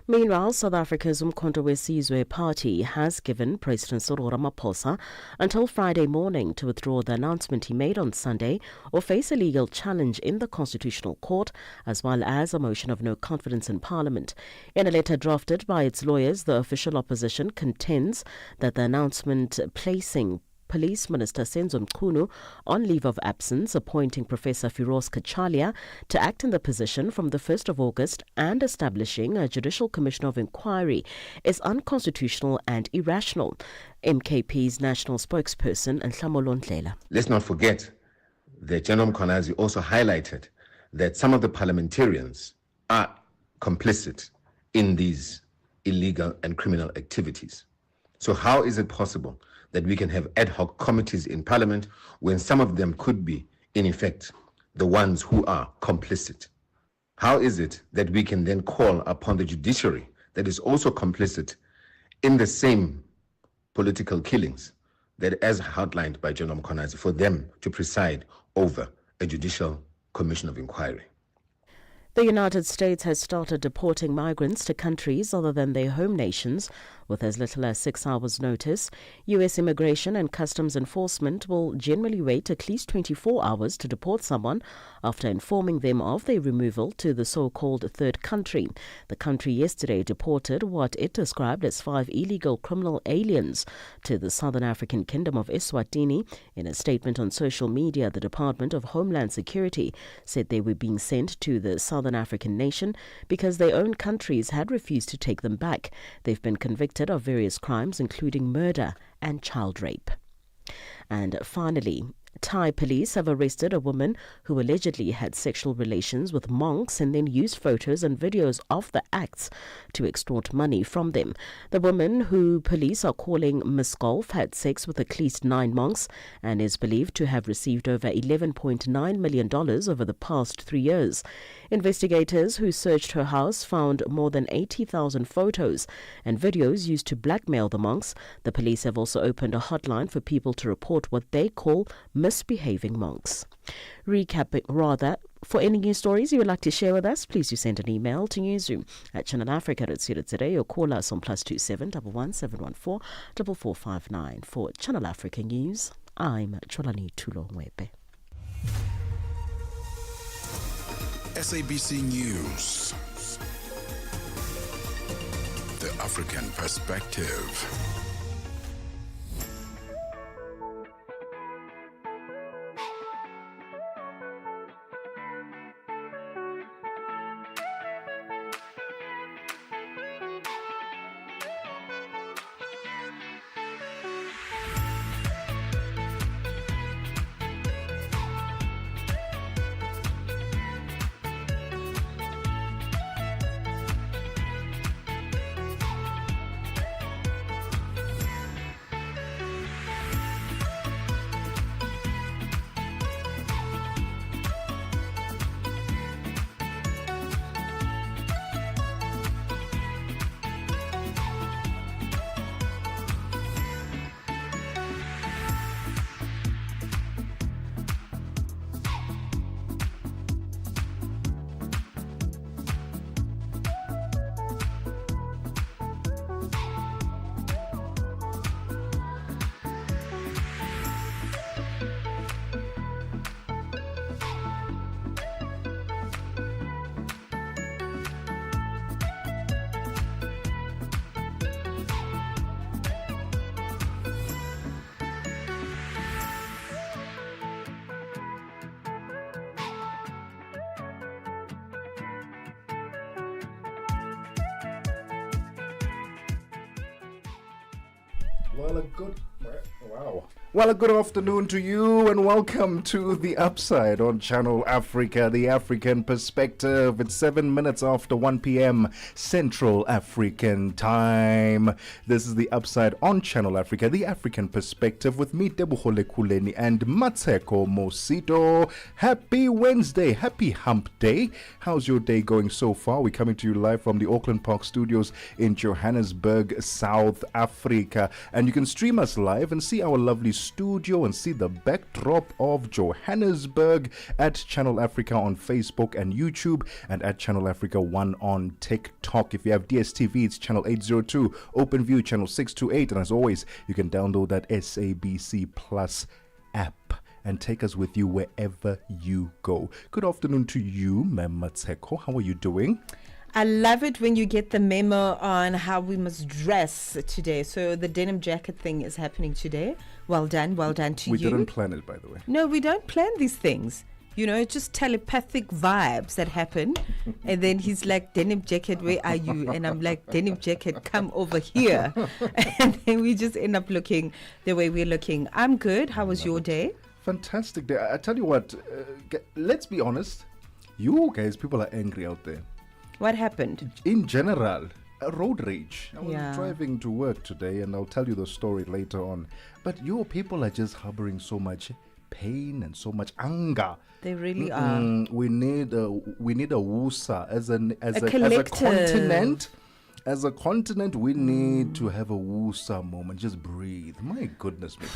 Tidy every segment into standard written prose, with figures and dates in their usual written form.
Meanwhile, South Africa's Umkhonto weSizwe party has given President Cyril Ramaphosa until Friday morning to withdraw the announcement he made on Sunday or face a legal challenge in the Constitutional Court, as well as a motion of no confidence in Parliament. In a letter drafted by its lawyers, the official opposition contends that the announcement placing Police Minister Senzo Mchunu on leave of absence, appointing Professor Firoz Kachalia to act in the position from the 1st of August and establishing a Judicial Commission of Inquiry is unconstitutional and irrational. MKP's national spokesperson, Nhlamolo Ndlela. Let's not forget that General Mkhwanazi also highlighted that some of the parliamentarians are complicit in these illegal and criminal activities. So how is it possible that we can have ad hoc committees in Parliament when some of them could be, in effect, the ones who are complicit? How is it that we can then call upon the judiciary that is also complicit in the same political killings that, as outlined by General Mkhwanazi, for them to preside over a judicial commission of inquiry? The United States has started deporting migrants to countries other than their home nations with as little as 6 hours' notice. U.S. Immigration and Customs Enforcement will generally wait at least 24 hours to deport someone after informing them of their removal to the so-called third country. The country yesterday deported what it described as 5 illegal criminal aliens to the Southern African Kingdom of Eswatini. In a statement on social media, the Department of Homeland Security said they were being sent to the Southern African nation because their own countries had refused to take them back. They've been convicted of various crimes, including murder and child rape. And finally, Thai police have arrested a woman who allegedly had sexual relations with monks and then used photos and videos of the acts to extort money from them. The woman, who police are calling Miss Golf, had sex with at least 9 monks and is believed to have received over $11.9 million over the past 3 years. Investigators who searched her house found more than 80,000 photos and videos used to blackmail the monks. The police have also opened a hotline for people to report what they call misbehaving monks. For any news stories you would like to share with us, please do send an email to newsroom@channelafrica.co.za or call us on +27 11 714 4459. For Channel Africa News, I'm Cholani Tulongwepe. SABC News, the African perspective. Well, a good afternoon to you and welcome to The Upside on Channel Africa, the African perspective. It's 7 minutes after 1 p.m. Central African time. This is The Upside on Channel Africa, the African perspective, with me, Tebogo, Lekhuleni, and Mmatsheko, Mosito. Happy Wednesday, happy hump day. How's your day going so far? We're coming to you live from the Auckland Park studios in Johannesburg, South Africa. And you can stream us live and see our lovely studio and see the backdrop of Johannesburg at Channel Africa on Facebook and YouTube, and at Channel Africa 1 on TikTok. If you have DSTV, it's channel 802, OpenView channel 628, and as always, you can download that SABC Plus app and take us with you wherever you go. Good afternoon to you, Mmatsheko. How are you doing? I love it when you get the memo on how we must dress today. So the denim jacket thing is happening today. Well done to you. We didn't plan it, by the way. No, we don't plan these things. You know, it's just telepathic vibes that happen. And then he's like, denim jacket, where are you? And I'm like, denim jacket, come over here. And then we just end up looking the way we're looking. I'm good. How was your day? Fantastic day. I tell you what, let's be honest. You guys, people are angry out there. What happened? In general, road rage. I was Yeah. driving to work today, and I'll tell you the story later on. But your people are just harboring so much pain and so much anger. They really are. We need a WUSA as a collective. continent. As a continent, we need to have a WUSA moment. Just breathe. My goodness me.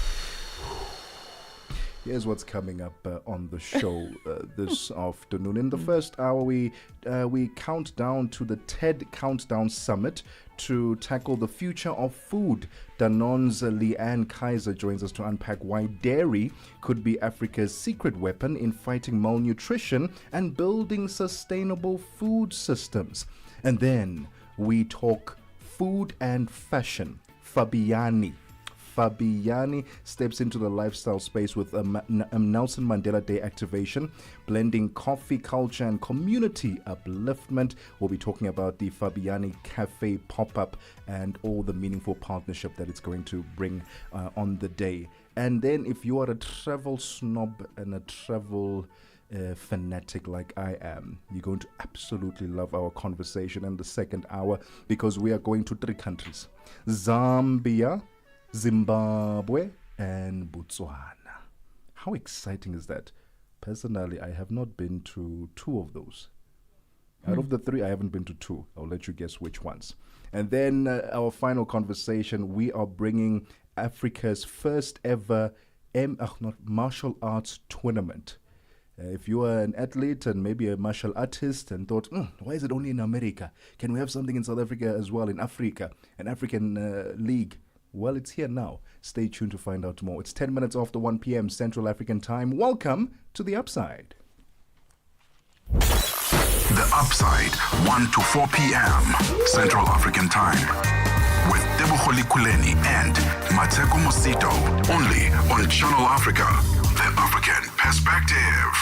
Here's what's coming up on the show this afternoon. In the first hour, we count down to the TED Countdown Summit to tackle the future of food. Danone's Leanne Kaiser joins us to unpack why dairy could be Africa's secret weapon in fighting malnutrition and building sustainable food systems. And then we talk food and fashion. Fabiani steps into the lifestyle space with a Nelson Mandela Day activation, blending coffee culture and community upliftment. We'll be talking about the Fabiani Cafe pop-up and all the meaningful partnership that it's going to bring on the day. And then if you are a travel snob and a travel fanatic like I am, you're going to absolutely love our conversation in the second hour, because we are going to 3 countries: Zambia, Zimbabwe, and Botswana. How exciting is that? Personally, I have not been to 2 of those. Out of the 3, I haven't been to 2. I'll let you guess which ones. And then our final conversation, we are bringing Africa's first ever martial arts tournament. If you are an athlete and maybe a martial artist and thought, why is it only in America? Can we have something in South Africa as well, in Africa, an African league? Well, it's here now. Stay tuned to find out more. It's 10 minutes after 1 p.m. Central African Time. Welcome to The Upside. The Upside, 1 to 4 p.m. Central African Time. With Tebogo Lekhuleni and Mosito. Only on Channel Africa, the African perspective.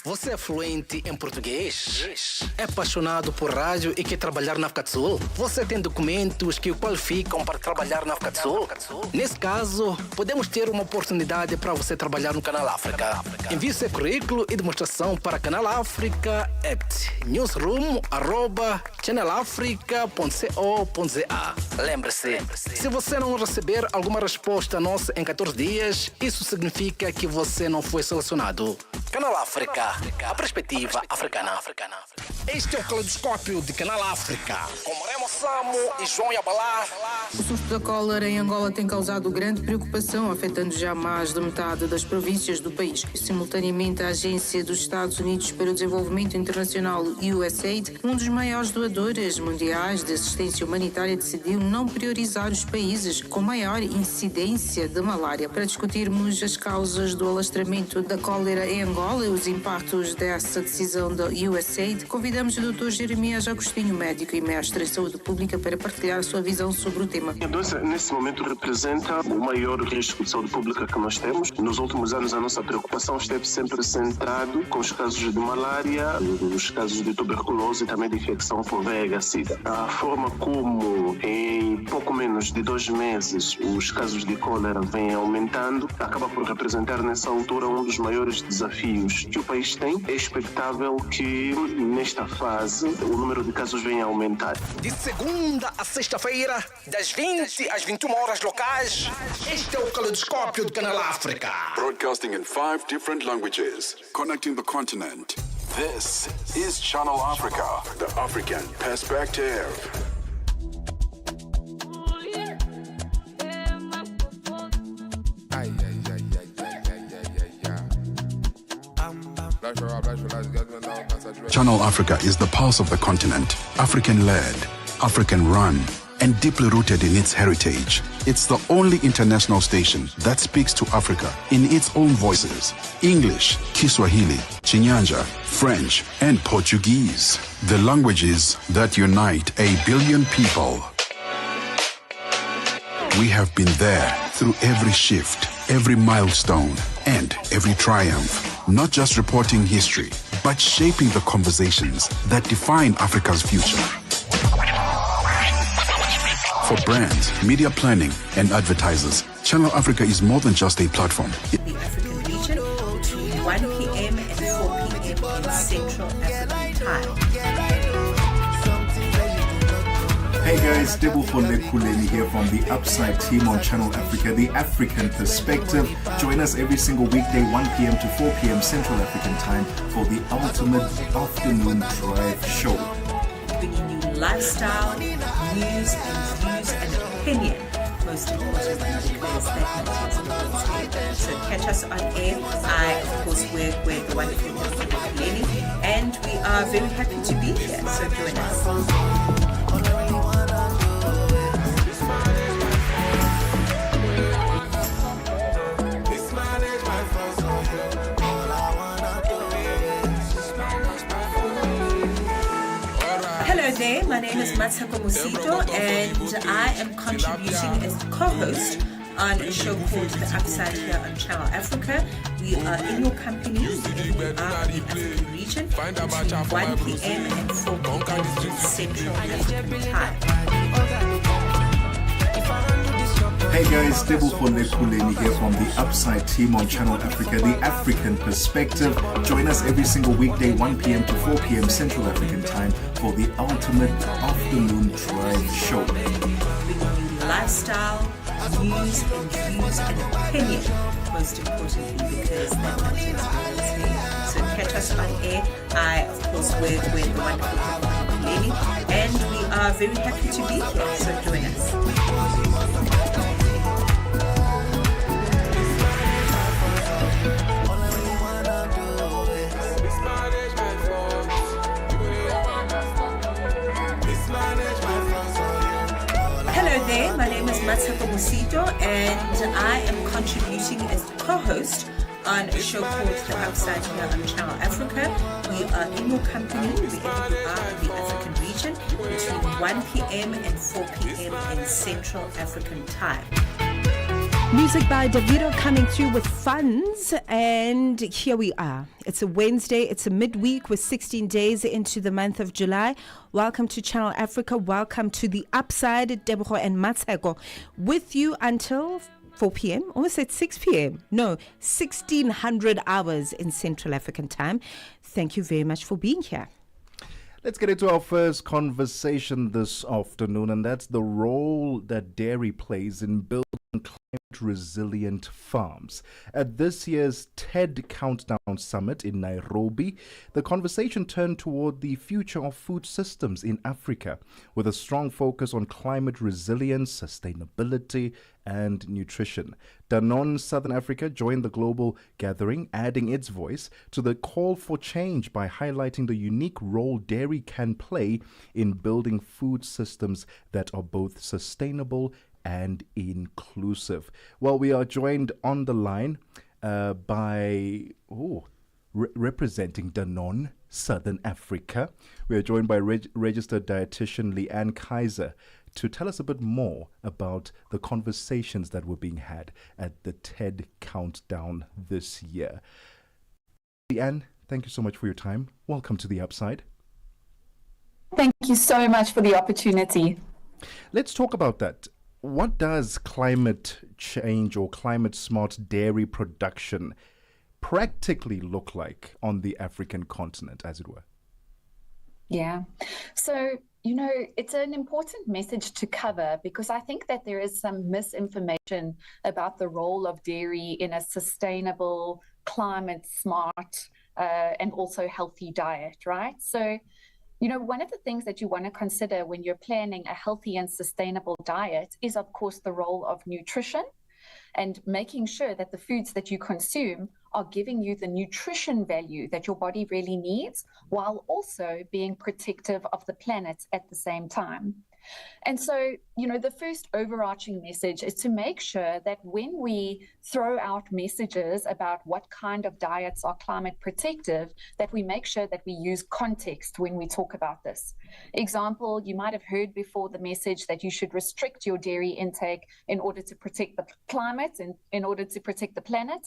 Você é fluente em português? É apaixonado por rádio e quer trabalhar na África do Sul? Você tem documentos que o qualificam para trabalhar na África do Sul? Nesse caso, podemos ter uma oportunidade para você trabalhar no Canal África. Envie seu currículo e demonstração para Canal África at newsroom@channelafrica.co.za. Lembre-se, se você não receber alguma resposta nossa em 14 dias, isso significa que você não foi selecionado. Canal África, a perspectiva africana. Este é o caleidoscópio de Canal África, com Remo Samo e João Yabalá. O surto da cólera em Angola tem causado grande preocupação, afetando já mais de metade das províncias do país. Simultaneamente, a Agência dos Estados Unidos para o Desenvolvimento Internacional, USAID, um dos maiores doadores mundiais de assistência humanitária, decidiu não priorizar os países com maior incidência de malária. Para discutirmos as causas do alastramento da cólera em Angola e os impactos dessa decisão da USAID, convidamos o Dr. Jeremias Agostinho, médico e mestre em saúde pública, para partilhar a sua visão sobre o tema. A doença, nesse momento, representa o maior risco de saúde pública que nós temos. Nos últimos anos, a nossa preocupação esteve sempre centrado com os casos de malária, os casos de tuberculose e também de infecção por VIH-Sida. A forma como, em pouco menos de 2 meses, os casos de cólera vêm aumentando, acaba por representar, nessa altura, um dos maiores desafios que o país tem. É expectável que, nesta fase, o número de casos venha a aumentar. De segunda a sexta-feira, das 20 às 21 horas locais, este é o caleidoscópio do Canal África. Broadcasting in 5 different languages, connecting the continent. This is Channel Africa, the African perspective. Channel Africa is the pulse of the continent, African-led, African-run, and deeply rooted in its heritage. It's the only international station that speaks to Africa in its own voices: English, Kiswahili, Chinyanja, French, and Portuguese. The languages that unite 1 billion people. We have been there through every shift, every milestone, and every triumph. Not just reporting history, but shaping the conversations that define Africa's future. For brands, media planning, and advertisers, Channel Africa is more than just a platform. The African region between 1 p.m. and 4 p.m. in Central African Time. Hey guys, Tebogo Lekhuleni here from the Upside team on Channel Africa, the African Perspective. Join us every single weekday, 1 p.m. to 4 p.m. Central African Time for the ultimate afternoon drive show. Bringing you lifestyle, news and views and opinion. Most importantly, because that matters most. So catch us on air. I, of course, work with the wonderful Lekhuleni, and we are very happy to be here. So join us. Hello there, my name is Mosito, and I am contributing as the co-host on a show called The Upside here on Channel Africa. We are in your company, and we are in the African region between 1 p.m. and 4 p.m. in Central African Time. Hey guys, Tebogo Lekhuleni here from the Upside team on Channel Africa, the African Perspective. Join us every single weekday, 1 p.m. to 4 p.m. Central African Time for the ultimate afternoon drive show. Bringing you lifestyle, news and views and opinion. Most importantly, because that matters most. So catch us on air. I, of course, work with the wonderful Lekhuleni, and we are very happy to be here. So join us. Hello there, my name is Mosito, and I am contributing as the co-host on a show called The Upside here on Channel Africa. We are in your company, we are in the African region between 1 p.m. and 4 p.m. in Central African Time. Music by Davido coming through with funds, and here we are. It's a Wednesday, it's a midweek, with 16 days into the month of July. Welcome to Channel Africa, welcome to the Upside, Tebogo and Mmatsheko, with you until 4 p.m. Almost at 6 p.m. No, 1600 hours in Central African Time. Thank you very much for being here. Let's get into our first conversation this afternoon, and that's the role that dairy plays in building climate-resilient farms. At this year's TED Countdown Summit in Nairobi, the conversation turned toward the future of food systems in Africa, with a strong focus on climate resilience, sustainability, and nutrition. Danone Southern Africa joined the global gathering, adding its voice to the call for change by highlighting the unique role dairy can play in building food systems that are both sustainable and inclusive. Well, we are joined on the line by representing Danone Southern Africa. We are joined by registered dietitian Leanne Kaiser to tell us a bit more about the conversations that were being had at the TED Countdown this year. Leanne, thank you so much for your time. Welcome to The Upside. Thank you so much for the opportunity. Let's talk about that. What does climate change or climate smart dairy production practically look like on the African continent, as it were? Yeah. So, it's an important message to cover, because I think that there is some misinformation about the role of dairy in a sustainable, climate smart, and also healthy diet, right? So, one of the things that you want to consider when you're planning a healthy and sustainable diet is, of course, the role of nutrition and making sure that the foods that you consume are giving you the nutrition value that your body really needs, while also being protective of the planet at the same time. And so, the first overarching message is to make sure that when we throw out messages about what kind of diets are climate protective, that we make sure that we use context when we talk about this. Example, you might have heard before the message that you should restrict your dairy intake in order to protect the climate and in order to protect the planet.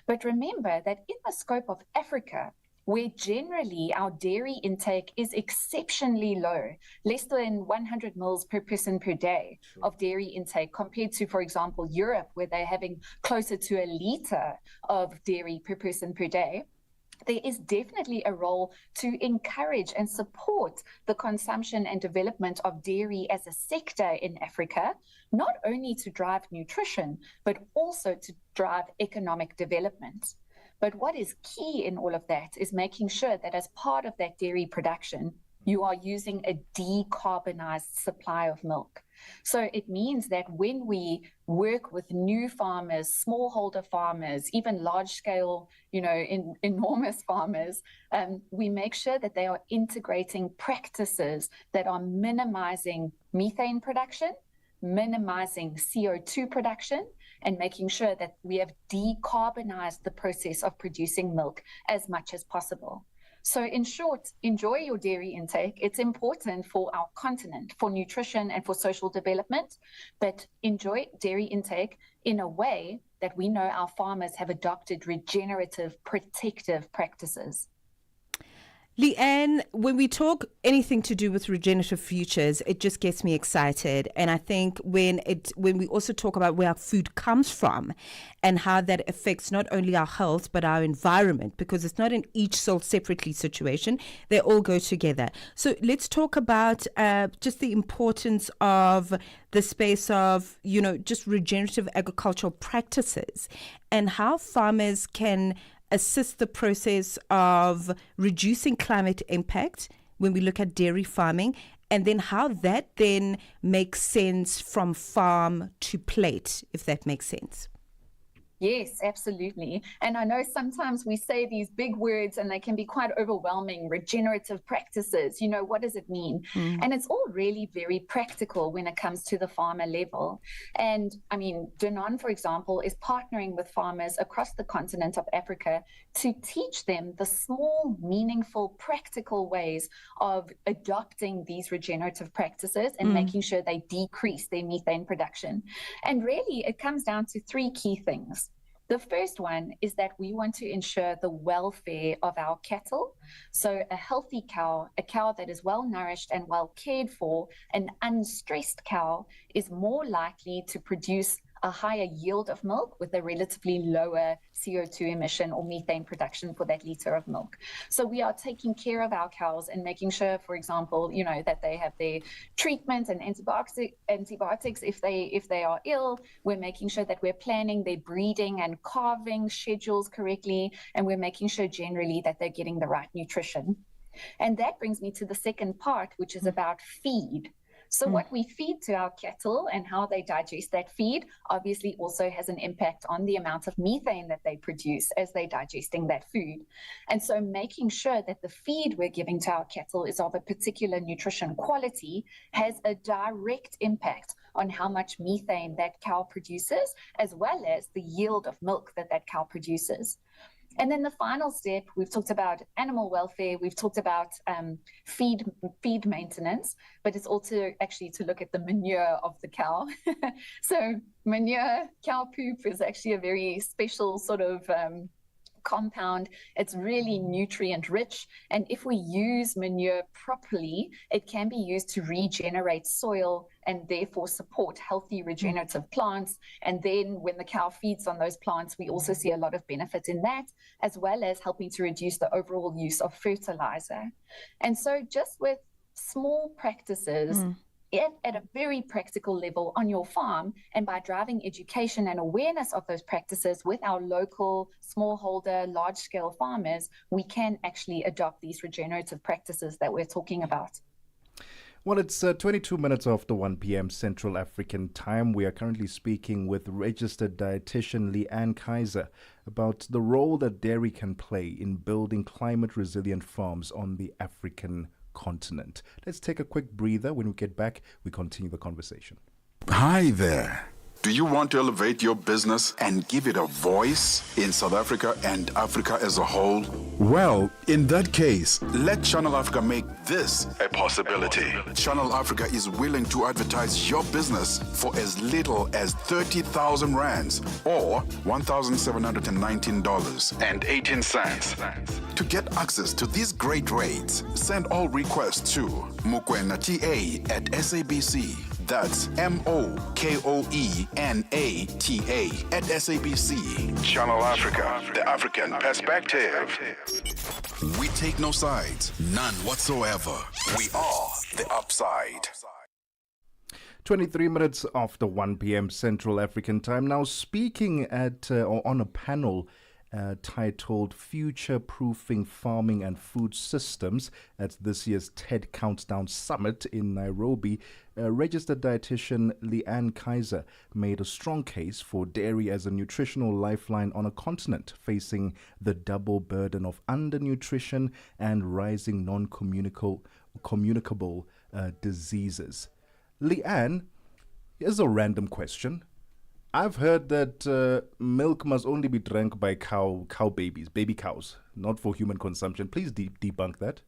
But remember that in the scope of Africa, where generally our dairy intake is exceptionally low, less than 100 mils per person per day of dairy intake, compared to, for example, Europe, where they're having closer to a liter of dairy per person per day. There is definitely a role to encourage and support the consumption and development of dairy as a sector in Africa, not only to drive nutrition, but also to drive economic development. But what is key in all of that is making sure that as part of that dairy production, you are using a decarbonized supply of milk. So it means that when we work with new farmers, smallholder farmers, even large scale, enormous farmers, we make sure that they are integrating practices that are minimizing methane production, minimizing CO2 production, and making sure that we have decarbonized the process of producing milk as much as possible. So in short, enjoy your dairy intake. It's important for our continent, for nutrition and for social development, but enjoy dairy intake in a way that we know our farmers have adopted regenerative, protective practices. Leanne, when we talk anything to do with regenerative futures, it just gets me excited. And I think when we also talk about where our food comes from and how that affects not only our health, but our environment, because it's not an each sold separately situation. They all go together. So let's talk about just the importance of the space of, just regenerative agricultural practices and how farmers can assist the process of reducing climate impact when we look at dairy farming, and then how that then makes sense from farm to plate, if that makes sense. Yes, absolutely. And I know sometimes we say these big words and they can be quite overwhelming. Regenerative practices, what does it mean? And it's all really very practical when it comes to the farmer level. And I mean, Danone, for example, is partnering with farmers across the continent of Africa to teach them the small, meaningful, practical ways of adopting these regenerative practices and making sure they decrease their methane production. And really, it comes down to three key things. The first one is that we want to ensure the welfare of our cattle. So a healthy cow, a cow that is well nourished and well cared for, an unstressed cow is more likely to produce a higher yield of milk with a relatively lower CO2 emission or methane production for that liter of milk. So we are taking care of our cows and making sure, for example, that they have their treatment and antibiotics if they are ill. We're making sure that we're planning their breeding and calving schedules correctly, and we're making sure generally that they're getting the right nutrition. And that brings me to the second part, which is about feed. So what we feed to our cattle and how they digest that feed obviously also has an impact on the amount of methane that they produce as they're digesting that food. And so making sure that the feed we're giving to our cattle is of a particular nutrition quality has a direct impact on how much methane that cow produces, as well as the yield of milk that cow produces. And then the final step, we've talked about animal welfare, we've talked about feed maintenance, but it's also actually to look at the manure of the cow. So manure, cow poop is actually a very special sort of compound. It's really nutrient rich, and if we use manure properly, it can be used to regenerate soil and therefore support healthy regenerative plants. And then when the cow feeds on those plants, we also see a lot of benefit in that, as well as helping to reduce the overall use of fertilizer. And so just with small practices at a very practical level on your farm, and by driving education and awareness of those practices with our local smallholder, large-scale farmers, we can actually adopt these regenerative practices that we're talking about. Well, it's 22 minutes after 1 p.m. Central African Time. We are currently speaking with registered dietitian Leanne Kaiser about the role that dairy can play in building climate-resilient farms on the African continent. Let's take a quick breather. When we get back, we continue the conversation. Hi there. Do you want to elevate your business and give it a voice in South Africa and Africa as a whole? Well, in that case, let Channel Africa make this a possibility. Channel Africa is willing to advertise your business for as little as 30,000 rands or $1,719.18. To get access to these great rates, send all requests to mokoenata@SABC. That's MOKOENATA@SABC. Channel Africa, the African perspective. We take no sides, none whatsoever. We are the upside. 23 minutes after 1 p.m. Central African Time. Now speaking at or on a panel titled Future-Proofing Farming and Food Systems at this year's TED Countdown Summit in Nairobi, registered dietitian Leanne Kaiser made a strong case for dairy as a nutritional lifeline on a continent facing the double burden of undernutrition and rising non-communicable diseases. Leanne, here's a random question. I've heard that milk must only be drank by baby cows, not for human consumption. Please debunk that.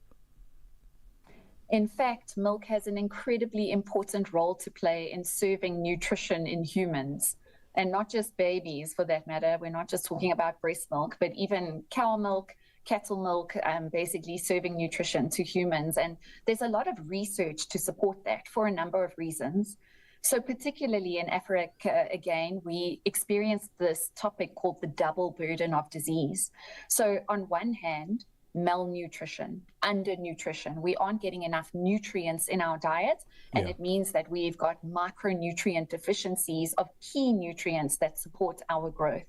In fact, milk has an incredibly important role to play in serving nutrition in humans, and not just babies for that matter. We're not just talking about breast milk, but even cow milk, cattle milk, basically serving nutrition to humans. And there's a lot of research to support that for a number of reasons. So particularly in Africa, again, we experience this topic called the double burden of disease. So on one hand, malnutrition, undernutrition. We aren't getting enough nutrients in our diet, and it means that we've got micronutrient deficiencies of key nutrients that support our growth.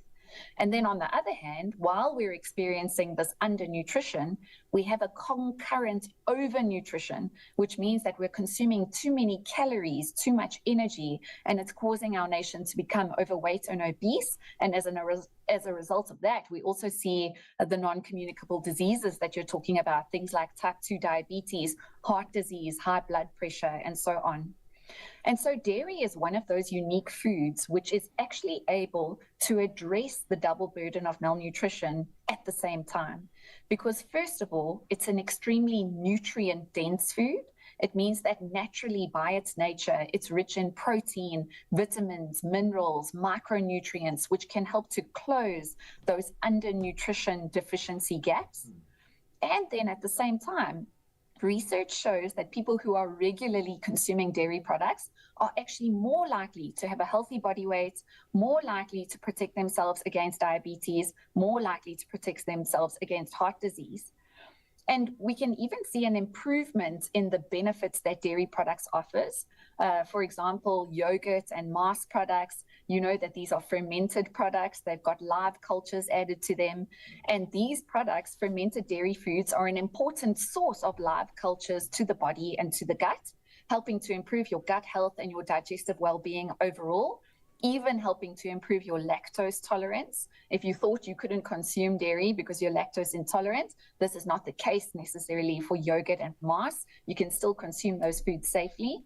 And then on the other hand, while we're experiencing this undernutrition, we have a concurrent overnutrition, which means that we're consuming too many calories, too much energy, and it's causing our nation to become overweight and obese. And as a result of that, we also see the non-communicable diseases that you're talking about, things like type 2 diabetes, heart disease, high blood pressure, and so on. And so dairy is one of those unique foods which is actually able to address the double burden of malnutrition at the same time. Because first of all, it's an extremely nutrient-dense food. It means that naturally, by its nature, it's rich in protein, vitamins, minerals, micronutrients, which can help to close those undernutrition deficiency gaps. And then at the same time, research shows that people who are regularly consuming dairy products are actually more likely to have a healthy body weight, more likely to protect themselves against diabetes, more likely to protect themselves against heart disease. And we can even see an improvement in the benefits that dairy products offers. For example, yogurt and mass products, you know that these are fermented products. They've got live cultures added to them. And these products, fermented dairy foods, are an important source of live cultures to the body and to the gut, helping to improve your gut health and your digestive well-being overall, even helping to improve your lactose tolerance. If you thought you couldn't consume dairy because you're lactose intolerant, this is not the case necessarily for yogurt and mass. You can still consume those foods safely.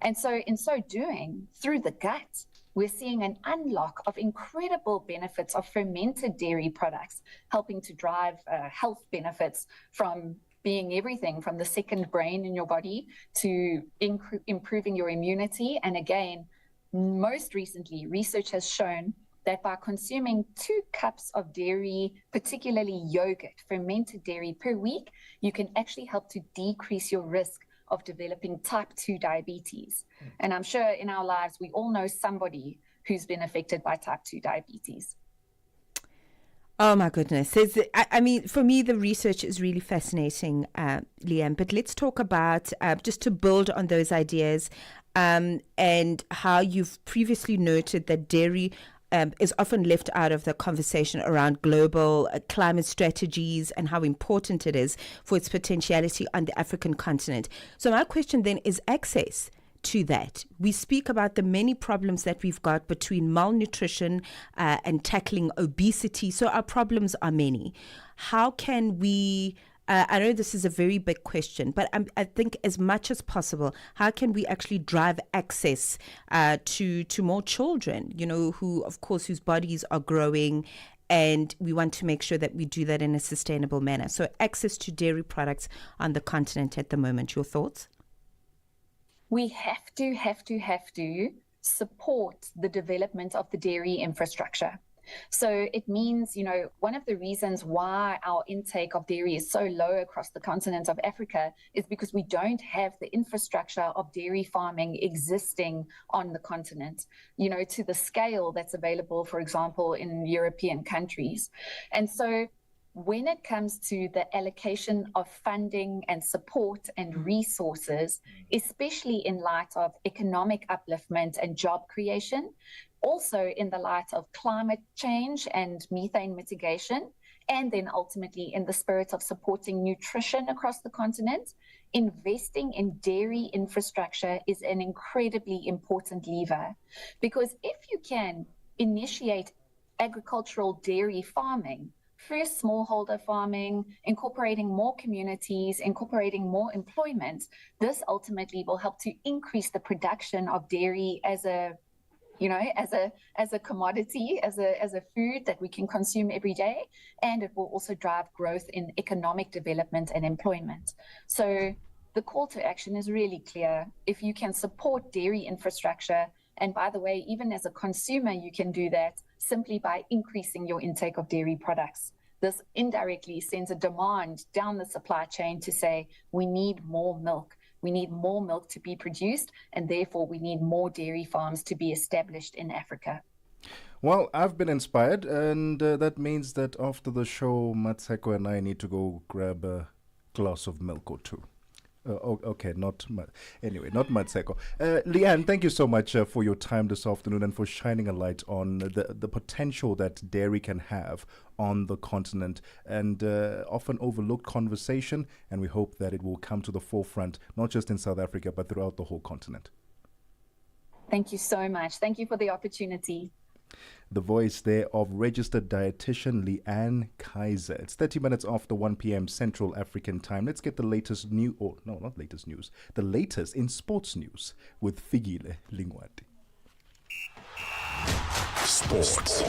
And so in so doing, through the gut, we're seeing an unlock of incredible benefits of fermented dairy products, helping to drive health benefits from being everything from the second brain in your body to improving your immunity. And again, most recently, research has shown that by consuming 2 cups of dairy, particularly yogurt, fermented dairy per week, you can actually help to decrease your risk of developing type 2 diabetes. And I'm sure in our lives, we all know somebody who's been affected by type 2 diabetes. Oh my goodness. I mean, for me, the research is really fascinating, Leanne, but let's talk about, just to build on those ideas, and how you've previously noted that dairy is often left out of the conversation around global climate strategies and how important it is for its potentiality on the African continent. So my question then is access to that. We speak about the many problems that we've got between malnutrition and tackling obesity. So our problems are many. How can we, I know this is a very big question, but I think as much as possible, how can we actually drive access to more children, who, of course, whose bodies are growing, and we want to make sure that we do that in a sustainable manner. So access to dairy products on the continent at the moment. Your thoughts? We have to support the development of the dairy infrastructure. So it means, one of the reasons why our intake of dairy is so low across the continent of Africa is because we don't have the infrastructure of dairy farming existing on the continent, to the scale that's available, for example, in European countries. And so when it comes to the allocation of funding and support and resources, especially in light of economic upliftment and job creation, also in the light of climate change and methane mitigation, and then ultimately in the spirit of supporting nutrition across the continent, investing in dairy infrastructure is an incredibly important lever. Because if you can initiate agricultural dairy farming, first smallholder farming, incorporating more communities, incorporating more employment, this ultimately will help to increase the production of dairy as a commodity, as a food that we can consume every day, and it will also drive growth in economic development and employment. So the call to action is really clear. If you can support dairy infrastructure, and by the way, even as a consumer, you can do that simply by increasing your intake of dairy products. This indirectly sends a demand down the supply chain to say, we need more milk. We need more milk to be produced, and therefore we need more dairy farms to be established in Africa. Well, I've been inspired, and that means that after the show, Mmatsheko and I need to go grab a glass of milk or two. Okay, not Mmatsheko. Leanne, thank you so much for your time this afternoon and for shining a light on the potential that dairy can have on the continent, and often overlooked conversation, and we hope that it will come to the forefront, not just in South Africa, but throughout the whole continent. Thank you so much. Thank you for the opportunity. The voice there of registered dietitian Leanne Kaiser. It's 30 minutes after 1 p.m. Central African time. Let's get the latest the latest in sports news with Figile Lingwati. Sports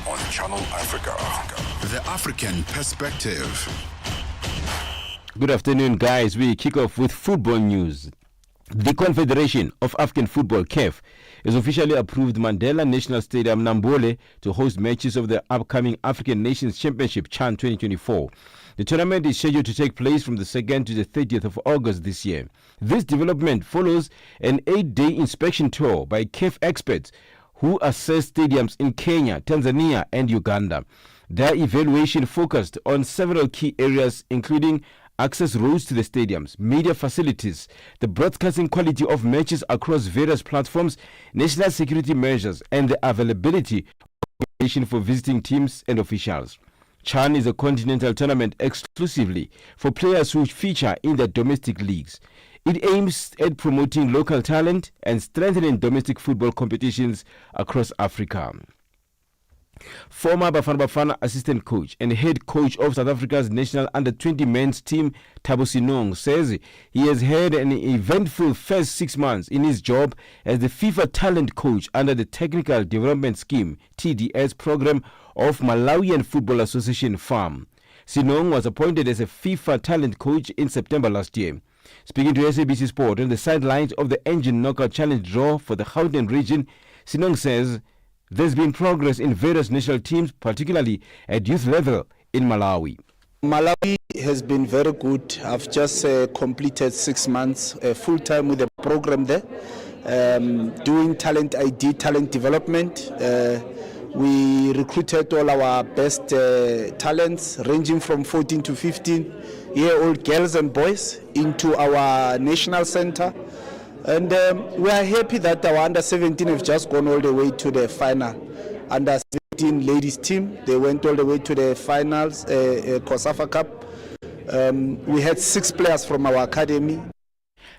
on Channel Africa. The African perspective. Good afternoon, guys. We kick off with football news. The Confederation of African Football, CAF, has officially approved Mandela National Stadium, Nambole, to host matches of the upcoming African Nations Championship, CHAN 2024. The tournament is scheduled to take place from the 2nd to the 30th of August this year. This development follows an 8-day inspection tour by CAF experts who assess stadiums in Kenya, Tanzania, and Uganda. Their evaluation focused on several key areas, including access roads to the stadiums, media facilities, the broadcasting quality of matches across various platforms, national security measures, and the availability of accommodation for visiting teams and officials. CHAN is a continental tournament exclusively for players who feature in their domestic leagues. It aims at promoting local talent and strengthening domestic football competitions across Africa. Former Bafana Bafana assistant coach and head coach of South Africa's national under-20 men's team, Thabo Sinong, says he has had an eventful first 6 months in his job as the FIFA talent coach under the Technical Development Scheme, TDS program of Malawian Football Association, FAM. Sinong was appointed as a FIFA talent coach in September last year. Speaking to SABC Sport on the sidelines of the Engine Knockout Challenge draw for the Gauteng region, Sinong says there's been progress in various national teams, particularly at youth level in Malawi. Malawi has been very good. I've just completed 6 months full-time with the program there, doing talent ID, talent development. We recruited all our best talents, ranging from 14 to 15-year-old girls and boys, into our national center. And we are happy that our under-17 have just gone all the way to the final. Under-17 ladies team, they went all the way to the finals, COSAFA Cup. We had 6 players from our academy.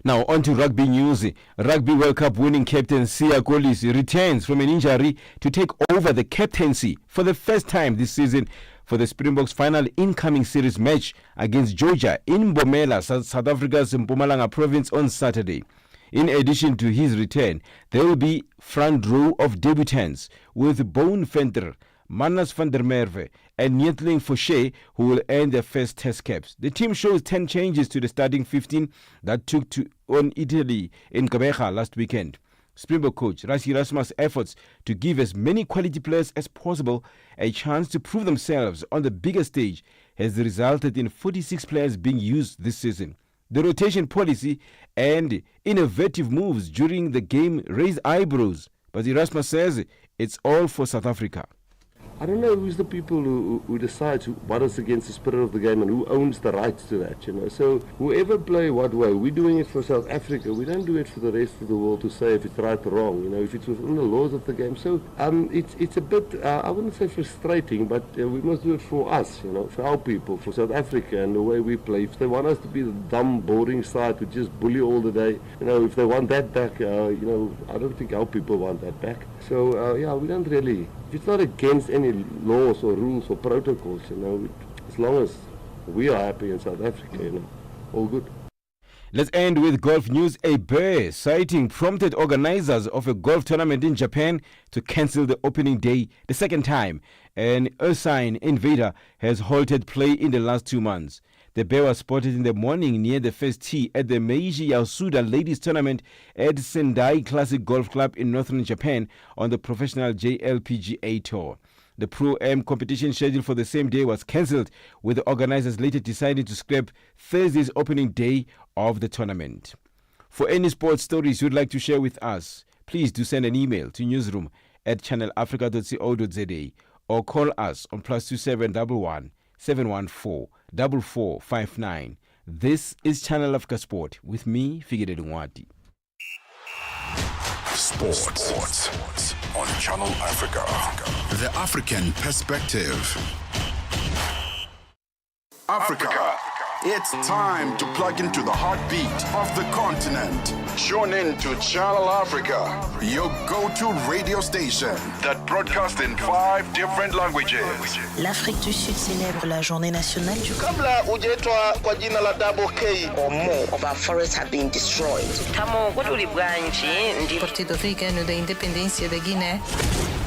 Now on to rugby news. Rugby World Cup winning captain Siya Kolisi returns from an injury to take over the captaincy for the first time this season for the Springboks final incoming series match against Georgia in Mbombela, South Africa's Mpumalanga province on Saturday. In addition to his return, there will be front row of debutants with Boone Venter, Manas van der Merwe and Nyetling Fouché, who will earn their first test caps. The team shows 10 changes to the starting 15 that took on Italy in Gqeberha last weekend. Springbok coach Rassie Erasmus' efforts to give as many quality players as possible a chance to prove themselves on the bigger stage has resulted in 46 players being used this season. The rotation policy and innovative moves during the game raised eyebrows, but Erasmus says it's all for South Africa. I don't know who's the people who decides what is against the spirit of the game and who owns the rights to that, you know. So whoever play what way, we're doing it for South Africa. We don't do it for the rest of the world to say if it's right or wrong, you know, if it's within the laws of the game. So it's a bit, I wouldn't say frustrating, but we must do it for us, you know, for our people, for South Africa and the way we play. If they want us to be the dumb, boring side to just bully all the day, you know, if they want that back, you know, I don't think our people want that back. So, yeah, we don't really, it's not against any laws or rules or protocols, you know, as long as we are happy in South Africa, you know, all good. Let's end with golf news. A bear sighting prompted organizers of a golf tournament in Japan to cancel the opening day the second time. An ursine invader has halted play in the last 2 months. The bear was spotted in the morning near the first tee at the Meiji Yasuda Ladies Tournament at Sendai Classic Golf Club in northern Japan on the professional JLPGA Tour. The Pro-Am competition scheduled for the same day was cancelled, with the organizers later deciding to scrap Thursday's opening day of the tournament. For any sports stories you'd like to share with us, please do send an email to newsroom@channelafrica.co.za or call us on +2711 714 4459. This is Channel Africa Sport with me, Figile Dungwati. Sports on Channel Africa. The African perspective. Africa. It's time to plug into the heartbeat of the continent. Tune in to Channel Africa, your go-to radio station that broadcasts in 5 different languages. L'Afrique du Sud célèbre la journée nationale du Kabla hujaitwa kwa jina la Double K or more of our forests have been destroyed. Partido Africano da Independência da Guiné.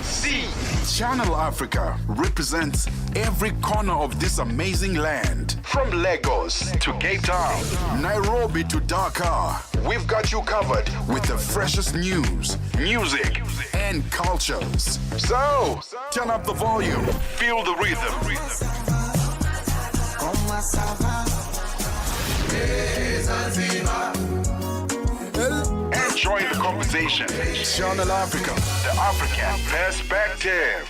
See, Channel Africa represents every corner of this amazing land. From Lagos to Cape Town, Nairobi to Dakar, we've got you covered with the freshest news, music, and cultures. So, turn up the volume, feel the rhythm. Enjoy the conversation. Channel Africa, the African perspective.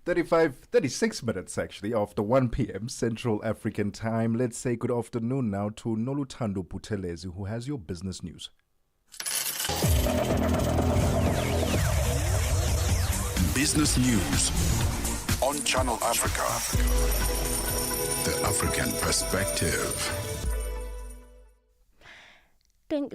36 minutes actually after 1 p.m. Central African time. Let's say good afternoon now to Noluthando Buthelezi, who has your business news. Business news on Channel Africa, the African perspective.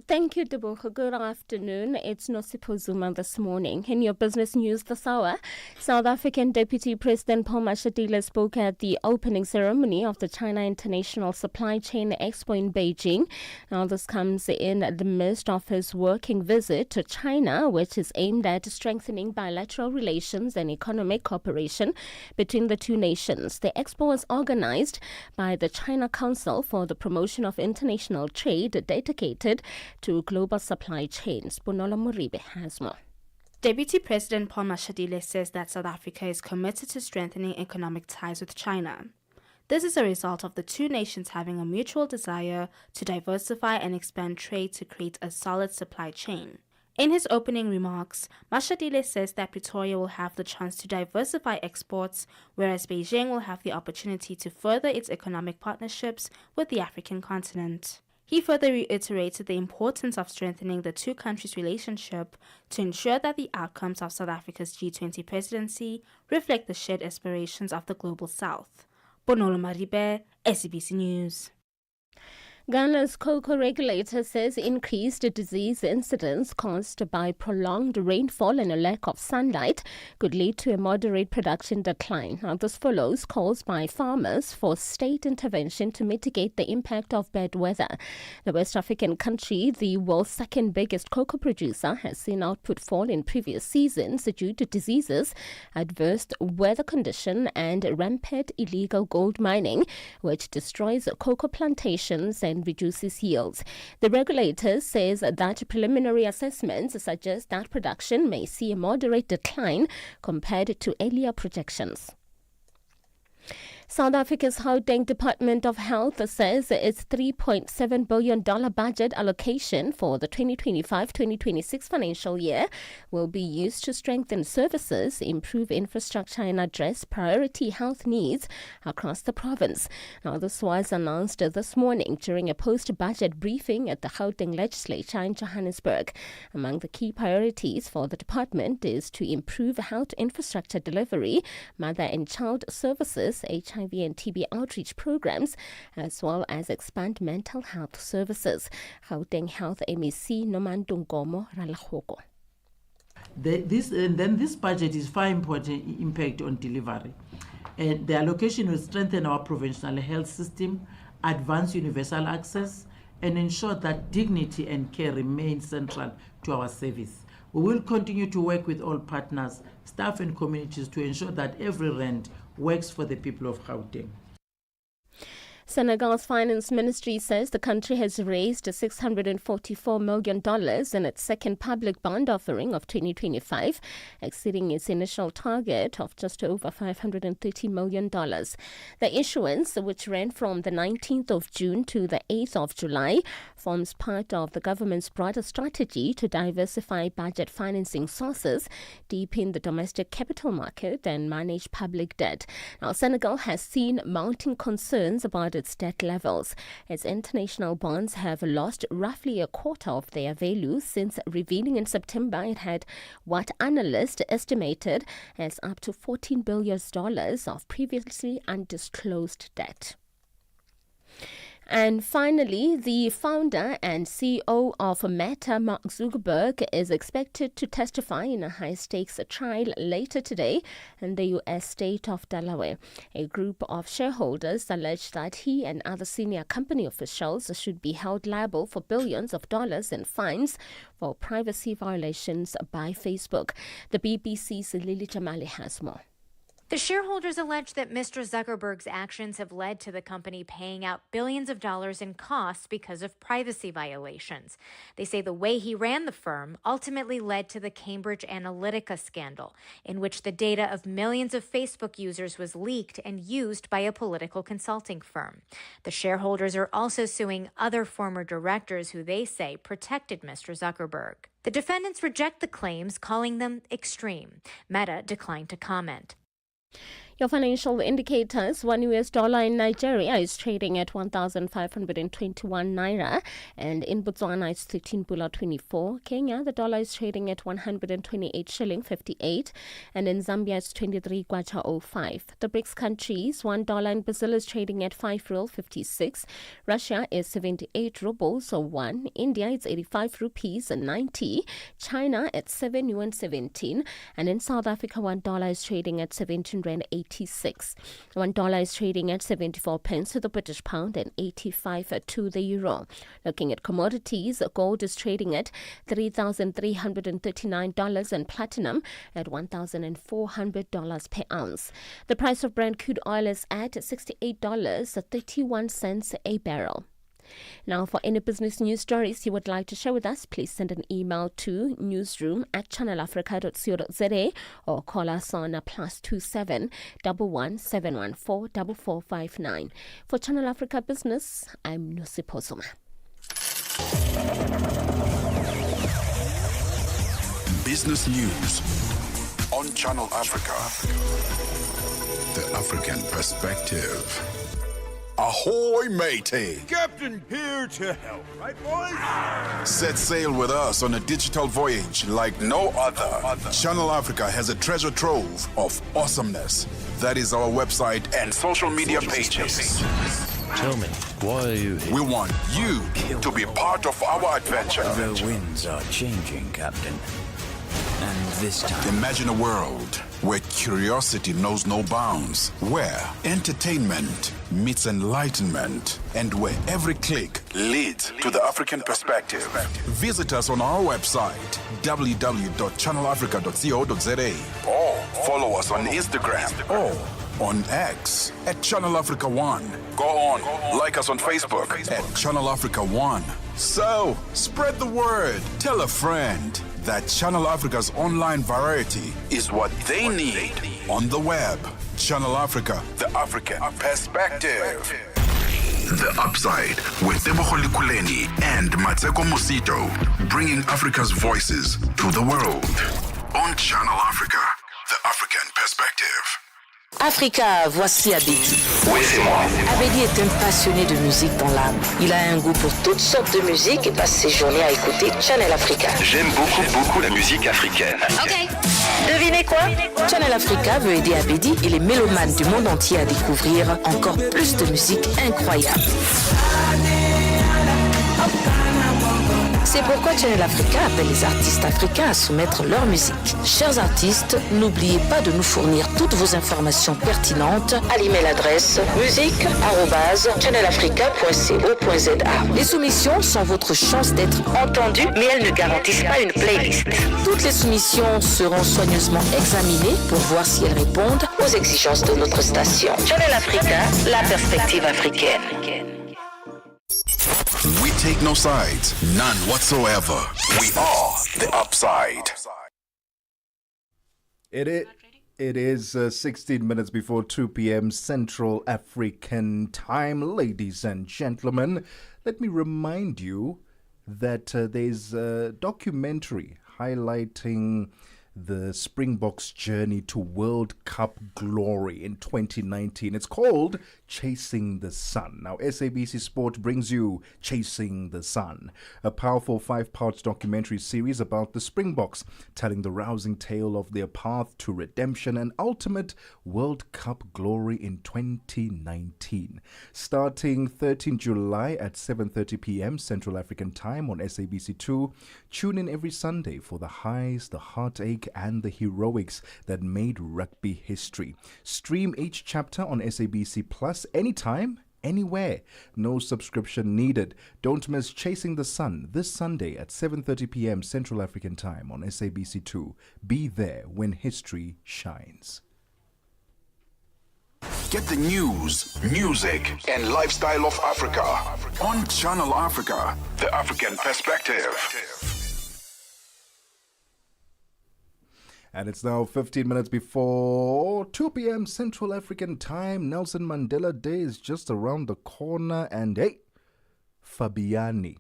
Thank you, Tebogo. Good afternoon. It's Mosito Zuma this morning. In your business news this hour, South African Deputy President Paul Mashatile spoke at the opening ceremony of the China International Supply Chain Expo in Beijing. Now, this comes in the midst of his working visit to China, which is aimed at strengthening bilateral relations and economic cooperation between the two nations. The expo was organized by the China Council for the Promotion of International Trade, dedicated to global supply chains. Bonola Moribe has more. Deputy President Paul Mashatile says that South Africa is committed to strengthening economic ties with China. This is a result of the two nations having a mutual desire to diversify and expand trade to create a solid supply chain. In his opening remarks, Mashatile says that Pretoria will have the chance to diversify exports, whereas Beijing will have the opportunity to further its economic partnerships with the African continent. He further reiterated the importance of strengthening the two countries' relationship to ensure that the outcomes of South Africa's G20 presidency reflect the shared aspirations of the Global South. Bonolo Maribe, SABC News. Ghana's cocoa regulator says increased disease incidence caused by prolonged rainfall and a lack of sunlight could lead to a moderate production decline. Now, this follows calls by farmers for state intervention to mitigate the impact of bad weather. The West African country, the world's second biggest cocoa producer, has seen output fall in previous seasons due to diseases, adverse weather condition and rampant illegal gold mining, which destroys cocoa plantations and reduces yields. The regulator says that preliminary assessments suggest that production may see a moderate decline compared to earlier projections. South Africa's Gauteng Department of Health says its $3.7 billion budget allocation for the 2025-2026 financial year will be used to strengthen services, improve infrastructure and address priority health needs across the province. Now, this was announced this morning during a post-budget briefing at the Gauteng legislature in Johannesburg. Among the key priorities for the department is to improve health infrastructure delivery, mother and child services, HIV and TB outreach programs, as well as expand mental health services. Gauteng Health MEC Nomandungomo Ralahoko. This budget is far important impact on delivery. And the allocation will strengthen our provincial health system, advance universal access, and ensure that dignity and care remain central to our service. We will continue to work with all partners, staff and communities to ensure that every rand works for the people of Gauteng. Senegal's finance ministry says the country has raised $644 million in its second public bond offering of 2025, exceeding its initial target of just over $530 million. The issuance, which ran from the 19th of June to the 8th of July, forms part of the government's broader strategy to diversify budget financing sources, deepen the domestic capital market, and manage public debt. Now, Senegal has seen mounting concerns about its debt levels. Its international bonds have lost roughly a quarter of their value since revealing in September it had what analysts estimated as up to $14 billion of previously undisclosed debt. And finally, the founder and CEO of Meta, Mark Zuckerberg, is expected to testify in a high-stakes trial later today in the U.S. state of Delaware. A group of shareholders allege that he and other senior company officials should be held liable for billions of dollars in fines for privacy violations by Facebook. The BBC's Lily Jamali has more. The shareholders allege that Mr. Zuckerberg's actions have led to the company paying out billions of dollars in costs because of privacy violations. They say the way he ran the firm ultimately led to the Cambridge Analytica scandal, in which the data of millions of Facebook users was leaked and used by a political consulting firm. The shareholders are also suing other former directors who they say protected Mr. Zuckerberg. The defendants reject the claims, calling them extreme. Meta declined to comment. Your financial indicators: $1 US in Nigeria is trading at 1,521 naira, and in Botswana it's 13.24. Kenya, the dollar is trading at 128 shilling 58, and in Zambia it's 23 kwacha 05. The BRICS countries: $1 in Brazil is trading at 5 real 56. Russia is 78 rubles or 1. India it's 85 rupees and 90. China at 7 yuan 17, and in South Africa $1 is trading at 17 rand 86. $1 is trading at 74 pence to the British pound and 85 to the euro. Looking at commodities, gold is trading at $3,339 and platinum at $1,400 per ounce. The price of Brent crude oil is at $68.31 a barrel. Now, for any business news stories you would like to share with us, please send an email to newsroom@channelafrica.co.za or call us on +27 11 714 4459. For Channel Africa Business, I'm Mosito. Business News on Channel Africa. The African Perspective. Ahoy, matey! Captain here to help, right, boys? Set sail with us on a digital voyage like no other. Channel Africa has a treasure trove of awesomeness. That is our website and social media pages. Tell me, why are you here? We want you to be part of our adventure. The winds are changing, Captain. And this time... Imagine a world where curiosity knows no bounds, where entertainment meets enlightenment, and where every click leads to the African perspective. Visit us on our website, www.channelafrica.co.za, or follow us on Instagram or on X at Channel Africa One. Go on, like us on Facebook at Channel Africa One. So, spread the word. Tell a friend that Channel Africa's online variety is what they need on the web. Channel Africa, the African perspective. The Upside with Tebogo Lekhuleni and Mosito, bringing Africa's voices to the world. On Channel Africa, the African perspective. Africa, voici Abedi. Oui, c'est moi. Abedi est un passionné de musique dans l'âme. Il a un goût pour toutes sortes de musique et passe ses journées à écouter Channel Africa. J'aime beaucoup la musique africaine. Ok. Devinez quoi? Channel Africa veut aider Abedi et les mélomanes du monde entier à découvrir encore plus de musique incroyable. C'est pourquoi Channel Africa appelle les artistes africains à soumettre leur musique. Chers artistes, n'oubliez pas de nous fournir toutes vos informations pertinentes à l'email adresse musique@channelafrica.co.za. Les soumissions sont votre chance d'être entendues, mais elles ne garantissent pas une playlist. Toutes les soumissions seront soigneusement examinées pour voir si elles répondent aux exigences de notre station. Channel Africa, la perspective africaine. We take no sides, none whatsoever. We are the Upside. It is 16 minutes before 2 p.m. Central African time. Ladies and gentlemen, let me remind you that there's a documentary highlighting the Springboks' journey to World Cup glory in 2019. It's called Chasing the Sun. Now, SABC Sport brings you Chasing the Sun, a powerful 5-part documentary series about the Springboks, telling the rousing tale of their path to redemption and ultimate World Cup glory in 2019. Starting 13 July at 7:30 p.m. Central African Time on SABC2, tune in every Sunday for the highs, the heartache, and the heroics that made rugby history. Stream each chapter on SABC Plus anytime, anywhere. No subscription needed. Don't miss Chasing the Sun this Sunday at 7:30 p.m. Central African Time on SABC2. Be there when history shines. Get the news, music, and lifestyle of Africa on Channel Africa, the African perspective. And it's now 15 minutes before 2 p.m. Central African Time. Nelson Mandela Day is just around the corner. And hey, Fabiani.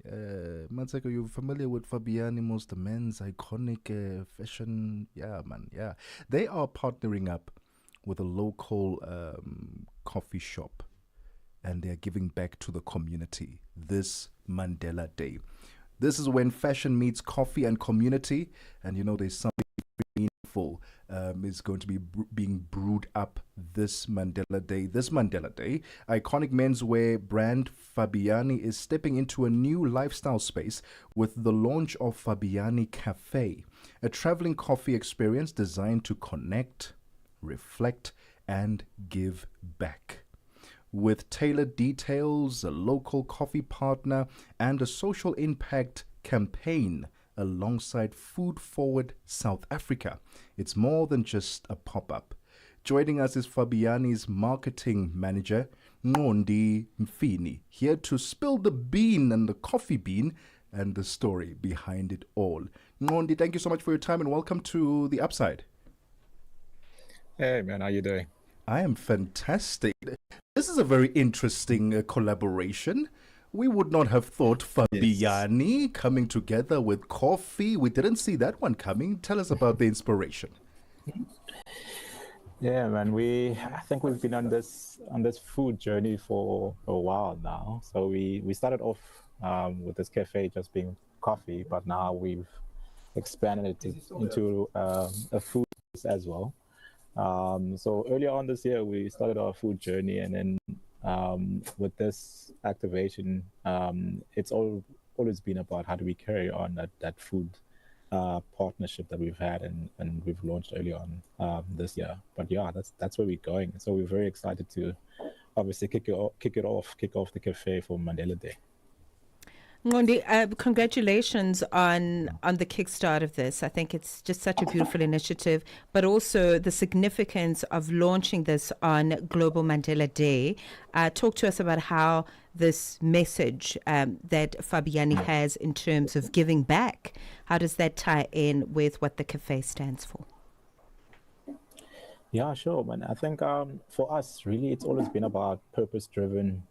Mmatsheko, you're familiar with Fabiani, most the men's iconic fashion. Yeah, man, yeah. They are partnering up with a local coffee shop. And they're giving back to the community this Mandela Day. This is when fashion meets coffee and community, and you know there's something meaningful is going to be being brewed up this Mandela Day. This Mandela Day, iconic menswear brand Fabiani is stepping into a new lifestyle space with the launch of Fabiani Cafe, a traveling coffee experience designed to connect, reflect, and give back. With tailored details, a local coffee partner, and a social impact campaign alongside Food Forward South Africa. It's more than just a pop-up. Joining us is Fabiani's marketing manager, Ngondi Mfini, here to spill the bean and the coffee bean and the story behind it all. Ngondi, thank you so much for your time and welcome to The Upside. Hey man, how you doing? I am fantastic. This is a very interesting collaboration. We would not have thought Fabiani coming together with coffee. We didn't see that one coming. Tell us about the inspiration. Yeah, man. I think we've been on this food journey for a while now. So we started off with this cafe just being coffee, but now we've expanded it into a food as well. So earlier on this year, we started our food journey, and then with this activation, it's always been about how do we carry on that food partnership that we've had and we've launched early on this year. But yeah, that's where we're going. So we're very excited to obviously kick off the cafe for Mandela Day. Ngondi, congratulations on the kickstart of this. I think it's just such a beautiful initiative, but also the significance of launching this on Global Mandela Day. Talk to us about how this message that Fabiani has in terms of giving back, how does that tie in with what the cafe stands for? Yeah, sure, man. I think for us, really, it's always been about purpose-driven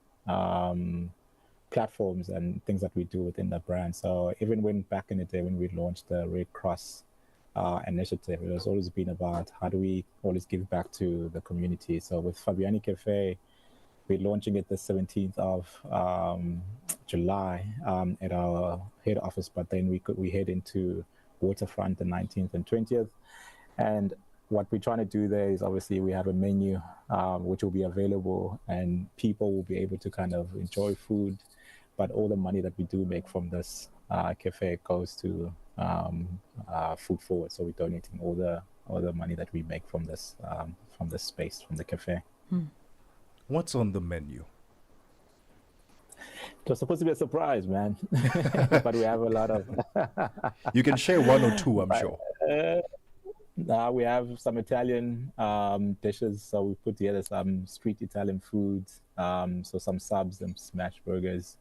platforms and things that we do within the brand. So even when back in the day when we launched the Red Cross initiative, it has always been about how do we always give back to the community. So with Fabiani Cafe, we're launching it the 17th of July at our head office, but then we head into Waterfront the 19th and 20th. And what we're trying to do there is obviously we have a menu which will be available and people will be able to kind of enjoy food, but all the money that we do make from this cafe goes to Food Forward. So we're donating all the money that we make from this space, from the cafe. What's on the menu? It was supposed to be a surprise, man. But we have a lot of... You can share one or two, I'm sure. We have some Italian dishes. So we put together some street Italian foods. So some subs, some smash burgers,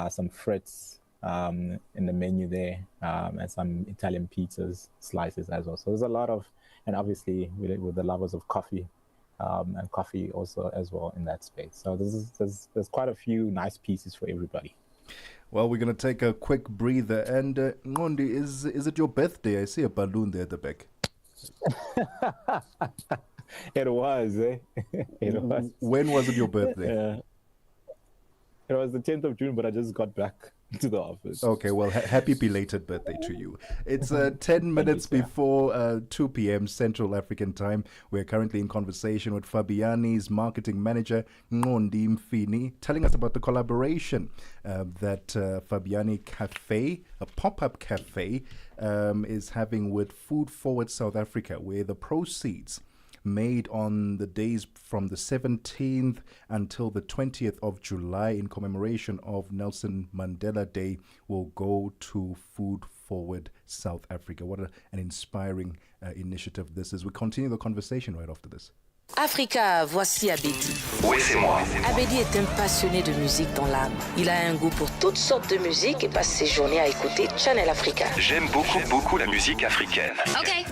some frites in the menu there, and some Italian pizzas, slices as well. So there's a lot of, and obviously with the lovers of coffee, and coffee also as well in that space. So there's quite a few nice pieces for everybody. Well, we're going to take a quick breather. And Ngondi, is it your birthday? I see a balloon there at the back. It was, eh? It was. When was it your birthday? It was the 10th of June, but I just got back to the office. Okay, well, happy belated birthday to you. It's 10 minutes before 2 p.m. Central African Time. We're currently in conversation with Fabiani's marketing manager, Ngondi Mfini, telling us about the collaboration that Fabiani Cafe, a pop-up cafe, is having with Food Forward South Africa, where the proceeds made on the days from the 17th until the 20th of July in commemoration of Nelson Mandela Day will go to Food Forward South Africa. What an inspiring initiative this is. We continue the conversation right after this. Africa, voici Abedi. Oui, c'est moi. Abedi est un passionné de musique dans l'âme. Il a un goût pour toutes sortes de musique et passe ses journées à écouter Channel Africa. J'aime beaucoup la musique africaine. Ok.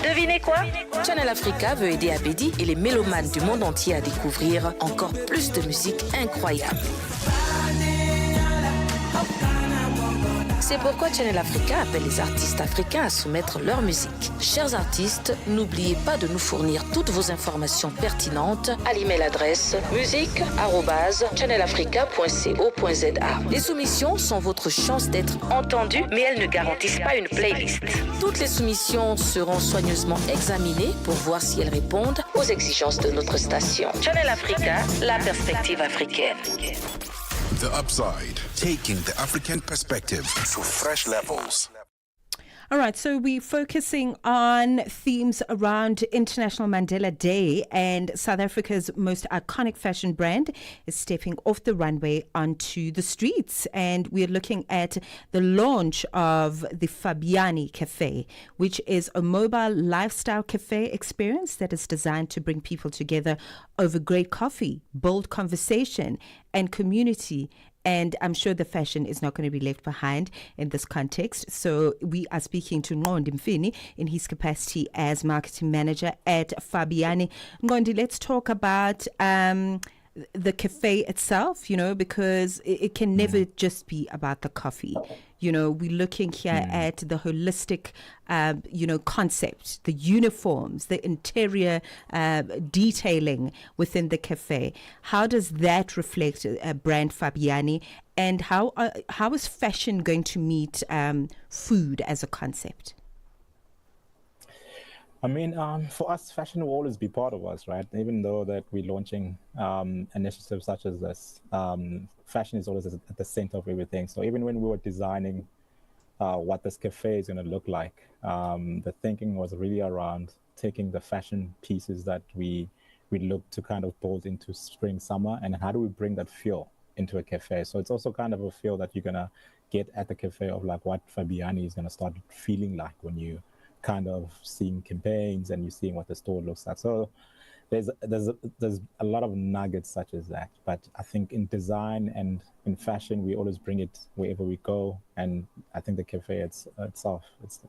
Devinez quoi? Channel Africa veut aider Abedi et les mélomanes du monde entier à découvrir encore plus de musique incroyable. C'est pourquoi Channel Africa appelle les artistes africains à soumettre leur musique. Chers artistes, n'oubliez pas de nous fournir toutes vos informations pertinentes à l'email adresse musique@channelafrica.co.za. Les soumissions sont votre chance d'être entendues, mais elles ne garantissent pas une playlist. Toutes les soumissions seront soigneusement examinées pour voir si elles répondent aux exigences de notre station. Channel Africa, la perspective africaine. The Upside, taking the African perspective to fresh levels. All right, so we're focusing on themes around International Mandela Day, and South Africa's most iconic fashion brand is stepping off the runway onto the streets. And we're looking at the launch of the Fabiani Cafe, which is a mobile lifestyle cafe experience that is designed to bring people together over great coffee, bold conversation, and community. And I'm sure the fashion is not going to be left behind in this context. So we are speaking to Ngondi Mfini in his capacity as marketing manager at Fabiani. Ngondi, let's talk about the cafe itself, because it can never just be about the coffee. We're looking here at the holistic, concept, the uniforms, the interior detailing within the cafe. How does that reflect brand Fabiani, and how is fashion going to meet food as a concept? I mean, for us, fashion will always be part of us, right? Even though that we're launching initiatives such as this, fashion is always at the center of everything. So even when we were designing what this cafe is going to look like, the thinking was really around taking the fashion pieces that we look to kind of build into spring, summer, and how do we bring that feel into a cafe? So it's also kind of a feel that you're going to get at the cafe of like what Fabiani is going to start feeling like when you kind of seeing campaigns and you're seeing what the store looks like. So there's a lot of nuggets such as that. But I think in design and in fashion, we always bring it wherever we go. And I think the cafe itself,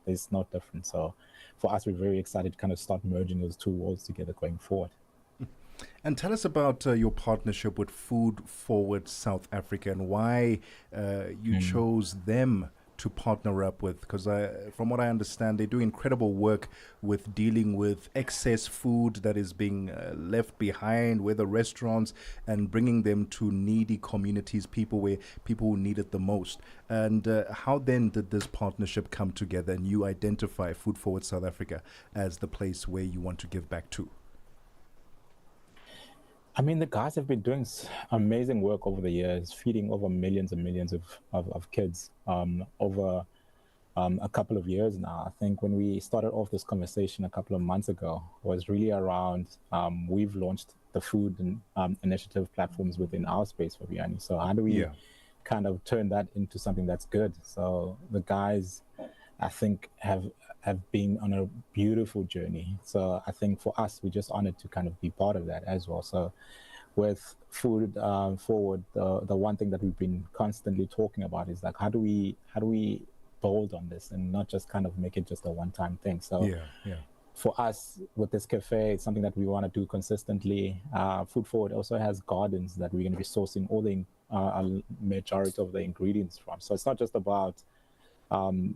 it's not different. So for us, we're very excited to kind of start merging those two worlds together going forward. And tell us about your partnership with Food Forward South Africa and why you chose them to partner up with, because from what I understand, they do incredible work with dealing with excess food that is being left behind with the restaurants and bringing them to needy communities, people who need it the most. And how then did this partnership come together and you identify Food Forward South Africa as the place where you want to give back to? I mean, the guys have been doing amazing work over the years, feeding over millions and millions of kids over a couple of years now. I think when we started off this conversation a couple of months ago was really around, we've launched the food and initiative platforms within our space for Vianney. So how do we kind of turn that into something that's good? So the guys, I think, have been on a beautiful journey. So I think for us, we're just honored to kind of be part of that as well. So with Food Forward, the one thing that we've been constantly talking about is like, how do we build on this and not just kind of make it just a one-time thing? So for us with this cafe, it's something that we want to do consistently. Food Forward also has gardens that we're going to be sourcing all the majority of the ingredients from. So it's not just about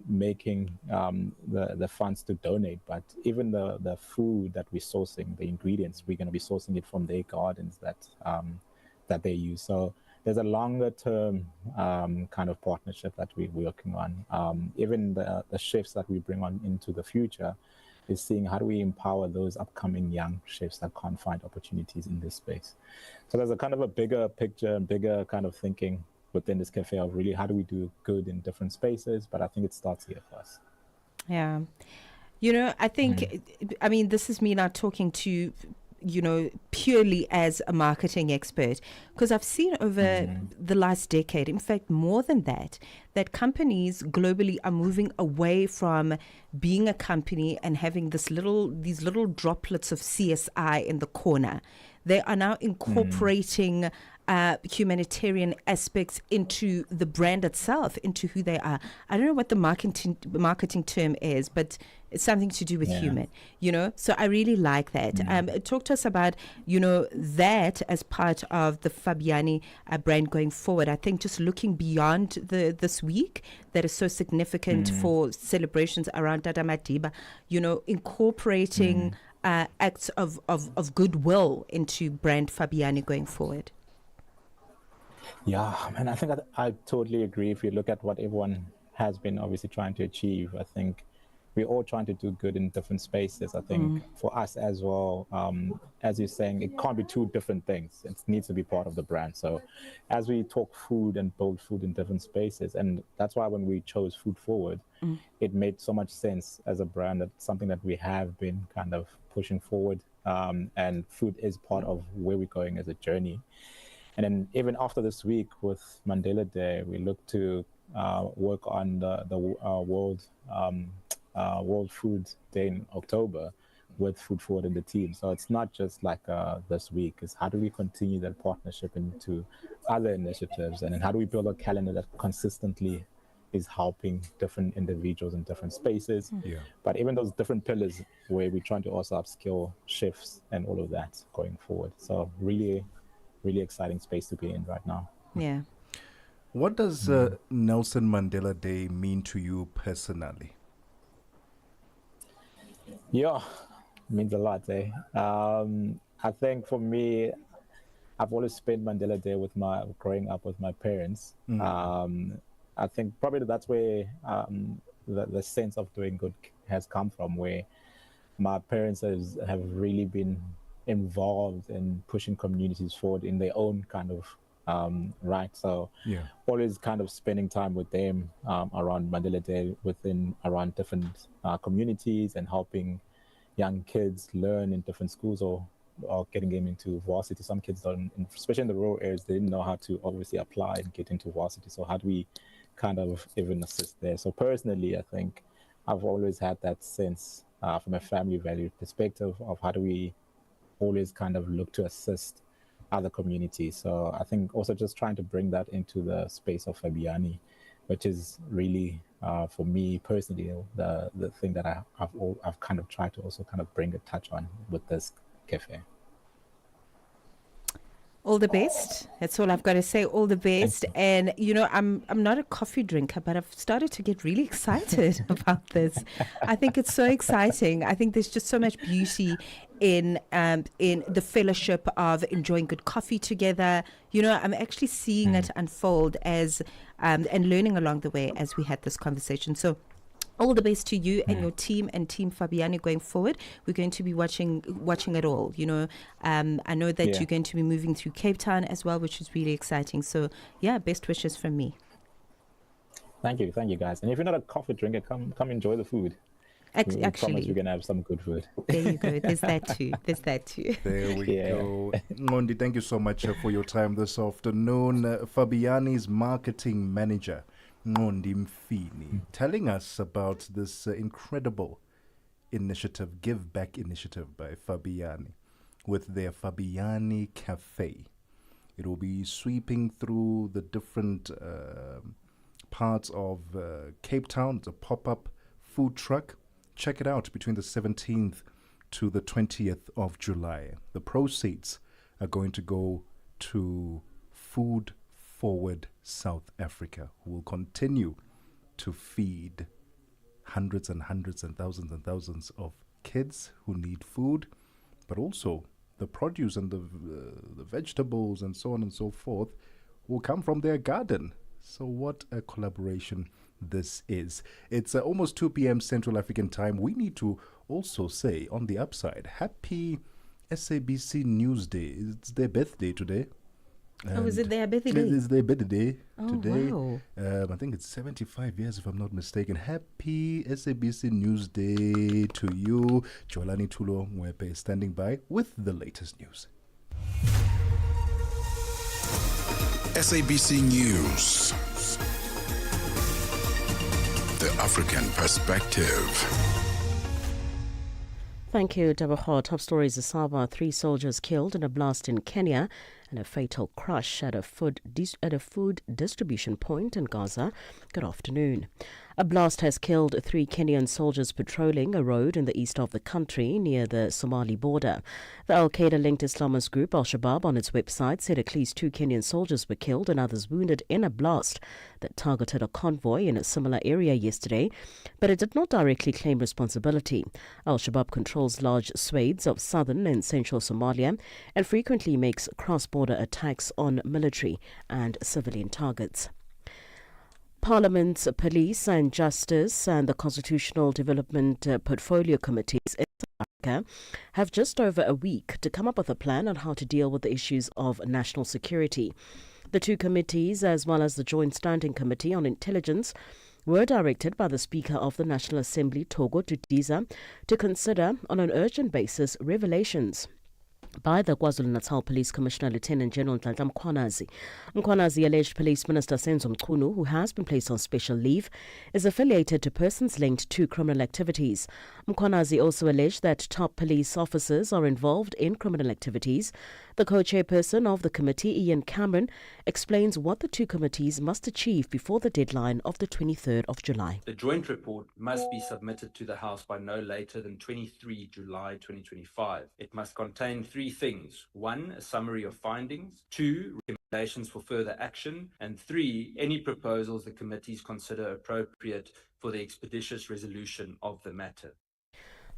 making the funds to donate, but even the food that we're sourcing, the ingredients, we're going to be sourcing it from their gardens that they use. So there's a longer term kind of partnership that we're working on. Even the chefs that we bring on into the future is seeing how do we empower those upcoming young chefs that can't find opportunities in this space. So there's a kind of a bigger picture and bigger kind of thinking within this cafe of really how do we do good in different spaces, but I think it starts here for us. Yeah. I think, I mean, this is me not talking to, purely as a marketing expert, because I've seen over the last decade, in fact, more than that companies globally are moving away from being a company and having these little droplets of CSI in the corner. They are now incorporating humanitarian aspects into the brand itself, into who they are. I don't know what the marketing term is, but it's something to do with human, So I really like that. Talk to us about, that as part of the Fabiani brand going forward. I think just looking beyond this week that is so significant for celebrations around Dada Madiba, incorporating acts of goodwill into brand Fabiani going forward. Yeah, and I think I totally agree. If you look at what everyone has been obviously trying to achieve, I think we're all trying to do good in different spaces. I think for us as well, as you're saying, it can't be two different things. It needs to be part of the brand. So as we talk food and build food in different spaces, and that's why when we chose Food Forward, it made so much sense as a brand. That's something that we have been kind of pushing forward, and food is part of where we're going as a journey. And then even after this week with Mandela Day, we look to work on the World Food Day in October with Food Forward and the team. So it's not just like this week. It's how do we continue that partnership into other initiatives, and then how do we build a calendar that consistently is helping different individuals in different spaces. But even those different pillars where we're trying to also upskill chefs and all of that going forward. So really really exciting space to be in right now. Yeah. What does Nelson Mandela Day mean to you personally? Yeah, means a lot, eh? I think for me, I've always spent Mandela Day growing up with my parents. I think probably that's where the sense of doing good has come from, where my parents have really been involved in pushing communities forward in their own kind of right. So Yeah. always kind of spending time with them around Mandela Day around different communities and helping young kids learn in different schools or getting them into varsity. Some kids don't, especially in the rural areas, they didn't know how to obviously apply and get into varsity. So how do we kind of even assist there? So personally, I think I've always had that sense from a family value perspective of how do we always kind of look to assist other communities. So I think also just trying to bring that into the space of Fabiani, which is really for me personally the thing that I've kind of tried to also kind of bring a touch on with this cafe. All the best. That's all I've got to say. All the best. And I'm not a coffee drinker, but I've started to get really excited about this. I think it's so exciting. I think there's just so much beauty in the fellowship of enjoying good coffee together. I'm actually seeing it unfold as and learning along the way as we had this conversation. So all the best to you and your team and Team Fabiani going forward. We're going to be watching it all. I know that you're going to be moving through Cape Town as well, which is really exciting. So yeah, best wishes from me. Thank you guys. And if you're not a coffee drinker, come enjoy the food. Actually, promise we're gonna have some good food. There you go. There's that too. There we go. Ngondi, thank you so much for your time this afternoon. Fabiani's marketing manager, Ngondi Mfini, telling us about this incredible initiative, Give Back initiative by Fabiani, with their Fabiani Cafe. It will be sweeping through the different parts of Cape Town. It's a pop-up food truck. Check it out between the 17th to the 20th of July. The proceeds are going to go to Food Forward South Africa, who will continue to feed hundreds and thousands of kids who need food, but also the produce and the vegetables and so on and so forth will come from their garden. So what a collaboration this is. It's almost 2 p.m. Central African time. We need to also say on the upside, happy SABC News Day. It's their birthday today. Is it their birthday? It's their birthday today. Wow. I think it's 75 years if I'm not mistaken. Happy SABC News Day to you. Jolani Tulo Mwepe standing by with the latest news. SABC News. The African Perspective. Thank you, Tebogo. Top stories: Asaba, 3 soldiers killed in a blast in Kenya, and a fatal crash at a food distribution point in Gaza. Good afternoon. A blast has killed 3 Kenyan soldiers patrolling a road in the east of the country near the Somali border. The Al-Qaeda-linked Islamist group Al-Shabaab on its website said at least 2 Kenyan soldiers were killed and others wounded in a blast that targeted a convoy in a similar area yesterday, but it did not directly claim responsibility. Al-Shabaab controls large swathes of southern and central Somalia and frequently makes cross-border attacks on military and civilian targets. Parliament's Police and Justice and the Constitutional Development Portfolio Committees in South Africa have just over a week to come up with a plan on how to deal with the issues of national security. The 2 committees, as well as the Joint Standing Committee on Intelligence, were directed by the Speaker of the National Assembly, Togo Tudiza, to consider on an urgent basis revelations by the KwaZulu-Natal Police Commissioner Lieutenant General Nhlanhla Mkhwanazi. Mkhwanazi alleged Police Minister Senzo Mchunu, who has been placed on special leave, is affiliated to persons linked to criminal activities. Mkhwanazi also alleged that top police officers are involved in criminal activities. The co-chairperson of the committee, Ian Cameron, explains what the 2 committees must achieve before the deadline of the 23rd of July. The joint report must be submitted to the House by no later than 23 July 2025. It must contain 3 three things. 1, a summary of findings. 2, recommendations for further action. And 3, any proposals the committees consider appropriate for the expeditious resolution of the matter.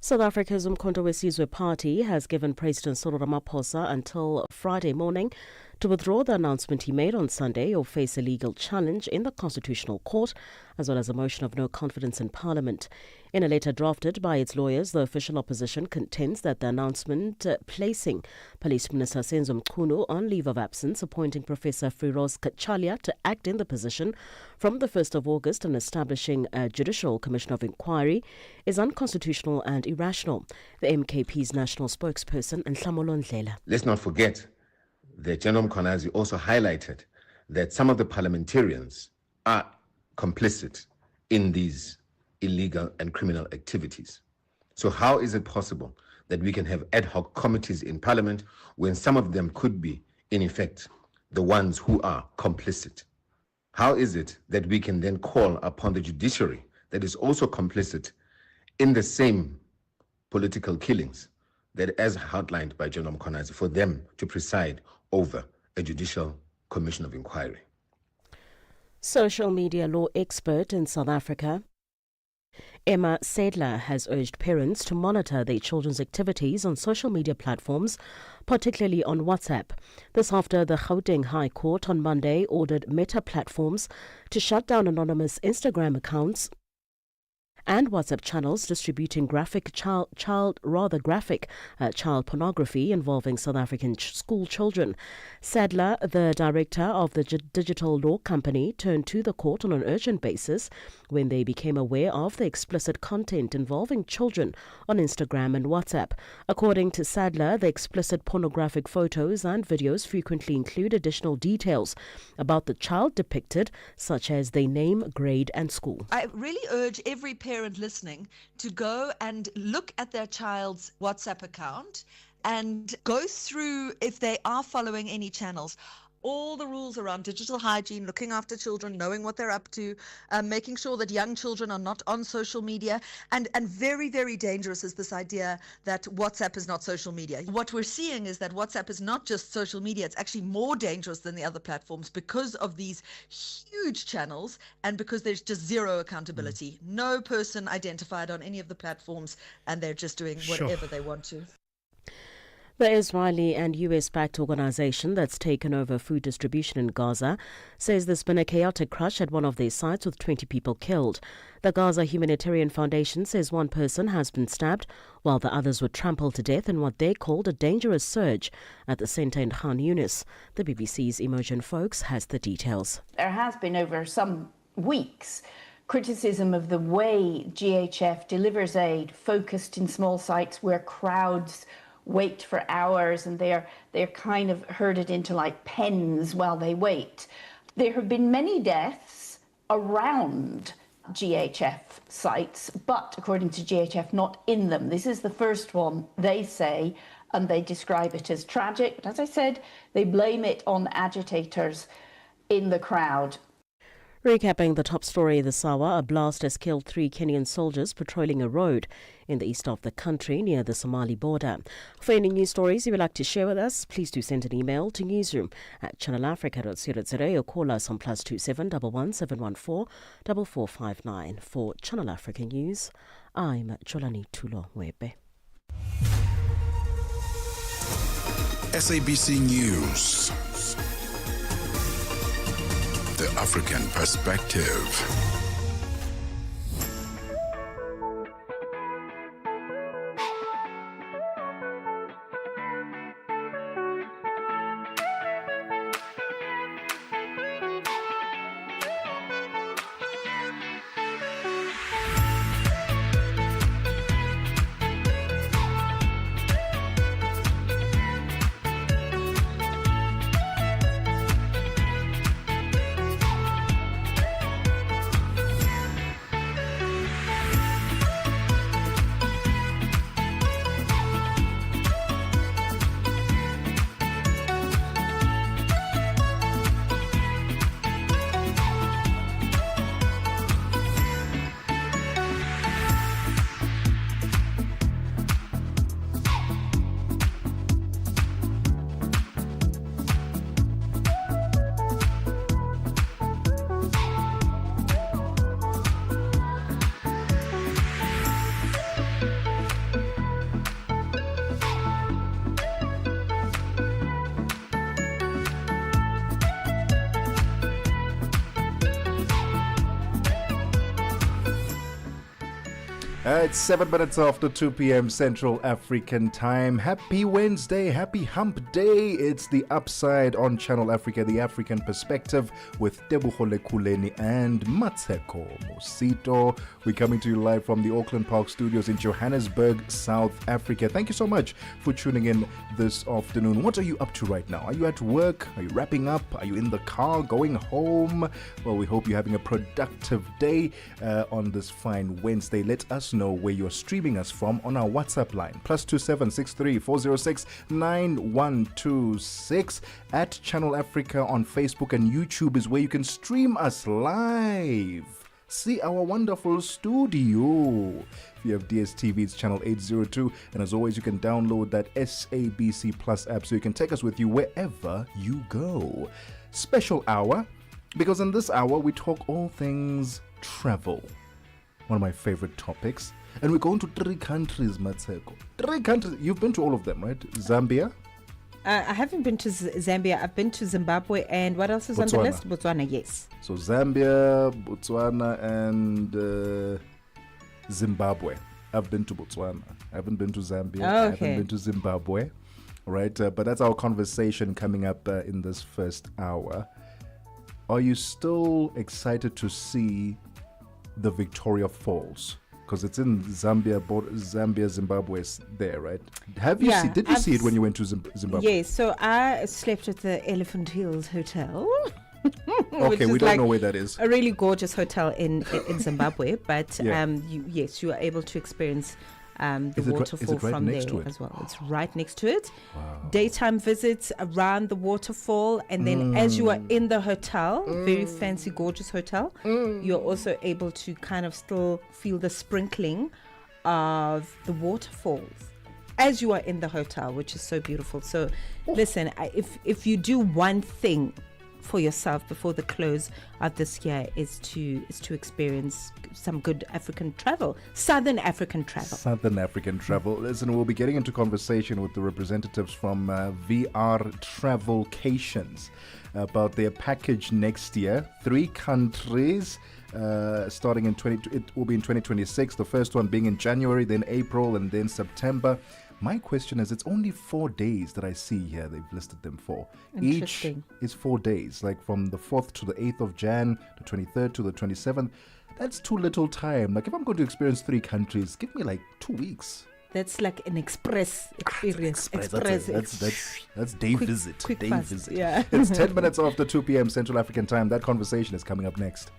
South Africa's Umkhonto weSizwe Party has given President Cyril Ramaphosa until Friday morning to withdraw the announcement he made on Sunday or face a legal challenge in the Constitutional Court, as well as a motion of no confidence in Parliament. In a letter drafted by its lawyers, the official opposition contends that the announcement placing Police Minister Senzo Mchunu on leave of absence, appointing Professor Firoz Kachalia to act in the position from the 1st of August and establishing a Judicial Commission of Inquiry is unconstitutional and irrational. The MKP's national spokesperson, Nhlamolo Ndlela. Let's not forget that General Mkhwanazi also highlighted that some of the parliamentarians are complicit in these illegal and criminal activities. So how is it possible that we can have ad hoc committees in Parliament when some of them could be, in effect, the ones who are complicit? How is it that we can then call upon the judiciary that is also complicit in the same political killings that, as outlined by General Mkhwanazi, for them to preside over a judicial commission of inquiry? Social media law expert in South Africa, Mmatsheko, has urged parents to monitor their children's activities on social media platforms, particularly on WhatsApp. This after the Gauteng High Court on Monday ordered Meta platforms to shut down anonymous Instagram accounts and WhatsApp channels distributing child pornography involving South African school children. Sadler, the director of the digital law company, turned to the court on an urgent basis when they became aware of the explicit content involving children on Instagram and WhatsApp. According to Sadler, the explicit pornographic photos and videos frequently include additional details about the child depicted, such as their name, grade, and school. I really urge every parent listening to go and look at their child's WhatsApp account and go through if they are following any channels. All the rules around digital hygiene, looking after children, knowing what they're up to, making sure that young children are not on social media. And very, very dangerous is this idea that WhatsApp is not social media. What we're seeing is that WhatsApp is not just social media. It's actually more dangerous than the other platforms because of these huge channels and because there's just zero accountability. No person identified on any of the platforms, and they're just doing whatever they want to. The Israeli and US-backed organization that's taken over food distribution in Gaza says there's been a chaotic crush at one of their sites with 20 people killed. The Gaza Humanitarian Foundation says one person has been stabbed while the others were trampled to death in what they called a dangerous surge at the centre in Khan Yunis. The BBC's Imogen Folks has the details. There has been over some weeks criticism of the way GHF delivers aid, focused in small sites where crowds wait for hours and they're kind of herded into like pens while they wait. There have been many deaths around GHF sites, but according to GHF, not in them. This is the first one, they say, and they describe it as tragic. But as I said, they blame it on agitators in the crowd. Recapping the top story of the Sawa, a blast has killed 3 Kenyan soldiers patrolling a road in the east of the country near the Somali border. For any news stories you would like to share with us, please do send an email to newsroom@channelafrica.co.za or call us on +27 11 714 4459. For Channel Africa News, I'm Jolani Tulo-Webe. SABC News. The African Perspective. It's 7 minutes after 2 p.m. Central African Time. Happy Wednesday, happy hump day. It's the Upside on Channel Africa, the African Perspective with Tebogo, Lekhuleni and Mmatsheko, Mosito. We're coming to you live from the Auckland Park Studios in Johannesburg, South Africa. Thank you so much for tuning in this afternoon. What are you up to right now? Are you at work? Are you wrapping up? Are you in the car going home? Well, we hope you're having a productive day on this fine Wednesday. Let us know where you're streaming us from on our WhatsApp line +2763 406 9126. At Channel Africa on Facebook and YouTube is where you can stream us live. See our wonderful studio. If you have DSTV, it's channel 802. And as always, you can download that SABC Plus app so you can take us with you wherever you go. Special hour, because in this hour we talk all things travel. One of my favorite topics. And we're going to 3 countries, Mmatsheko. 3 countries. You've been to all of them, right? Zambia? I haven't been to Zambia. I've been to Zimbabwe. And what else is on the list? Botswana, yes. So Zambia, Botswana, and Zimbabwe. I've been to Botswana. I haven't been to Zambia. I haven't been to Zimbabwe. Right? But that's our conversation coming up in this first hour. Are you still excited to see the Victoria Falls? Because it's in Zambia, Zimbabwe is there, right? Did you see it when you went to Zimbabwe? Yes, so I slept at the Elephant Hills Hotel. Okay, we don't know where that is. A really gorgeous hotel in Zimbabwe, but you are able to experience the waterfall from there as well. It's right next to it. Wow. Daytime visits around the waterfall, and then as you are in the hotel, very fancy, gorgeous hotel, you're also able to kind of still feel the sprinkling of the waterfalls as you are in the hotel, which is so beautiful. So listen, if you do one thing for yourself before the close of this year is to experience some good African travel, Southern African travel. Listen, we'll be getting into conversation with the representatives from VR Travelcations about their package next year. 3 countries starting in it will be in 2026. The first one being in January, then April, and then September. My question is, it's only 4 days that I see here they've listed them for. Each is 4 days, like from the 4th to the 8th of Jan, the 23rd to the 27th. That's too little time. Like if I'm going to experience 3 countries, give me like 2 weeks. That's like an express experience. That's day visit. Quick day fast, visit. Yeah. It's 10 minutes after 2 p.m. Central African Time. That conversation is coming up next.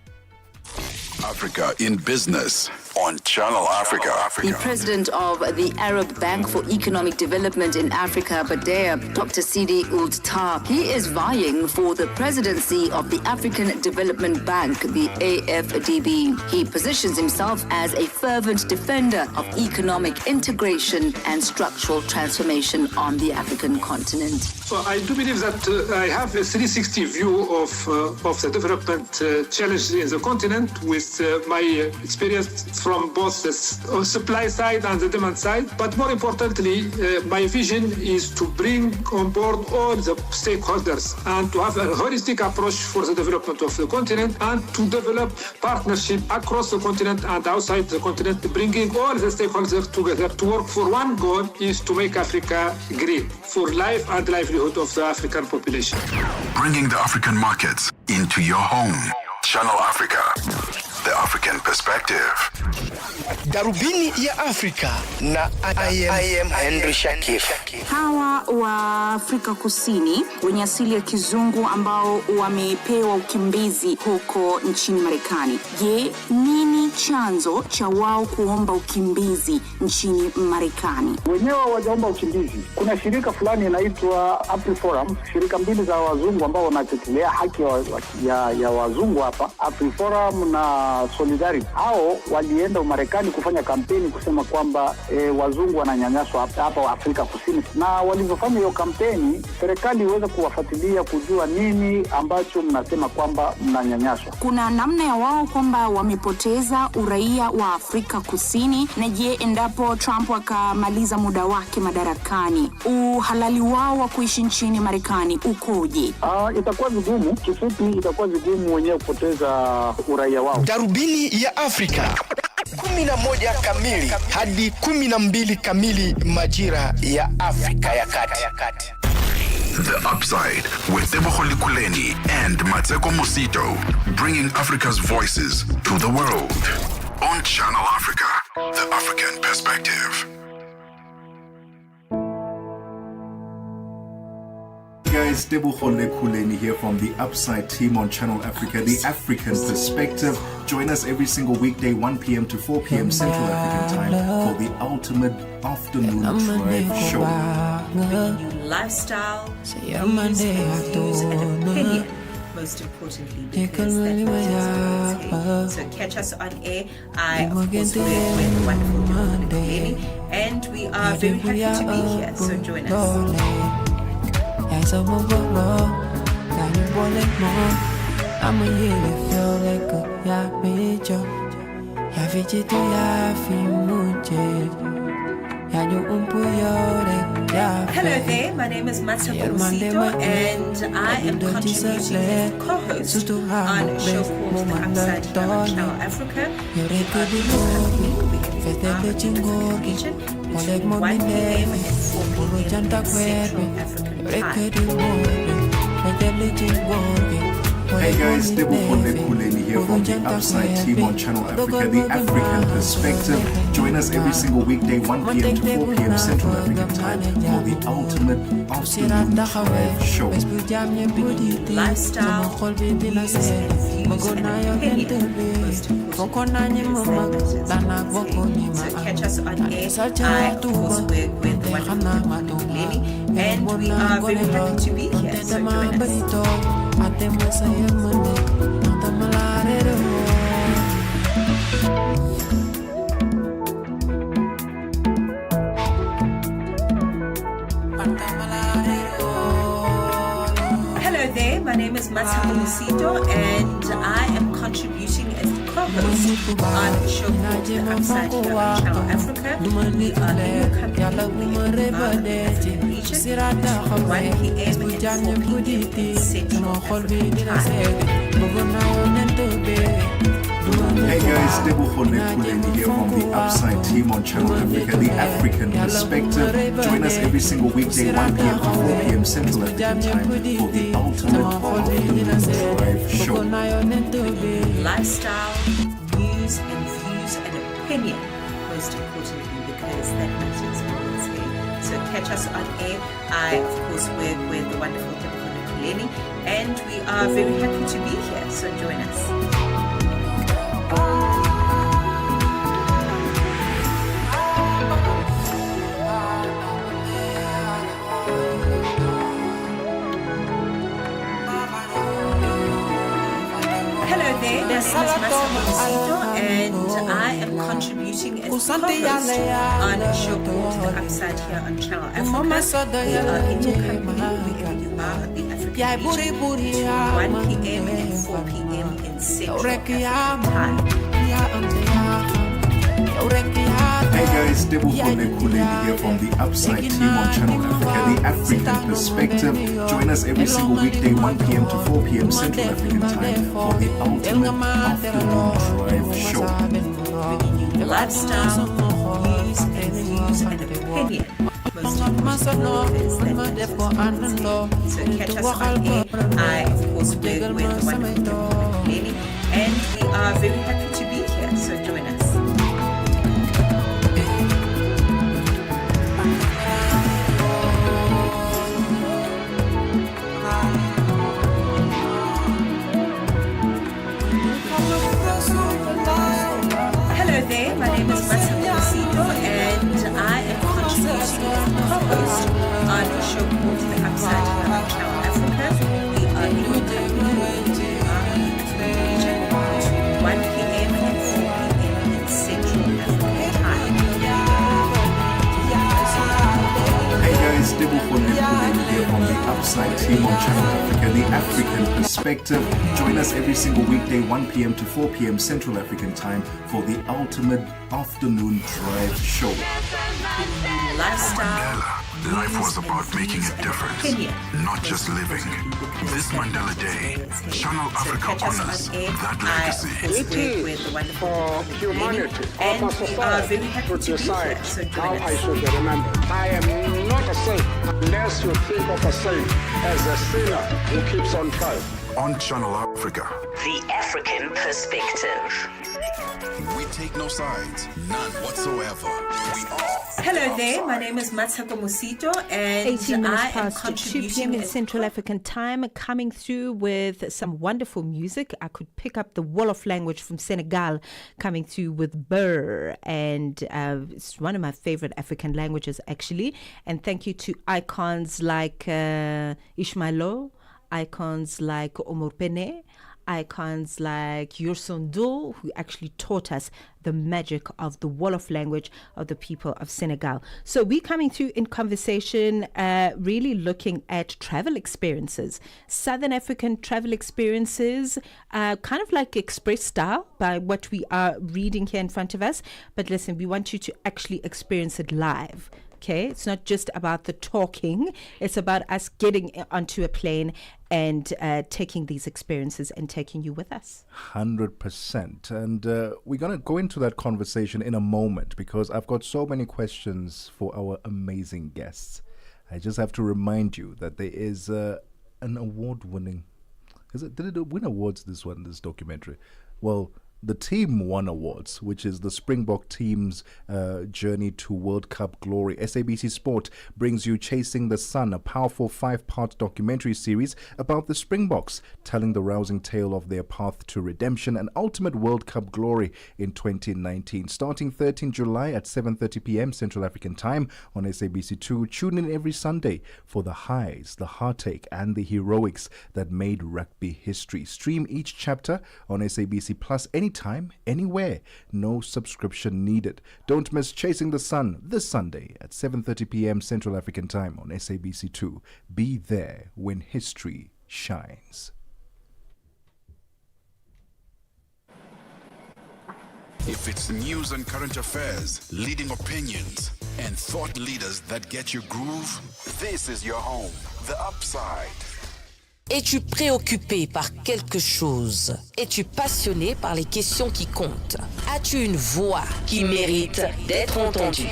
Africa in Business on Channel Africa. The president of the Arab Bank for Economic Development in Africa, Badea, Dr. Sidi Ould Tah, he is vying for the presidency of the African Development Bank, the AFDB. He positions himself as a fervent defender of economic integration and structural transformation on the African continent. So I do believe that I have a 360 view of the development challenges in the continent with my experience from both the supply side and the demand side. But more importantly, my vision is to bring on board all the stakeholders and to have a holistic approach for the development of the continent and to develop partnership across the continent and outside the continent, bringing all the stakeholders together to work for one goal is to make Africa great for life and livelihood of the African population. Bringing the African markets into your home. Channel Africa, the African Perspective. Darubini ya Afrika na I am Henry Shakif. Hawa wa Afrika Kusini wenye asili ya kizungu ambao wamepewa ukimbizi huko nchini Marekani. Je, nini chanzo cha wao kuomba ukimbizi nchini Marekani? Wenyewe hawajaomba ukimbizi. Kuna shirika fulani inaitwa AfriForum, shirika mbili za wazungu ambao wanatetea haki ya wazungu hapa, AfriForum na Solidarity. Hao walienda Marekani kufanya kampeni kusema kwamba wazungu wananyanyaswa hapa Afrika Kusini, na walivyofanya hiyo kampeni serikali iweze kuwafuatilia kujua nini ambacho mnasema kwamba mnanyanyaswa. Kuna namna ya wao kwamba wamepoteza uraia wa Afrika Kusini, na je, endapo Trump akamaliza muda wake madarakani, uhalali wao wa kuishi nchini Marekani ukoje? Itakuwa vigumu, kifupi itakuwa vigumu wenyewe kupoteza uraia wao. Darubini ya Afrika 11 kamili hadi 12 kamili majira ya Afrika ya Kati. The Upside with Tebogo Lekhuleni and Mosito, bringing Africa's voices to the world. On Channel Africa, the African perspective. Guys, Tebogo Lekhuleni here from the Upside team on Channel Africa, the African perspective. Join us every single weekday, 1 p.m. to 4 p.m. Central African time for the ultimate afternoon drive show. Lifestyle, news, and opinion. Most importantly, because that matters here. So catch us on air. I, of course, we're with wonderful Lekhuleni, and we are very happy to be here. So join us. I'ma really feel like a yapicho. Yavichito yafimuche. Hello there, my name is Mmaseko, and I am contributing as co-host on a show called The Upside here on Channel Africa. We are the company, we are the African region between 1 p.m. and 4 p.m. in Central African time. Hey guys, Tebogo Lekhuleni here from the Upside team on Channel Africa, the African perspective. Join us every single weekday, 1 p.m. to 4 p.m. Central African time for the ultimate afternoon drive show. Lifestyle, news, and views, and opinion. Most importantly, so catch us on air. I, of course, work with the wonderful Lekhuleni, and we are very happy to be here. So join us. Hello there, my name is Mosito, and I am contributing as the co-host on a show called The Upside here on Channel Africa. We are in your company, we are in the African region between 1 p.m. and 4 p.m. in Central African time. Hey guys, Tebogo Lekhuleni here from the Upside team on Channel Africa, the African perspective. Join us every single weekday, 1 p.m. to 4 p.m. Central African time for the ultimate afternoon drive show. Lifestyle, news, and views, and opinion. Most importantly, because that matters always here. So catch us on air. I, of course, work with the wonderful Tebogo Lekhuleni, and we are very happy to be here. So join us. Hello there, my name is Mosito, and I am contributing as co-host on a show called The Upside here on Channel Africa. We are in your company, wherever you are at the African region, between 1 p.m. and 4 p.m. in Central African time. Hey guys, Tebogo Lekhuleni here from the Upside team on Channel Africa, the African perspective. Join us every single weekday, 1 p.m. to 4 p.m. Central African time for the ultimate afternoon drive show. Lifestyle, news, and views, and opinion. Most importantly, is that matters. So catch us on air. I, of course, work with the wonderful Lekhuleni, and we are very happy to be here. So join us. Hello there, my name is Mmaseko, and I am contributing as co-host on a show called The Upside here on Channel Africa. We are in your company, we are in the region between 1 p.m. Upside team on Channel Africa, the African perspective. Join us every single weekday, 1 p.m. to 4 p.m. Central African time for the ultimate afternoon drive show. Lifestyle. Life was about making a difference, not just living. This Mandela Day, Channel Africa honors that legacy. It is for humanity, or for society, to decide how I should be remembered. I am not a saint unless you think of a saint as a sinner who keeps on trying. On Channel Africa, The African Perspective. we take no sides, none whatsoever. We are. Hello there, my name is Mmatsheko Mosito, and 18 minutes I am past 2 contributing p.m. in as Central African time, coming through with some wonderful music. I could pick up the Wolof language from Senegal, coming through with Burr, and it's one of my favorite African languages, actually. And thank you to icons like Ishmaelo, icons like Omar Pene, icons like Yoursondo, who actually taught us the magic of the Wolof language of the people of Senegal. So we're coming through in conversation, really looking at travel experiences, Southern African travel experiences, kind of like express style by what we are reading here in front of us. But listen, we want you to actually experience it live. Okay, it's not just about the talking, it's about us getting onto a plane and taking these experiences and taking you with us. 100%. And we're going to go into that conversation in a moment because I've got so many questions for our amazing guests. I just have to remind you that there is an award-winning... Did it win awards, this documentary? Well, the team won awards, which is the Springbok team's journey to World Cup glory. SABC Sport brings you Chasing the Sun, a powerful 5-part documentary series about the Springboks, telling the rousing tale of their path to redemption and ultimate World Cup glory in 2019. Starting 13 July at 7:30 p.m. Central African time on SABC2. Tune in every Sunday for the highs, the heartache, and the heroics that made rugby history. Stream each chapter on SABC Plus anytime, anywhere. No subscription needed. Don't miss Chasing the Sun this Sunday at 7:30 p.m. Central African time on SABC2. Be there when history shines. If it's news and current affairs, leading opinions, and thought leaders that get your groove, this is your home, The Upside. Es-tu préoccupé par quelque chose? Es-tu passionné par les questions qui comptent? As-tu une voix qui mérite d'être entendue?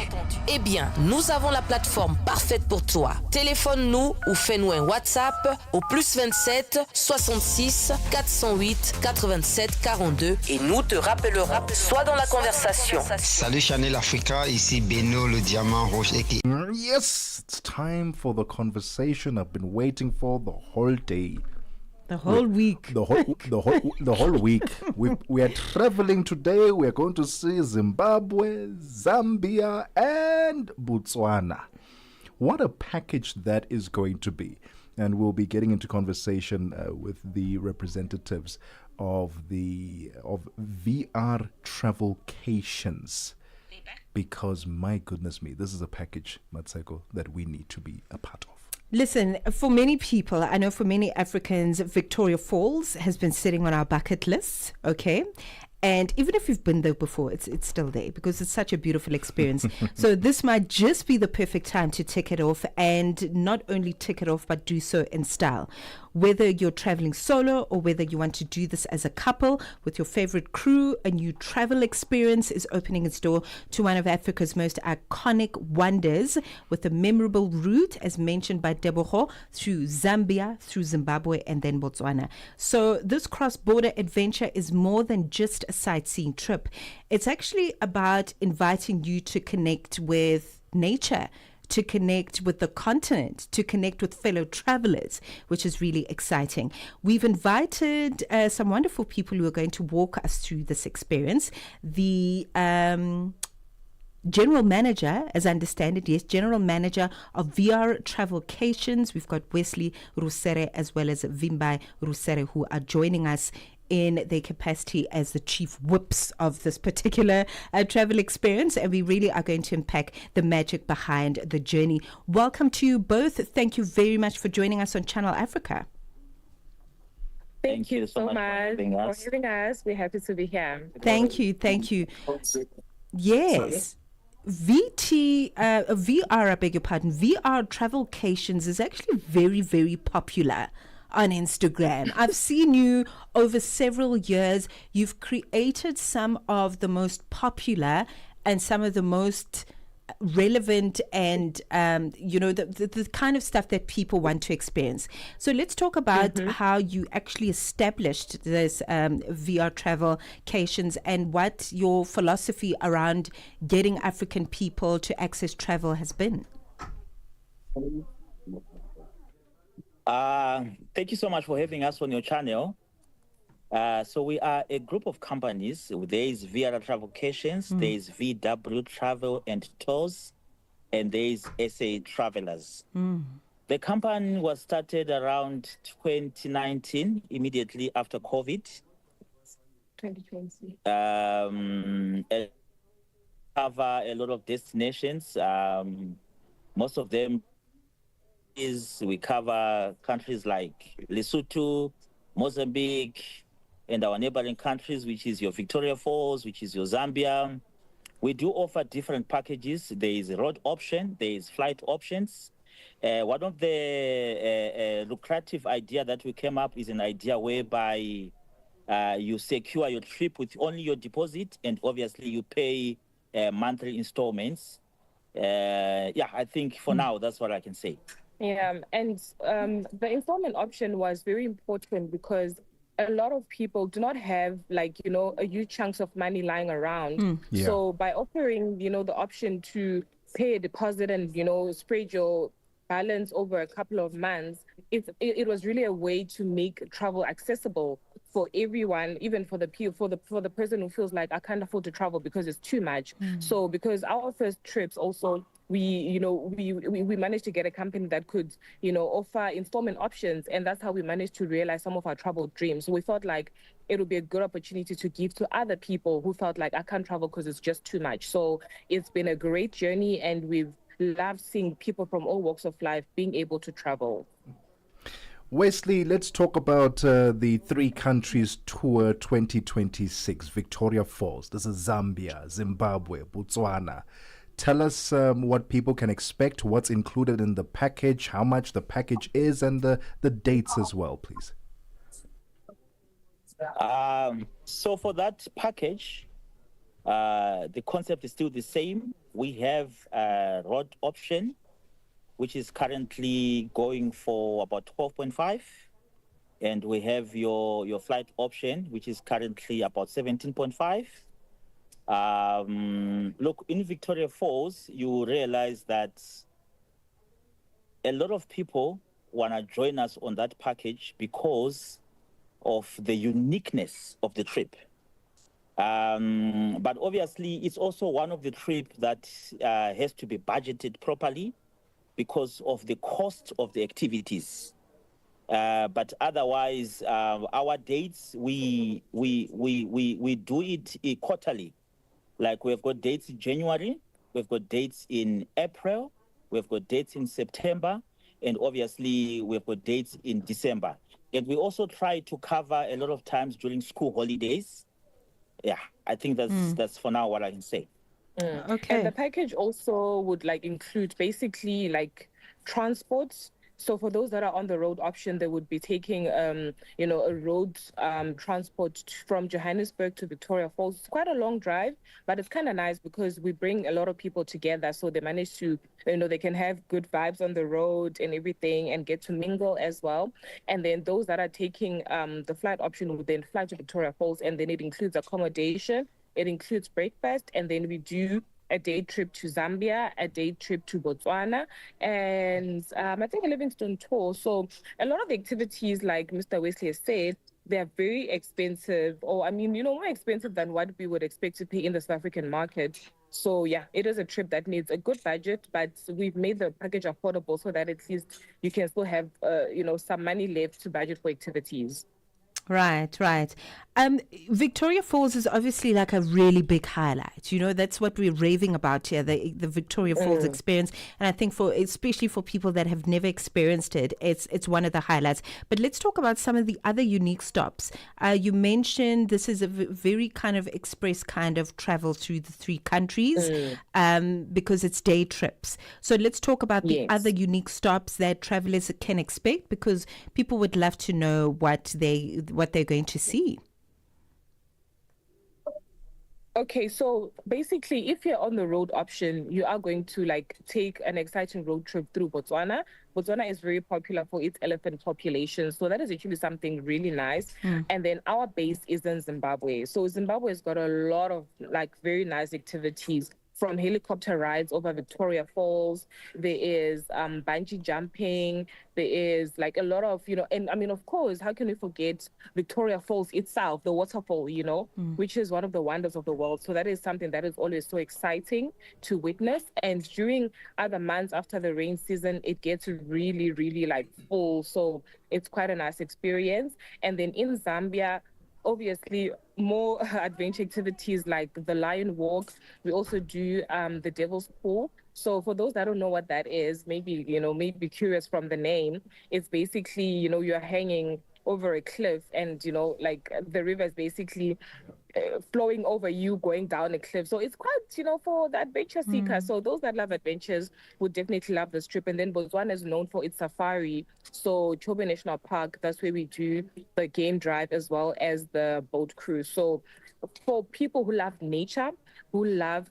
Eh bien, nous avons la plateforme parfaite pour toi. Téléphone-nous ou fais-nous un WhatsApp au +27 66 408 87 42 et nous te rappellerons. Sois dans la conversation. Salut Channel Africa, ici Beno le diamant rouge. Yes, it's time for the conversation I've been waiting for the whole day. The whole week. The whole week. We are traveling today. We are going to see Zimbabwe, Zambia, and Botswana. What a package that is going to be. And we'll be getting into conversation with the representatives of VR Travelcations. Because, my goodness me, this is a package, Mmatsheko, that we need to be a part of. Listen, for many people, I know for many Africans, Victoria Falls has been sitting on our bucket lists, okay? And even if you've been there before, it's still there because it's such a beautiful experience. So this might just be the perfect time to tick it off, and not only tick it off, but do so in style. Whether you're traveling solo or whether you want to do this as a couple with your favorite crew, a new travel experience is opening its door to one of Africa's most iconic wonders with a memorable route, as mentioned by Tebogo, through Zambia, through Zimbabwe, and then Botswana. So this cross-border adventure is more than just a sightseeing trip. It's actually about inviting you to connect with nature, to connect with the continent, to connect with fellow travelers, which is really exciting. We've invited some wonderful people who are going to walk us through this experience. The general manager, as I understand it, yes, general manager of VR Travelcations. We've got Wesley Rusere as well as Vimbai Rusere, who are joining us in their capacity as the chief whips of this particular travel experience, and we really are going to unpack the magic behind the journey. Welcome to you both. Thank you very much for joining us on Channel Africa. Thank you so much for having us. We're happy to be here. Thank you. Yes. VR, I beg your pardon, VR travelcations is actually very, very popular on Instagram. I've seen you over several years. You've created some of the most popular and some of the most relevant and the kind of stuff that people want to experience. So let's talk about how you actually established this VR travelcations and what your philosophy around getting African people to access travel has been. Thank you so much for having us on your channel. So we are a group of companies. There is VR Travelcations, there is VW Travel and Tours, and there is SA Travelers. The company was started around 2019, immediately after COVID. 2020. Cover a lot of destinations. Most of them we cover countries like Lesotho, Mozambique, and our neighboring countries, which is your Victoria Falls, which is your Zambia. We do offer different packages. There is a road option, there is flight options. One of the lucrative idea that we came up is an idea whereby you secure your trip with only your deposit, and obviously you pay monthly installments. I think for now, that's what I can say. Yeah, and the installment option was very important because a lot of people do not have a huge chunks of money lying around. So by offering, the option to pay a deposit and, spread your balance over a couple of months, it was really a way to make travel accessible for everyone, even for the person who feels like I can't afford to travel because it's too much. So because our first trips also, we managed to get a company that could, offer installment options, and that's how we managed to realize some of our travel dreams. So we felt like it would be a good opportunity to give to other people who felt like I can't travel because it's just too much. So it's been a great journey, and we've loved seeing people from all walks of life being able to travel. Wesley, let's talk about the three countries tour 2026. Victoria Falls, this is Zambia, Zimbabwe, Botswana. Tell us what people can expect, what's included in the package, how much the package is, and the dates as well, please. So for that package, the concept is still the same. We have a road option, which is currently going for about 12.5. And we have your flight option, which is currently about 17.5. Look, in Victoria Falls, you realize that a lot of people want to join us on that package because of the uniqueness of the trip. But obviously, it's also one of the trips that has to be budgeted properly because of the cost of the activities. But otherwise, our dates, we do it quarterly. Like we've got dates in January, we've got dates in April, we've got dates in September, and obviously we've got dates in December. And we also try to cover a lot of times during school holidays. Yeah, I think that's for now what I can say. Okay. And the package also would include basically transports. So for those that are on the road option, they would be taking, a road transport from Johannesburg to Victoria Falls. It's quite a long drive, but it's kind of nice because we bring a lot of people together. So they manage to, they can have good vibes on the road and everything and get to mingle as well. And then those that are taking the flight option would then fly to Victoria Falls, and then it includes accommodation, it includes breakfast, and then we do a day trip to Zambia, a day trip to Botswana, and I think a Livingstone tour. So a lot of the activities, like Mr. Wesley has said, they're very expensive, or more expensive than what we would expect to pay in the South African market. So yeah, it is a trip that needs a good budget, but we've made the package affordable so that at least you can still have, some money left to budget for activities. Right, right. Victoria Falls is obviously like a really big highlight. You know, that's what we're raving about here, the Victoria Falls experience. And I think especially for people that have never experienced it, it's one of the highlights. But let's talk about some of the other unique stops. You mentioned this is a very kind of express kind of travel through the three countries because it's day trips. So let's talk about the other unique stops that travelers can expect, because people would love to know what they're going to see. Okay, so basically, if you're on the road option, you are going to like take an exciting road trip through Botswana. Botswana is very popular for its elephant population, so that is actually something really nice. And then our base is in Zimbabwe. So Zimbabwe has got a lot of like very nice activities, from helicopter rides over Victoria Falls. There is bungee jumping. There is like a lot of, and I mean, of course, how can we forget Victoria Falls itself, the waterfall, which is one of the wonders of the world. So that is something that is always so exciting to witness. And during other months after the rain season, it gets really, really like full. So it's quite a nice experience. And then in Zambia, obviously more adventure activities like the lion walk. We also do the devil's pool. So for those that don't know what that is, maybe curious from the name, it's basically you're hanging over a cliff, and like the river is basically flowing over you going down a cliff. So it's quite for the adventure seeker. So those that love adventures would definitely love this trip. And then Botswana is known for its safari. So Chobe National Park, that's where we do the game drive as well as the boat cruise. So for people who love nature, who love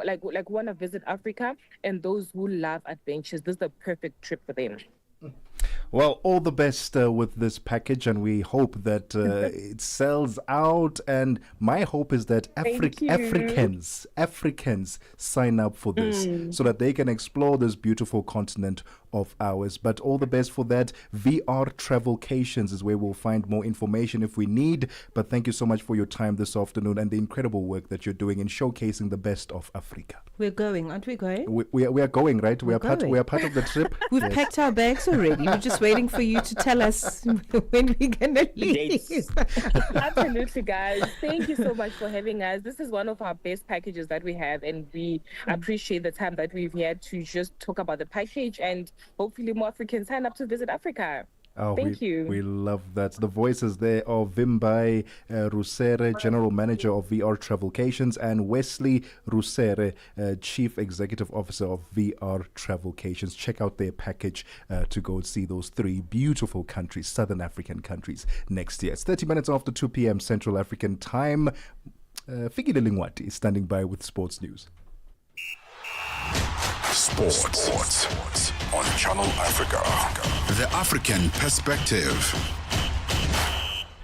like want to visit Africa, and those who love adventures, this is the perfect trip for them. Well, all the best with this package, and we hope that it sells out. And my hope is that Africans sign up for this so that they can explore this beautiful continent of ours. But all the best for that. VR Travelcations is where we'll find more information if we need. But thank you so much for your time this afternoon and the incredible work that you're doing in showcasing the best of Africa. We're going, aren't we going? We are going, right? We are part of the trip. We've packed our bags already. We're just waiting for you to tell us when we're gonna leave. Absolutely, guys. Thank you so much for having us. This is one of our best packages that we have, and we appreciate the time that we've had to just talk about the package, and hopefully more Africans sign up to visit Africa. Thank you. We love that. The voices there of Vimbai Rusere, General Manager of VR Travelcations, and Wesley Rusere, Chief Executive Officer of VR Travelcations. Check out their package to go see those three beautiful countries, Southern African countries, next year. It's 30 minutes after 2 p.m. Central African Time. Figi Lingwati is standing by with sports news. Sports on Channel Africa. The African Perspective.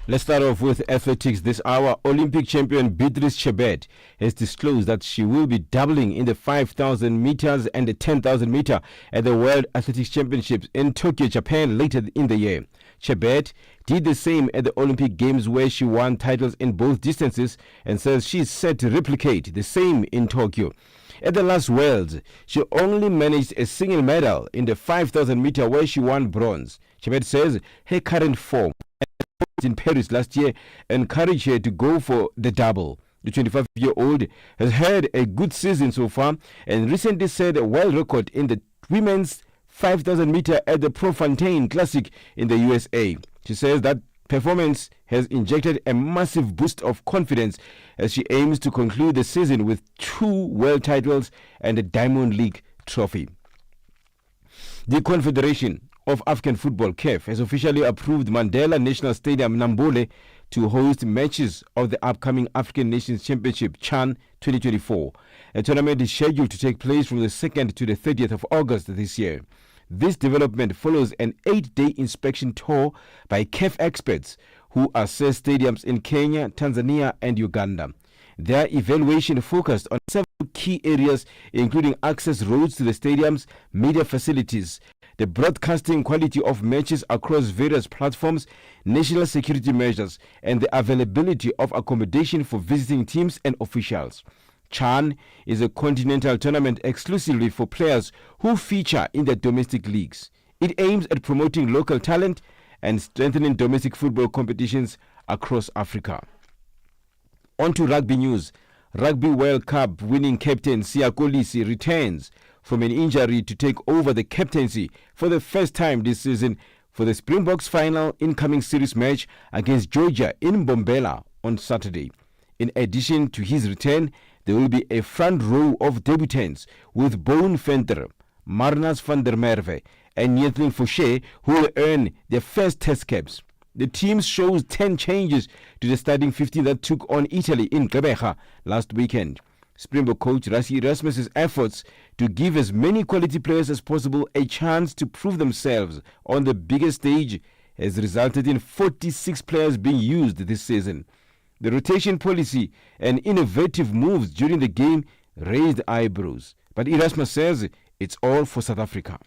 Let's start off with athletics this hour. Olympic champion Beatrice Chebet has disclosed that she will be doubling in the 5,000 meters and the 10,000 meter at the World Athletics Championships in Tokyo, Japan later in the year. Chebet did the same at the Olympic Games, where she won titles in both distances, and says she is set to replicate the same in Tokyo. At the last Worlds, she only managed a single medal in the 5,000 meter, where she won bronze. Chebet says her current form in Paris last year encouraged her to go for the double. The 25-year-old has had a good season so far and recently set a world record in the women's 5,000 meter at the Prefontaine Classic in the USA. She says that performance has injected a massive boost of confidence as she aims to conclude the season with 2 world titles and a Diamond League trophy. The Confederation of African Football, CAF, has officially approved Mandela National Stadium, Nambole, to host matches of the upcoming African Nations Championship, CHAN 2024. A tournament is scheduled to take place from the 2nd to the 30th of August this year. This development follows an 8-day inspection tour by CAF experts who assess stadiums in Kenya, Tanzania, and Uganda. Their evaluation focused on several key areas, including access roads to the stadiums, media facilities, the broadcasting quality of matches across various platforms, national security measures, and the availability of accommodation for visiting teams and officials. CHAN is a continental tournament exclusively for players who feature in the domestic leagues. It aims at promoting local talent and strengthening domestic football competitions across Africa. On to rugby news. Rugby World Cup winning captain Siya Kolisi returns from an injury to take over the captaincy for the first time this season for the Springboks final incoming series match against Georgia in Mbombela on Saturday. In addition to his return, there will be a front row of debutants with Boone Venter, Marnus van der Merwe and Nietlin Fouché who will earn their first test caps. The team shows 10 changes to the starting 15 that took on Italy in Gqeberha last weekend. Springbok coach Rassie Erasmus's efforts to give as many quality players as possible a chance to prove themselves on the biggest stage has resulted in 46 players being used this season. The rotation policy and innovative moves during the game raised eyebrows, but Erasmus says it's all for South Africa.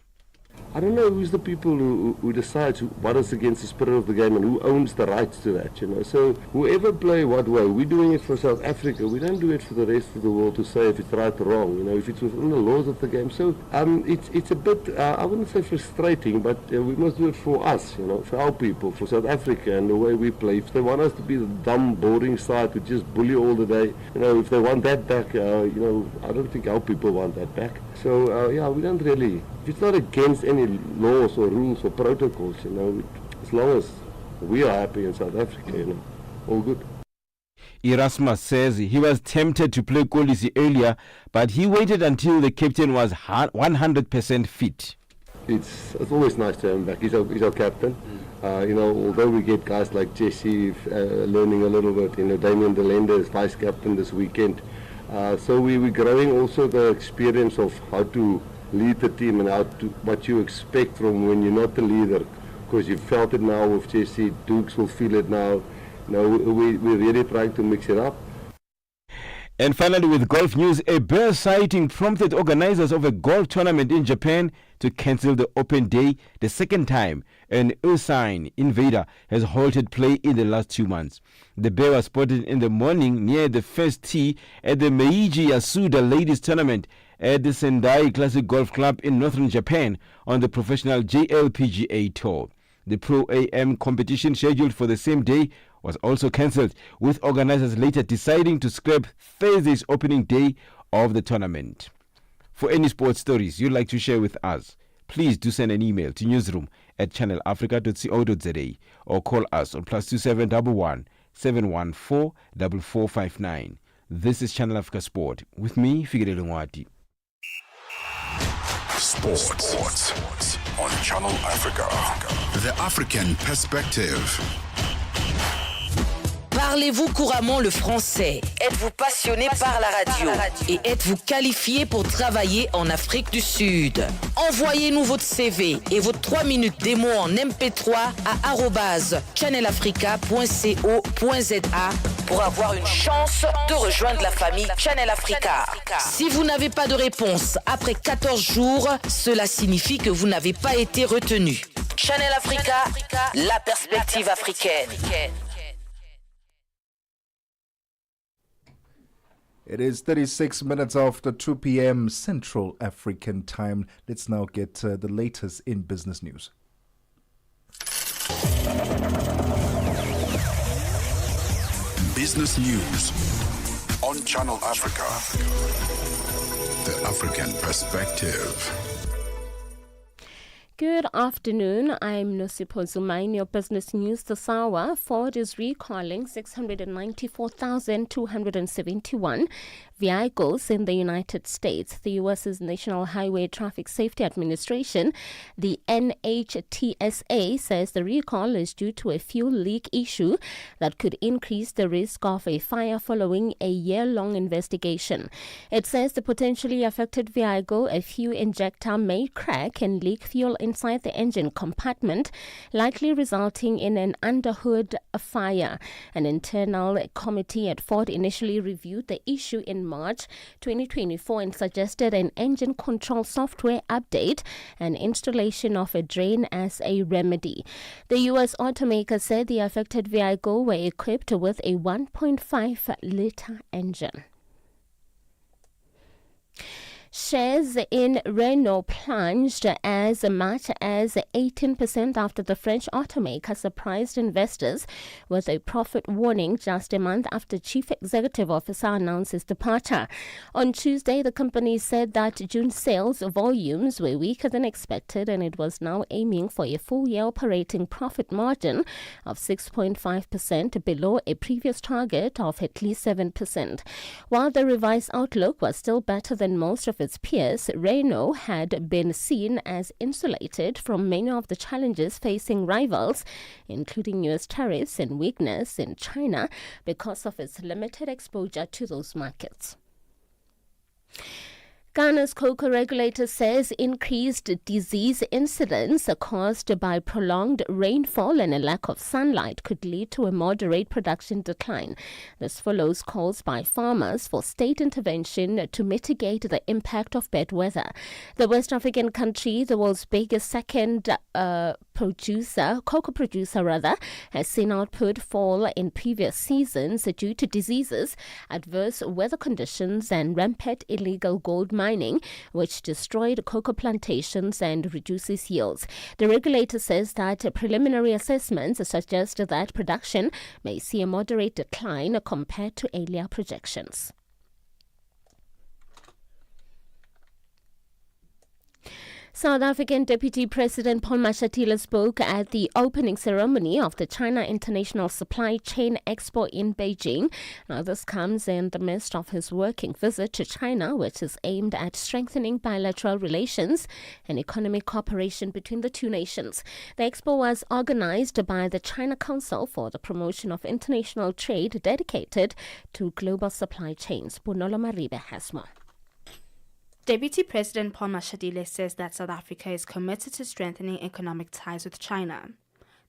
I don't know who's the people who decides what is against the spirit of the game and who owns the rights to that, you know. So whoever play what way, we're doing it for South Africa. We don't do it for the rest of the world to say if it's right or wrong, you know, if it's within the laws of the game. So it's a bit, I wouldn't say frustrating, but we must do it for us, you know, for our people, for South Africa and the way we play. If they want us to be the dumb, boring side who just bully all the day, you know, if they want that back, you know, I don't think our people want that back. So, yeah, we don't really, if it's not against any laws or rules or protocols, you know, as long as we are happy in South Africa, you know, all good. Erasmus says he was tempted to play Kolisi earlier, but he waited until the captain was 100% fit. It's always nice to have him back. He's our captain. You know, although we get guys like Jesse learning a little bit, you know, Damien Delende is vice captain this weekend. So we're growing also the experience of how to lead the team and what you expect from when you're not the leader, because you felt it now with Jesse. Dukes will feel it now. You know, we're really trying to mix it up. And finally, with golf news, a bear sighting prompted organizers of a golf tournament in Japan to cancel the open day the second time an ursine invader has halted play in the last 2 months. The bear was spotted in the morning near the first tee at the Meiji Yasuda Ladies Tournament at the Sendai Classic Golf Club in northern Japan on the professional JLPGA Tour. The Pro AM competition scheduled for the same day was also cancelled, with organizers later deciding to scrap Thursday's opening day of the tournament. For any sports stories you'd like to share with us, please do send an email to newsroom@channelafrica.co.za or call us on +2711 714 4459. This is Channel Africa Sport with me, Figile Lungwati. Sports on Channel Africa. The African Perspective. Parlez-vous couramment le français? Êtes-vous passionné par la radio? Et êtes-vous qualifié pour travailler en Afrique du Sud? Envoyez-nous votre CV et vos 3 minutes démo en MP3 à @channelafrica.co.za pour avoir une chance de rejoindre la famille Channel Africa. Si vous n'avez pas de réponse après 14 jours, cela signifie que vous n'avez pas été retenu. Channel Africa, la perspective africaine. It is 36 minutes after 2 p.m. Central African time. Let's now get the latest in business news. Business news on Channel Africa. The African Perspective. Good afternoon. I'm Mosito Zumain, your business news this hour. Ford is recalling 694,271 vehicles in the United States. The U.S.'s National Highway Traffic Safety Administration, the NHTSA, says the recall is due to a fuel leak issue that could increase the risk of a fire following a year-long investigation. It says the potentially affected vehicle, a fuel injector, may crack and leak fuel inside the engine compartment, likely resulting in an underhood fire. An internal committee at Ford initially reviewed the issue in March 2024 and suggested an engine control software update and installation of a drain as a remedy. The U.S. automaker said the affected vehicle were equipped with a 1.5-liter engine. shares in Renault plunged as much as 18% after the French automaker surprised investors with a profit warning just a month after Chief Executive Officer announced his departure. On Tuesday, the company said that June sales volumes were weaker than expected, and it was now aiming for a full-year operating profit margin of 6.5%, below a previous target of at least 7%. While the revised outlook was still better than most of its peers, Renault had been seen as insulated from many of the challenges facing rivals, including U.S. tariffs and weakness in China because of its limited exposure to those markets. Ghana's cocoa regulator says increased disease incidence caused by prolonged rainfall and a lack of sunlight could lead to a moderate production decline. This follows calls by farmers for state intervention to mitigate the impact of bad weather. The West African country, the world's biggest second cocoa producer, has seen output fall in previous seasons due to diseases, adverse weather conditions, and rampant illegal gold mining, which destroyed cocoa plantations and reduces yields. The regulator says that preliminary assessments suggest that production may see a moderate decline compared to earlier projections. South African Deputy President Paul Mashatile spoke at the opening ceremony of the China International Supply Chain Expo in Beijing. Now, this comes in the midst of his working visit to China, which is aimed at strengthening bilateral relations and economic cooperation between the two nations. The expo was organized by the China Council for the Promotion of International Trade, dedicated to global supply chains. Bonolo Maribe has more. Deputy President Paul Mashatile says that South Africa is committed to strengthening economic ties with China.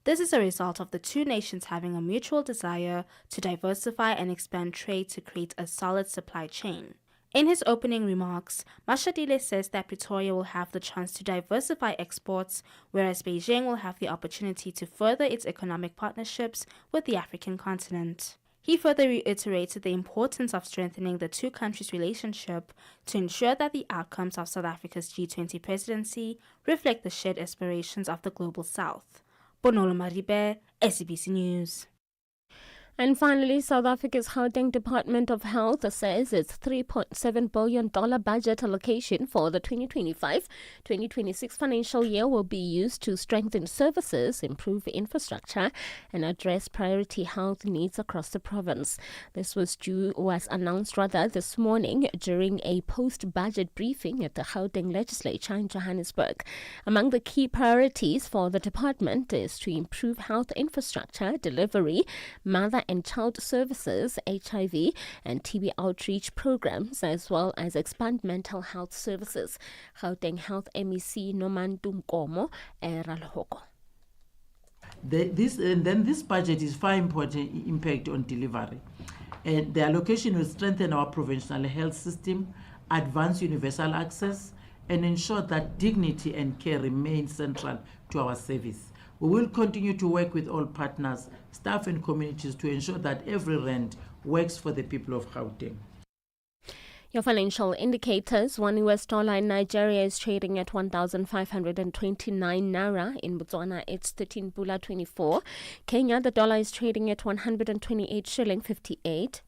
This is a result of the two nations having a mutual desire to diversify and expand trade to create a solid supply chain. In his opening remarks, Mashatile says that Pretoria will have the chance to diversify exports, whereas Beijing will have the opportunity to further its economic partnerships with the African continent. He further reiterated the importance of strengthening the two countries' relationship to ensure that the outcomes of South Africa's G20 presidency reflect the shared aspirations of the Global South. Bonolo Maribe, SABC News. And finally, South Africa's Gauteng Department of Health says its $3.7 billion budget allocation for the 2025-2026 financial year will be used to strengthen services, improve infrastructure, and address priority health needs across the province. This was announced this morning during a post-budget briefing at the Gauteng Legislature in Johannesburg. Among the key priorities for the department is to improve health infrastructure, delivery, mother and child services, HIV and TB outreach programs, as well as expand mental health services. Gauteng Health MEC Nomantu Nkomo Eralhoko. This budget is far important impact on delivery. And the allocation will strengthen our provincial health system, advance universal access, and ensure that dignity and care remain central to our service. We will continue to work with all partners, staff and communities to ensure that every rand works for the people of Gauteng. Your financial indicators: $1 US in Nigeria is trading at 1,529 naira. In Botswana, it's 13 pula 24. Kenya, the dollar is trading at 128 shilling 58.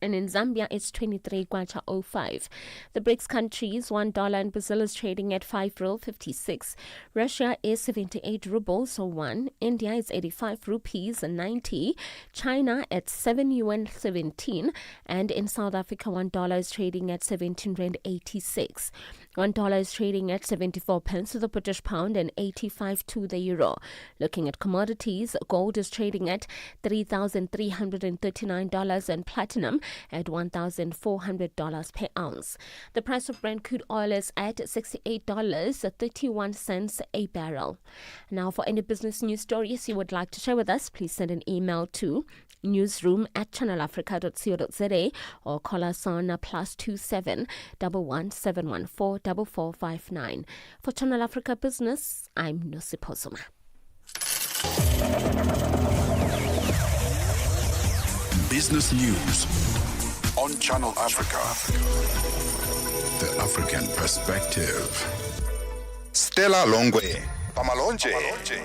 And in Zambia, it's 23 kwacha 05. The BRICS countries, $1 in Brazil is trading at 5 real 56. Russia is 78 rubles, so 1. India is 85 rupees and 90. China at 7 yuan 17. And in South Africa, $1 is trading at 17 rand 86. $1 is trading at 74 pence to the British pound and 85 to the euro. Looking at commodities, gold is trading at $3,339 and platinum at $1,400 per ounce. The price of Brent crude oil is at $68.31 a barrel. Now, for any business news stories you would like to share with us, please send an email to newsroom@channelafrica.co.za or call us on +27 11 714 4459. For Channel Africa Business, I'm Mosito. Business News on Channel Africa. The African perspective. Stella Longwe, Pamalonje.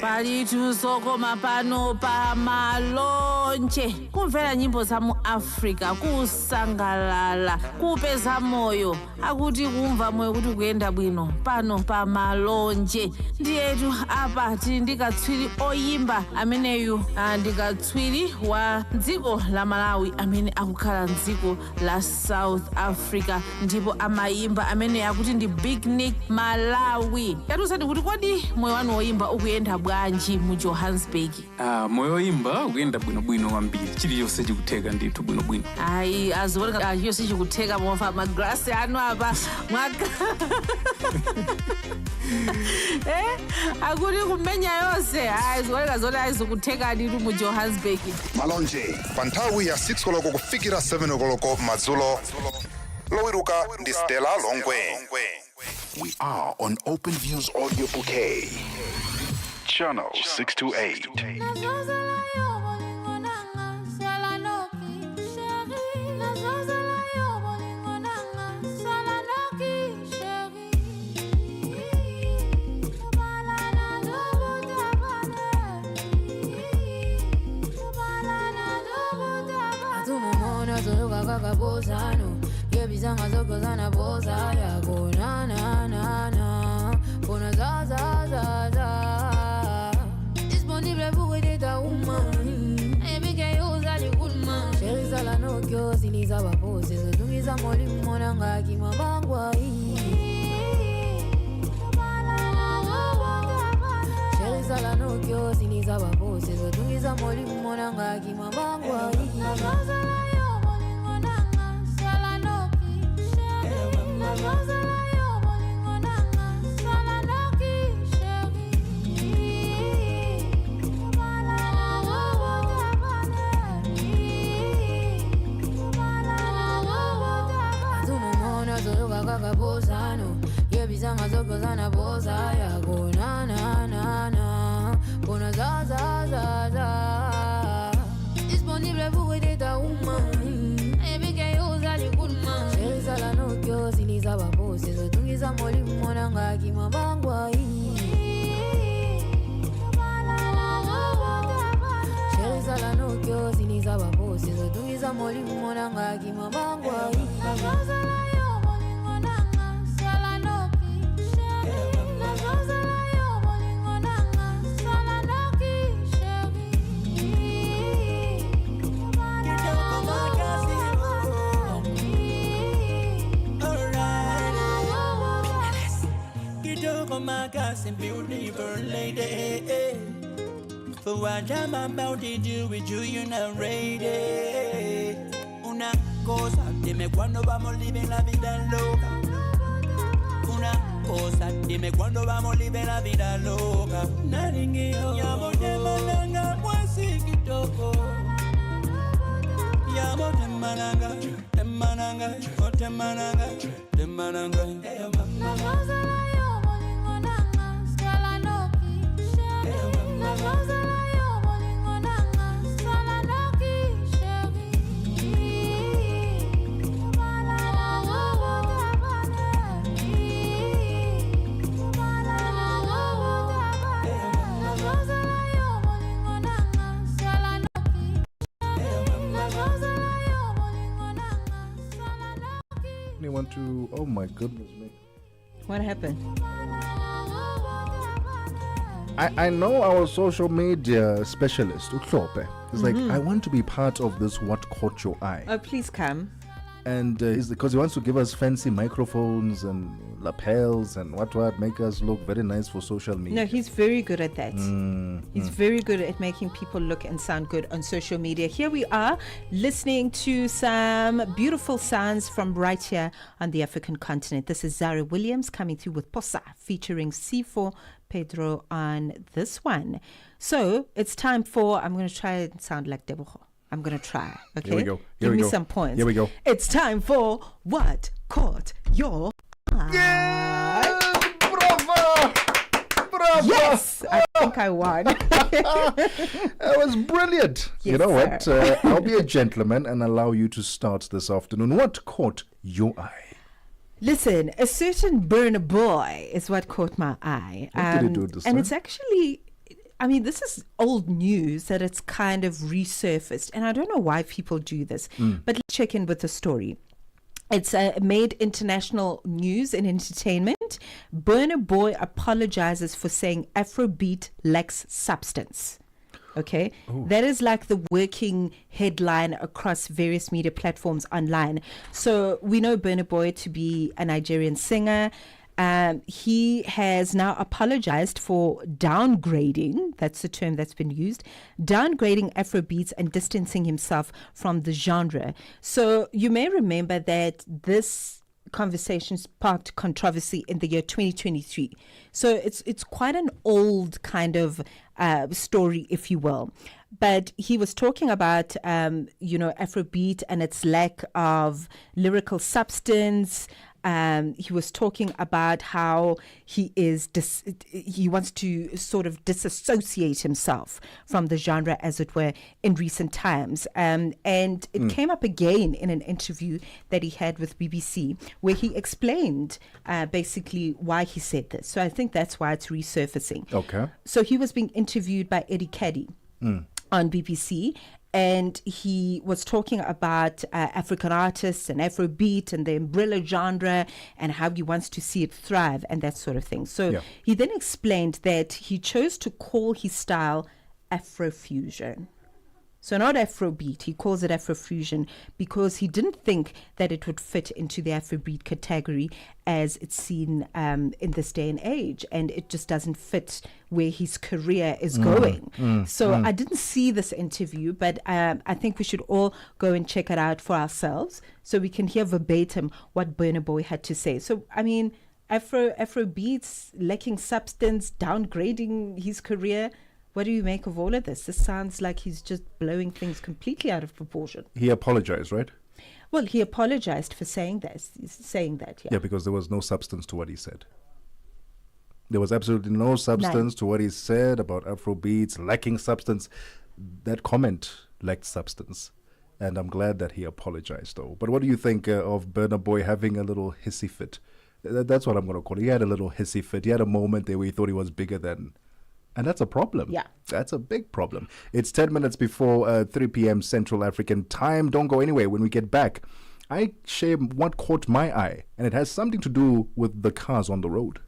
Palitusokoma pano pamalonje kumvera nyimbo za mu Africa kusangalala kupeza moyo akuti kumva moyo kuti kuyenda bwino pano pamalonje ndiyetu apa tili ndi katswiri oyimba ameneyu ndi katswiri wa dziko la Malawi amene akukhala mdziko la South Africa ndipo amayimba amene akuti ndi Big Nick Malawi. Yatusati kuti kodi moyo wanu woyimba ukuyenda bwanji mu Johannesburg? Moyo woyimba ukuyenda bwinobwino kwambiri chiliyonse chikutheka ndithu bwinobwino. Ayi aziwoneka chiliyonse chikutheka mofa magrasi anu apa mwaka akuti kumenya yonse aziwoneka zoti azikutheka ndithu mu Johannesburg. Malonje panthawi ya 6 koloko kufikira 7 koloko madzulo. Lowiruka ndi Stella Longwe. We are on Open Views Audio Bouquet. Channel 628. Bizanga zoko zana boza ya go na na na na Bona za za za za Disponible pour aider ta woman Ebe ke yoza ni kulma Sheri sala no kyo siniza wapose Zotungiza moli monanga kimabangwa Sheri sala no kyo siniza wapose Zotungiza moli monanga kimabangwa Kakabozano, yebizanga zoko zana boza ya go na na na na Bona za za za za Disponible pour aider ta woman Ebe ke yoza ni kulma Sheri sala no kyo siniza wapose Zotungiza moli monanga kimabangwa Sheri sala no kyo siniza wapose Zotungiza moli monanga kimabangwa Beautiful lady, for what I'm about to do with you, you're not ready. Una cosa, dime cuándo vamos a vivir la vida loca. Una cosa, dime cuándo vamos a vivir la vida loca. Naringio, llamo de malanga, mwasi kitoko. Llamo de malanga, de malanga, oh de malanga, de malanga. Hey, mama. Anyone to? Oh my goodness me! What happened? I know our social media specialist, Utlope, is like, I want to be part of this What Caught Your Eye. Oh, please come. And because he wants to give us fancy microphones and lapels and what, make us look very nice for social media. No, he's very good at that. He's very good at making people look and sound good on social media. Here we are listening to some beautiful sounds from right here on the African continent. This is Zara Williams coming through with Posa featuring C4 Pedro on this one. So it's time for, I'm going to try and sound like Tebogo. I'm going to try. Okay. Here we go. Give me some points. Here we go. It's time for What Caught Your Eye. Yes! Bravo! Bravo! Yes! I think I won. That was brilliant. Yes, you know what? sir. I'll be a gentleman and allow you to start this afternoon. What caught your eye? Listen, a certain burner boy is what caught my eye. What did he do this And time? it's actually, I mean, this is old news that it's kind of resurfaced. And I don't know why people do this, but let's check in with the story. It's made international news and entertainment. Burner Boy apologizes for saying Afrobeat lacks substance. Okay, that is like the working headline across various media platforms online. So we know Burna Boy to be a Nigerian singer. He has now apologized for downgrading, that's the term that's been used, downgrading Afrobeats and distancing himself from the genre. So you may remember that this conversation sparked controversy in the year 2023. So it's quite an old kind of story, if you will. But he was talking about, Afrobeat and its lack of lyrical substance. He was talking about how he wants to sort of disassociate himself from the genre, as it were, in recent times. And it came up again in an interview that he had with BBC, where he explained basically why he said this. So I think that's why it's resurfacing. Okay. So he was being interviewed by Eddie Caddy on BBC. And he was talking about African artists and Afrobeat and the umbrella genre and how he wants to see it thrive and that sort of thing. So he then explained that he chose to call his style Afrofusion. So not Afrobeat, he calls it Afrofusion because he didn't think that it would fit into the Afrobeat category as it's seen in this day and age. And it just doesn't fit where his career is going. I didn't see this interview, but I think we should all go and check it out for ourselves so we can hear verbatim what Burna Boy had to say. So, I mean, Afrobeats lacking substance, downgrading his career. What do you make of all of this? This sounds like he's just blowing things completely out of proportion. He apologized, right? Well, he apologized for saying that. Yeah, because there was no substance to what he said. There was absolutely no substance to what he said about Afrobeats lacking substance. That comment lacked substance. And I'm glad that he apologized, though. But what do you think of Burna Boy having a little hissy fit? That's what I'm going to call it. He had a little hissy fit. He had a moment there where he thought he was bigger than... And that's a problem. Yeah. That's a big problem. It's 10 minutes before 3 p.m. Central African time. Don't go anywhere. When we get back, I share what caught my eye, and it has something to do with the cars on the road.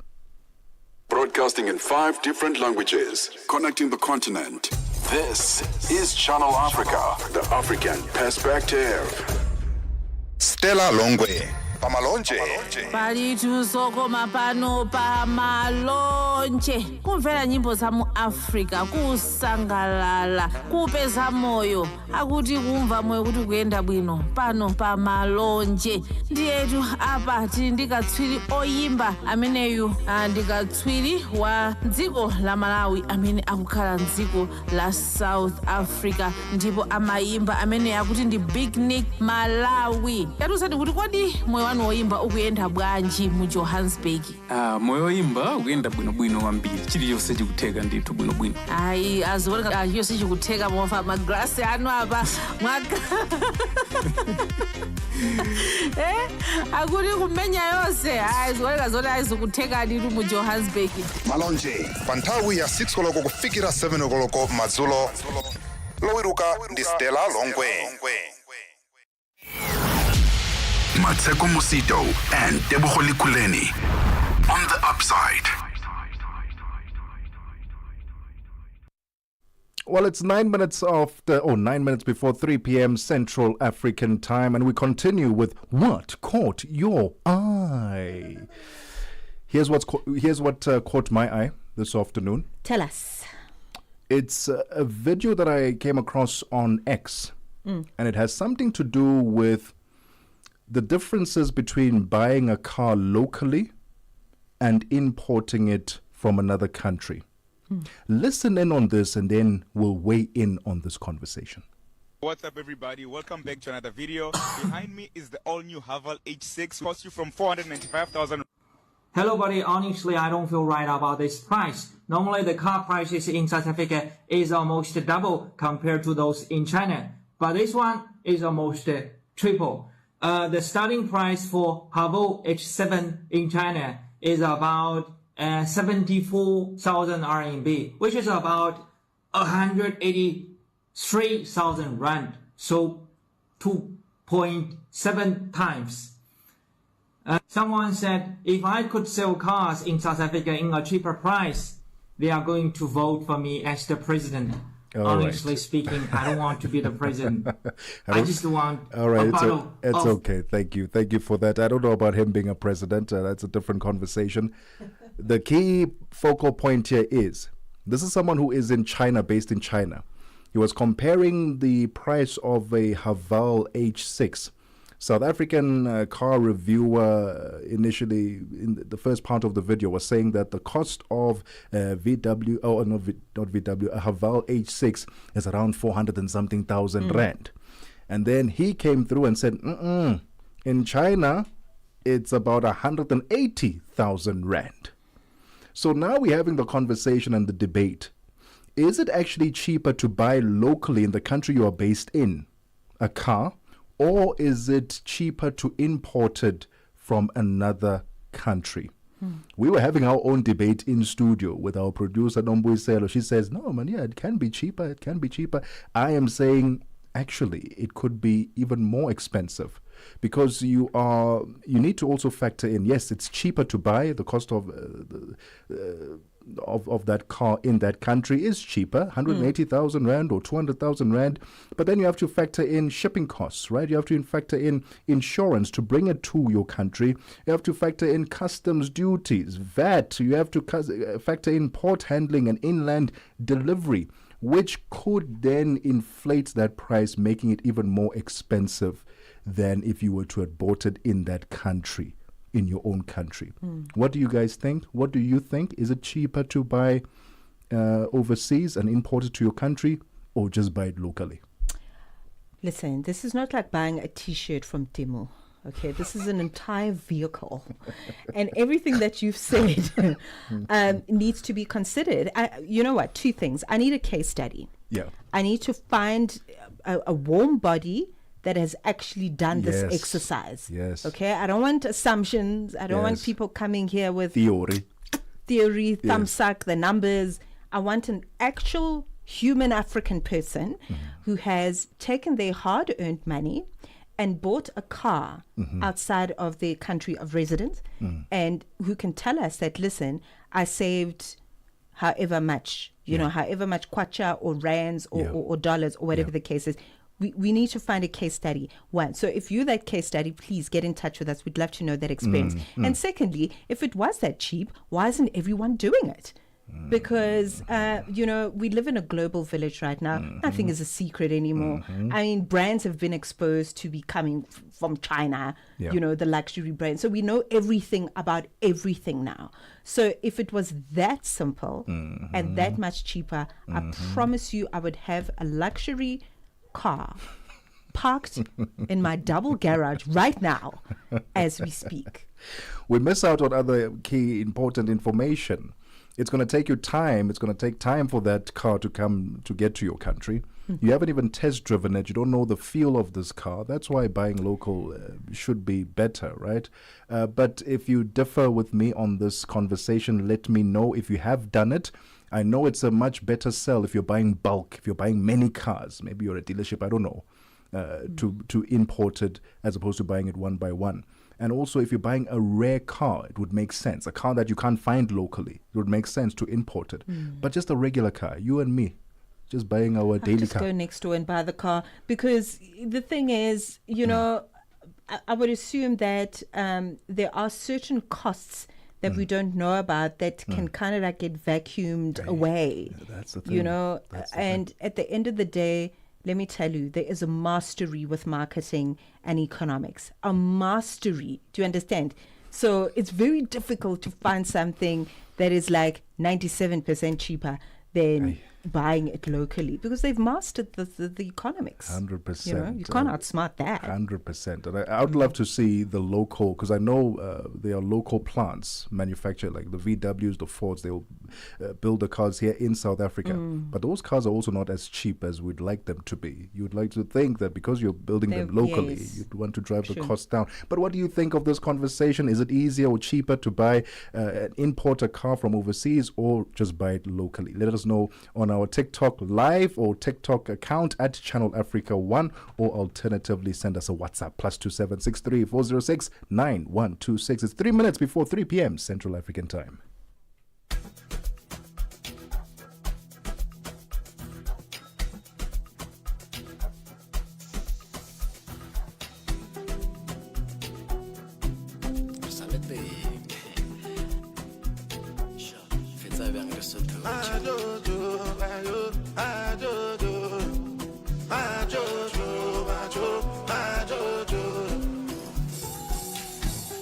Broadcasting in 5 different languages, connecting the continent. This is Channel Africa, the African perspective. Stella Longwe. Pamalonje. Palitu soko mapano pamalonje. Kumvera nyimbo za mu Africa kusangalala, kupeza moyo. Akuti kumva moyo kuti kuyenda bwino pano pamalonje. Ndiyetu apa tili ndikatswiri oyimba ameneyu ndikatswiri wa dziko la Malawi amene akukhala mdziko la South Africa ndipo amayimba amene akuti ndi Big Nick Malawi. Yatusati kuti kodi moyo wanu woyimba ukuyenda bwanji mu Johannesburg? Moyo woyimba ukuyenda bwinobwino kwambiri. Chiliyonse chikutheka ndithu bwinobwino. Ayi aziwoneka chiliyonse chikutheka mofa magrasi anu apa mwaka. Akuti kumenya yonse aziwoneka zoti azikutheka ndithu mu Johannesburg. Malonje panthawi ya 6 koloko kufikira 7 koloko madzulo. Lowiruka ndi Stella Longwe. Mmatsheko Mosito and Tebogo Lekhuleni on the upside. Well, it's 9 minutes before 3 p.m. Central African time, and we continue with what caught your eye. Here's what caught my eye this afternoon. Tell us. It's a video that I came across on X, and it has something to do with the differences between buying a car locally and importing it from another country. Listen in on this and then we'll weigh in on this conversation. What's up, everybody? Welcome back to another video. Behind me is the all-new Haval H6. Cost you from 495,000. Hello, buddy. Honestly, I don't feel right about this price. Normally, the car prices in South Africa is almost double compared to those in China. But this one is almost triple. the starting price for Haval H7 in China is about 74,000 RMB, which is about 183,000 rand. So 2.7 times. Someone said, if I could sell cars in South Africa in a cheaper price, they are going to vote for me as the president. Honestly speaking, I don't want to be the president. I just want all right, a part it's okay. Thank you for that. I don't know about him being a president. That's a different conversation. The key focal point here is, this is someone who is in China, based in China. He was comparing the price of a Haval H6. South African car reviewer initially in the first part of the video was saying that the cost of a Haval H6 is around 400 and something thousand rand. And then he came through and said, in China, it's about 180,000 rand. So now we're having the conversation and the debate. Is it actually cheaper to buy locally in the country you are based in a car, or is it cheaper to import it from another country? We were having our own debate in studio with our producer, Nombuiselo. She says, no, man, yeah, it can be cheaper. It can be cheaper. I am saying, actually, it could be even more expensive, because you need to also factor in, yes, it's cheaper to buy. The cost of that car in that country is cheaper, 180,000 rand or 200,000 rand. But then you have to factor in shipping costs, right? You have to factor in insurance to bring it to your country. You have to factor in customs duties, VAT. You have to factor in port handling and inland delivery, which could then inflate that price, making it even more expensive than if you were to have bought it in that country, in your own country. What do you guys think? What do you think? Is it cheaper to buy overseas and import it to your country, or just buy it locally? Listen, this is not like buying a T-shirt from Temu. Okay, this is an entire vehicle, and everything that you've said needs to be considered. You know what? Two things. I need a case study. Yeah. I need to find a warm body that has actually done this exercise. Yes. Okay, I don't want assumptions. I don't want people coming here with theory, thumbsuck, the numbers. I want an actual human African person who has taken their hard-earned money and bought a car outside of their country of residence, and who can tell us that, listen, I saved however much, however much kwacha or rands or dollars or whatever the case is. We need to find a case study. One, so if you're that case study, please get in touch with us. We'd love to know that experience. And secondly, if it was that cheap, why isn't everyone doing it? Because, we live in a global village right now. Nothing is a secret anymore. I mean, brands have been exposed to be coming from China, the luxury brands. So we know everything about everything now. So if it was that simple and that much cheaper, I promise you I would have a luxury car parked in my double garage right now as we speak. We miss out on other key important information. It's going to take you time. It's going to take time for that car to come to get to your country. You haven't even test driven it. You don't know the feel of this car. That's why buying local should be better, right? But if you differ with me on this conversation, let me know if you have done it. I know it's a much better sell if you're buying bulk, if you're buying many cars. Maybe you're a dealership, I don't know, to import it as opposed to buying it one by one. And also, if you're buying a rare car, it would make sense. A car that you can't find locally, it would make sense to import it. But just a regular car, you and me, just buying our daily just car. Go next door and buy the car. Because the thing is, I would assume that there are certain costs that we don't know about that can kind of like get vacuumed away. That's the thing. And at the end of the day, let me tell you, there is a mastery with marketing and economics. A mastery. Do you understand? So it's very difficult to find something that is like 97% cheaper than buying it locally because they've mastered the economics. 100%. You know, you can't outsmart that. 100%. And I would love to see the local, because I know there are local plants manufactured, like the VWs, the Fords, they'll build the cars here in South Africa. But those cars are also not as cheap as we'd like them to be. You'd like to think that because you're building them locally, you'd want to drive the cost down. But what do you think of this conversation? Is it easier or cheaper to buy import a car from overseas or just buy it locally? Let us know on our TikTok live or TikTok account at Channel Africa 1, or alternatively send us a WhatsApp +2763 406 9126. It's 3 minutes before 3 p.m. Central African Time.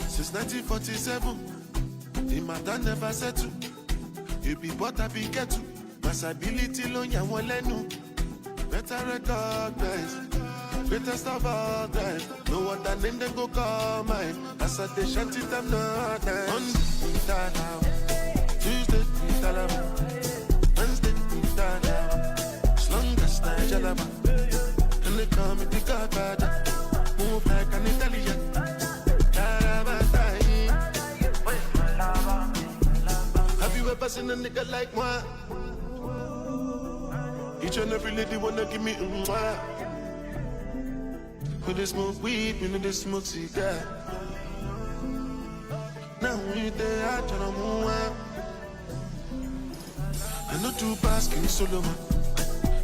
Since 1947, the matter never settled. You be what I be get to. Massability loan ya one lenu. Better recognize. Greatest of all time. No other name then go call mine. As I they shanty them not nice. Monday, Dalawa. Tuesday, Dalawa. Wednesday, Dalawa. Slongest night, Jalaba. And they call me the Godfather. Move like an Italian. Have you ever seen a nigga like moi? Each and every lady wanna give me mwah. When they smoke weed, when they smoke cigar. Now we there, I try to move on. I know two basking solo man.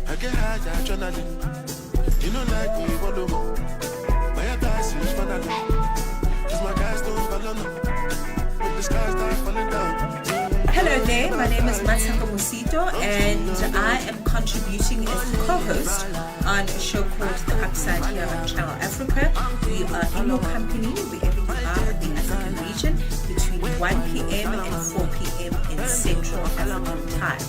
I get high, I try to. You know like me, what do more? My guys is fun at cause my guys don't follow no. When the skies start falling down. Hello there, my name is Mosito and I am contributing as co-host on a show called The Upside here on Channel Africa. We are in your company wherever you are in the African region between 1 p.m. and 4 p.m. in Central African Time.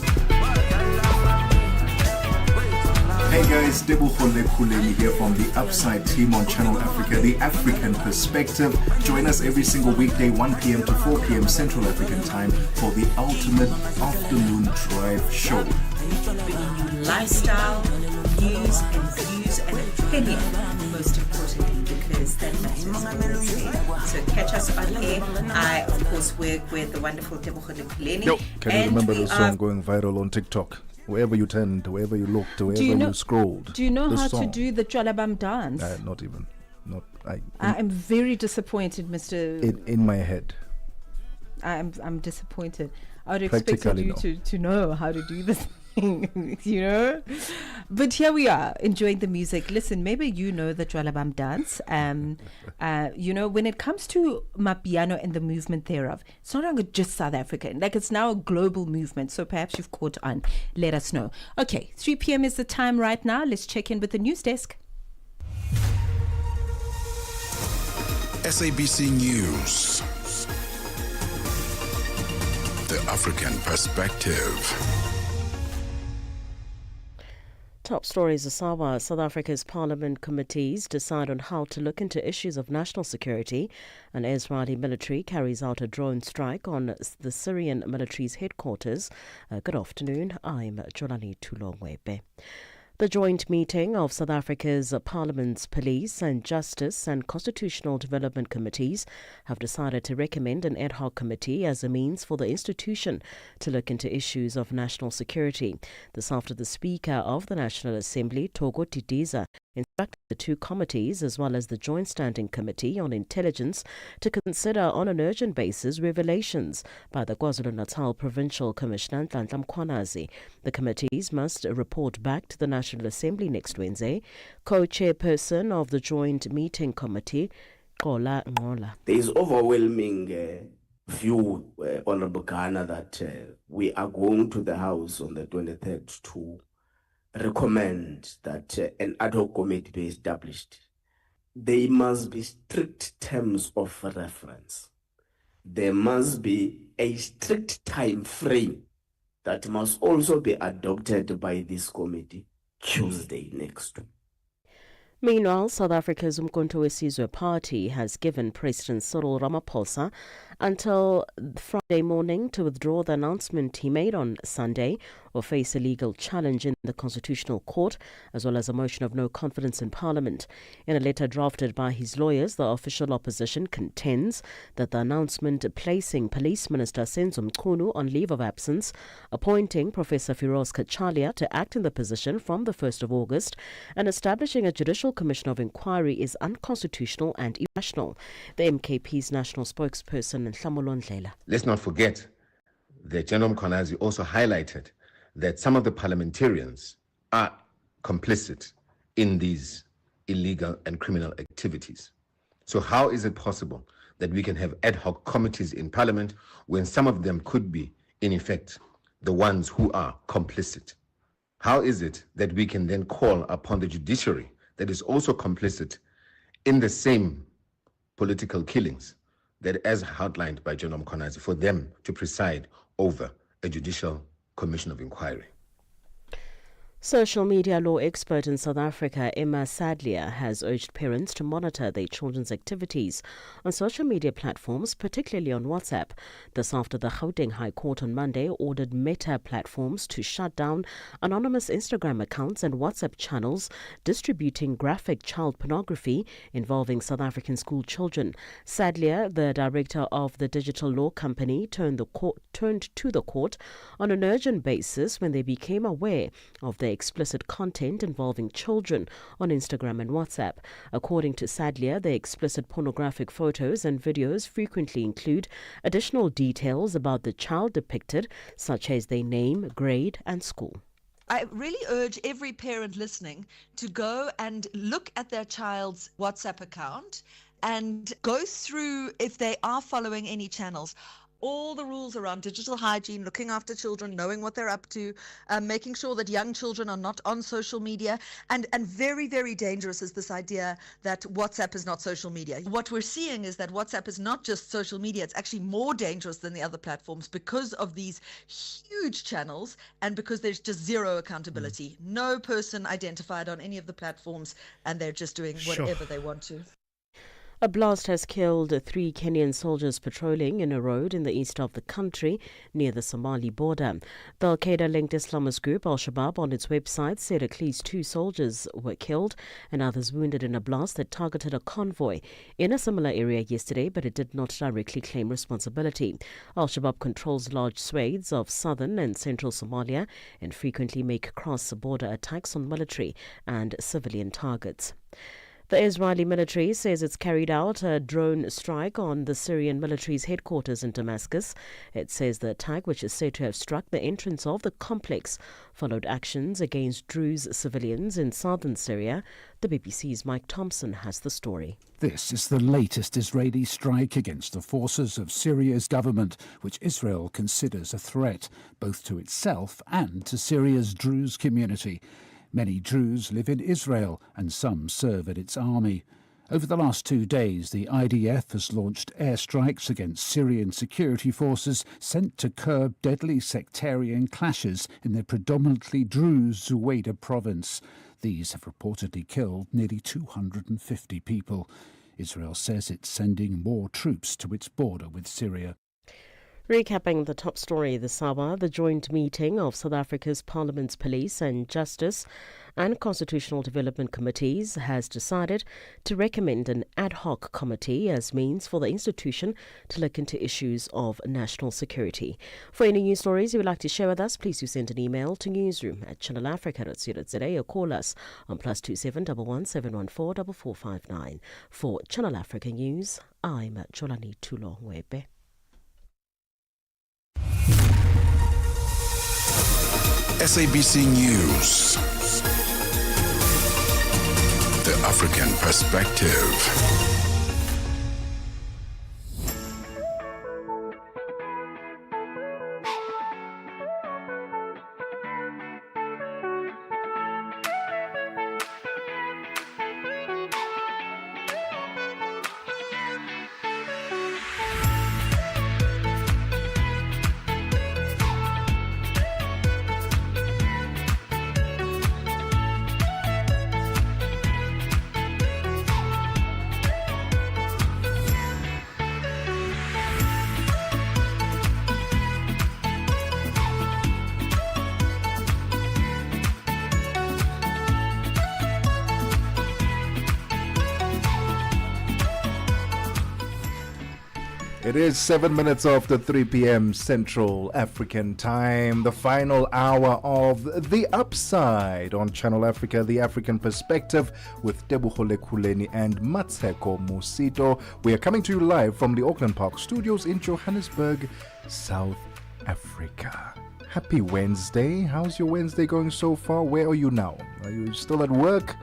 Hey guys, Tebogo Lekhuleni here from the Upside team on Channel Africa, the African Perspective. Join us every single weekday, 1 p.m. to 4 p.m. Central African Time for the ultimate afternoon drive show. Bringing you lifestyle, news and views and opinion, most importantly, because that matters. So catch us on air. I, of course, work with the wonderful Tebogo Lekhuleni. Can you remember the song going viral on TikTok? Wherever you turned, wherever you looked, wherever you scrolled. Do you know how to do the Jwalabam dance? Not even. I am very disappointed, Mr. In my head. I'm disappointed. I would expect you to know how to do this thing, you know? But here we are, enjoying the music. Listen, maybe you know the Jwalabam dance. You know, when it comes to Mapiano and the movement thereof, it's no longer just South African. Like, it's now a global movement. So perhaps you've caught on. Let us know. Okay, 3 p.m. is the time right now. Let's check in with the news desk. SABC News. The African Perspective. Top stories: Asawa, South Africa's parliament committees decide on how to look into issues of national security. An Israeli military carries out a drone strike on the Syrian military's headquarters. Good afternoon, I'm Jolani Tulongwebe. The joint meeting of South Africa's Parliament's Police and Justice and Constitutional Development Committees have decided to recommend an ad hoc committee as a means for the institution to look into issues of national security. This after the Speaker of the National Assembly, Togo Tidiza, instructed the two committees as well as the Joint Standing Committee on Intelligence to consider on an urgent basis revelations by the KwaZulu-Natal Provincial Commissioner Nhlanhla Mkhwanazi. The committees must report back to the National Assembly next Wednesday. Co-chairperson of the Joint Meeting Committee, Qola Ngola. There is overwhelming view, Honorable Ghana, that we are going to the House on the 23rd to recommend that an ad hoc committee be established. There must be strict terms of reference. There must be a strict time frame that must also be adopted by this committee Tuesday next week. Meanwhile, South Africa's Umkhonto weSizwe Party has given President Cyril Ramaphosa until Friday morning to withdraw the announcement he made on Sunday or face a legal challenge in the Constitutional Court, as well as a motion of no confidence in Parliament. In a letter drafted by his lawyers, the official opposition contends that the announcement placing Police Minister Senzo Mchunu on leave of absence, appointing Professor Firoz Kachalia to act in the position from the 1st of August, and establishing a Judicial Commission of Inquiry is unconstitutional and irrational. The MKP's national spokesperson, Nhlamulo Ndlela. Let's not forget that General Mkhwanazi also highlighted that some of the parliamentarians are complicit in these illegal and criminal activities. So how is it possible that we can have ad hoc committees in Parliament when some of them could be, in effect, the ones who are complicit? How is it that we can then call upon the judiciary that is also complicit in the same political killings that, as outlined by General Mkhwanazi, for them to preside over a judicial commission of inquiry? Social media law expert in South Africa, Emma Sadlier, has urged parents to monitor their children's activities on social media platforms, particularly on WhatsApp. This after the Gauteng High Court on Monday ordered Meta platforms to shut down anonymous Instagram accounts and WhatsApp channels distributing graphic child pornography involving South African school children. Sadlier, the director of the digital law company, turned to the court on an urgent basis when they became aware of the explicit content involving children on Instagram and WhatsApp. According to Sadlier, the explicit pornographic photos and videos frequently include additional details about the child depicted, such as their name, grade, and school. I really urge every parent listening to go and look at their child's WhatsApp account and go through if they are following any channels. All the rules around digital hygiene, looking after children, knowing what they're up to, making sure that young children are not on social media. And very, very dangerous is this idea that WhatsApp is not social media. What we're seeing is that WhatsApp is not just social media. It's actually more dangerous than the other platforms because of these huge channels and because there's just zero accountability. No person identified on any of the platforms, and they're just doing whatever they want to. A blast has killed 3 Kenyan soldiers patrolling in a road in the east of the country near the Somali border. The Al-Qaeda-linked Islamist group Al-Shabaab on its website said at least 2 soldiers were killed and others wounded in a blast that targeted a convoy in a similar area yesterday, but it did not directly claim responsibility. Al-Shabaab controls large swathes of southern and central Somalia and frequently make cross-border attacks on military and civilian targets. The Israeli military says it's carried out a drone strike on the Syrian military's headquarters in Damascus. It says the attack, which is said to have struck the entrance of the complex, followed actions against Druze civilians in southern Syria. The BBC's Mike Thompson has the story. This is the latest Israeli strike against the forces of Syria's government, which Israel considers a threat, both to itself and to Syria's Druze community. Many Druze live in Israel and some serve in its army. Over the last 2 days, the IDF has launched airstrikes against Syrian security forces sent to curb deadly sectarian clashes in the predominantly Druze Zuwayda province. These have reportedly killed nearly 250 people. Israel says it's sending more troops to its border with Syria. Recapping the top story this hour, the joint meeting of South Africa's Parliament's Police and Justice and Constitutional Development Committees has decided to recommend an ad hoc committee as means for the institution to look into issues of national security. For any news stories you would like to share with us, please do send an email to newsroom@channelafrica.co.za or call us on +27 11 714 4459. For Channel Africa News, I'm Jolani Tulo-Webe. SABC News. The African Perspective. It is 7 minutes after 3 p.m. Central African Time, the final hour of The Upside on Channel Africa, The African Perspective with Tebogo, Lekhuleni and Mmatsheko Mosito. We are coming to you live from the Auckland Park Studios in Johannesburg, South Africa. Happy Wednesday. How's your Wednesday going so far? Where are you now? Are you still at work?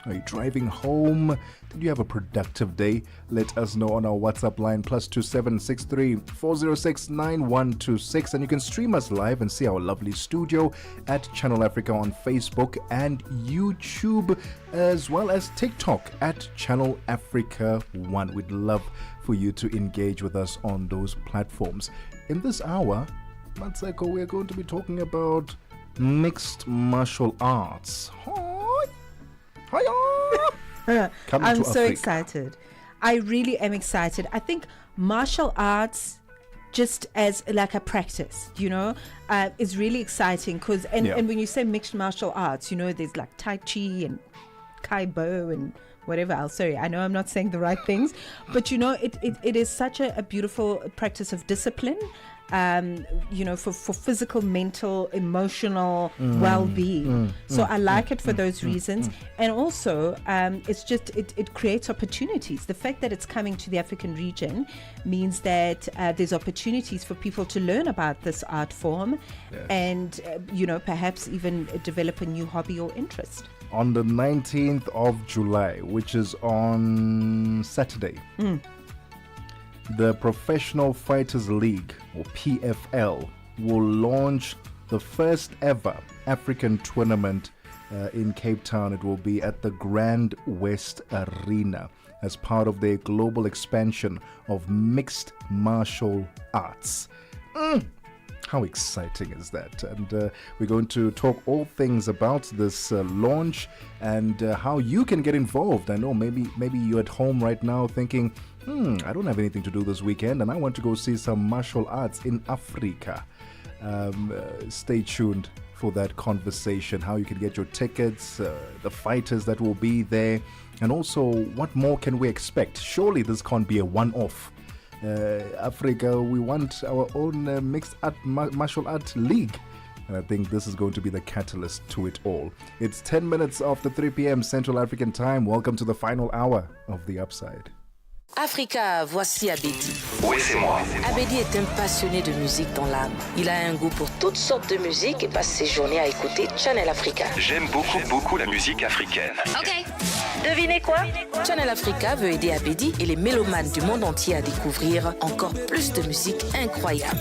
Are you driving home? Did you have a productive day? Let us know on our WhatsApp line +2763 406 9126, and you can stream us live and see our lovely studio at Channel Africa on Facebook and YouTube, as well as TikTok at Channel Africa 1. We'd love for you to engage with us on those platforms. In this hour, Mmatsheko, we're going to be talking about mixed martial arts. I'm so excited. I really am excited. I think martial arts, just as like a practice, is really exciting because and when you say mixed martial arts, there's like Tai Chi and Kai Bo and whatever else. Sorry, I know I'm not saying the right things, but it is such a beautiful practice of discipline. For physical, mental, emotional well-being. So I like it for those reasons. And also, it creates opportunities. The fact that it's coming to the African region means that there's opportunities for people to learn about this art form and, perhaps even develop a new hobby or interest. On the 19th of July, which is on Saturday, the Professional Fighters League, or PFL, will launch the first ever African tournament in Cape Town. It will be at the Grand West Arena as part of their global expansion of mixed martial arts. How exciting is that? And we're going to talk all things about this launch and how you can get involved. I know maybe you're at home right now thinking, I don't have anything to do this weekend and I want to go see some martial arts in Africa. Stay tuned for that conversation, how you can get your tickets, the fighters that will be there, and also what more can we expect? Surely this can't be a one-off. Africa, we want our own mixed art martial art league. And I think this is going to be the catalyst to it all. It's 10 minutes after 3 p.m. Central African Time. Welcome to the final hour of The Upside. Africa, voici Abedi. Oui, c'est moi. Abedi est un passionné de musique dans l'âme. Il a un goût pour toutes sortes de musique et passe ses journées à écouter Channel Africa. J'aime beaucoup la musique africaine. Ok. Devinez quoi? Channel Africa veut aider Abedi et les mélomanes du monde entier à découvrir encore plus de musique incroyable.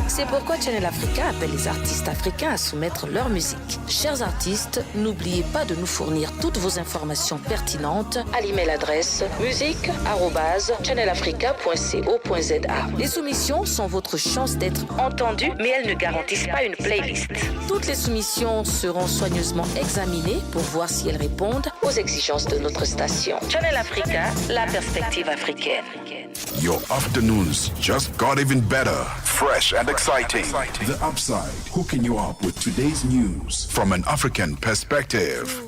C'est pourquoi Channel Africa appelle les artistes africains à soumettre leur musique. Chers artistes, n'oubliez pas de nous fournir toutes vos informations pertinentes à l'email adresse musique@channelafrica.co.za. Les soumissions sont votre chance d'être entendues, mais elles ne garantissent pas une playlist. Toutes les soumissions seront soigneusement examinées pour voir si elles répondent aux exigences de notre station. Channel Africa, la perspective africaine. Your afternoons just got even better, fresh and exciting. The Upside, hooking you up with today's news from an African perspective.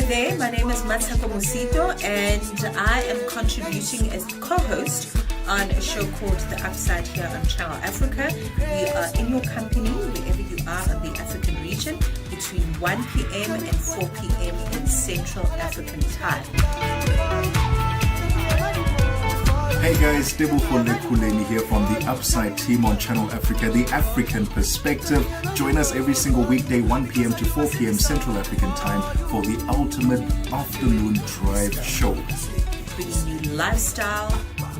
There, my name is Mmatsheko Mosito and I am contributing as co-host on a show called The Upside here on Channel Africa. We are in your company wherever you are in the African region between 1 p.m. and 4 p.m. in Central African Time. Hey guys, Tebogo Lekhuleni here from the Upside team on Channel Africa, The African Perspective. Join us every single weekday, 1 p.m. to 4 p.m. Central African Time for the ultimate afternoon drive show. Bringing you lifestyle,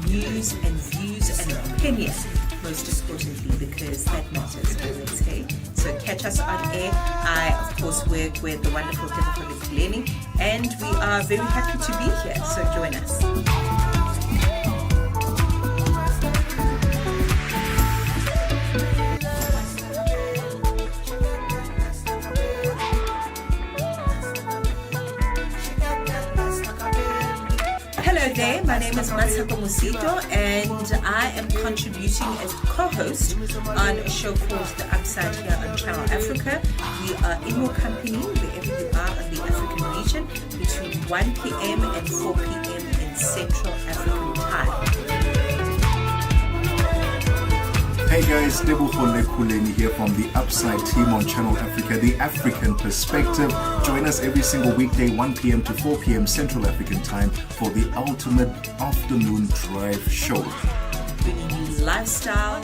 news and views and opinion, most importantly, because that matters always, hey? So catch us on air. I, of course, work with the wonderful Tebogo Lekhuleni, and we are very happy to be here, so join us. Hello there, my name is Mosito, and I am contributing as co-host on a show called The Upside here on Channel Africa. We are in your company wherever you are in the African region between 1 p.m. and 4 p.m. in Central African Time. Hey guys, Tebogo Lekhuleni here from the Upside team on Channel Africa, the African Perspective. Join us every single weekday, 1 p.m. to 4 p.m. Central African Time for the ultimate afternoon drive show. Bringing you lifestyle,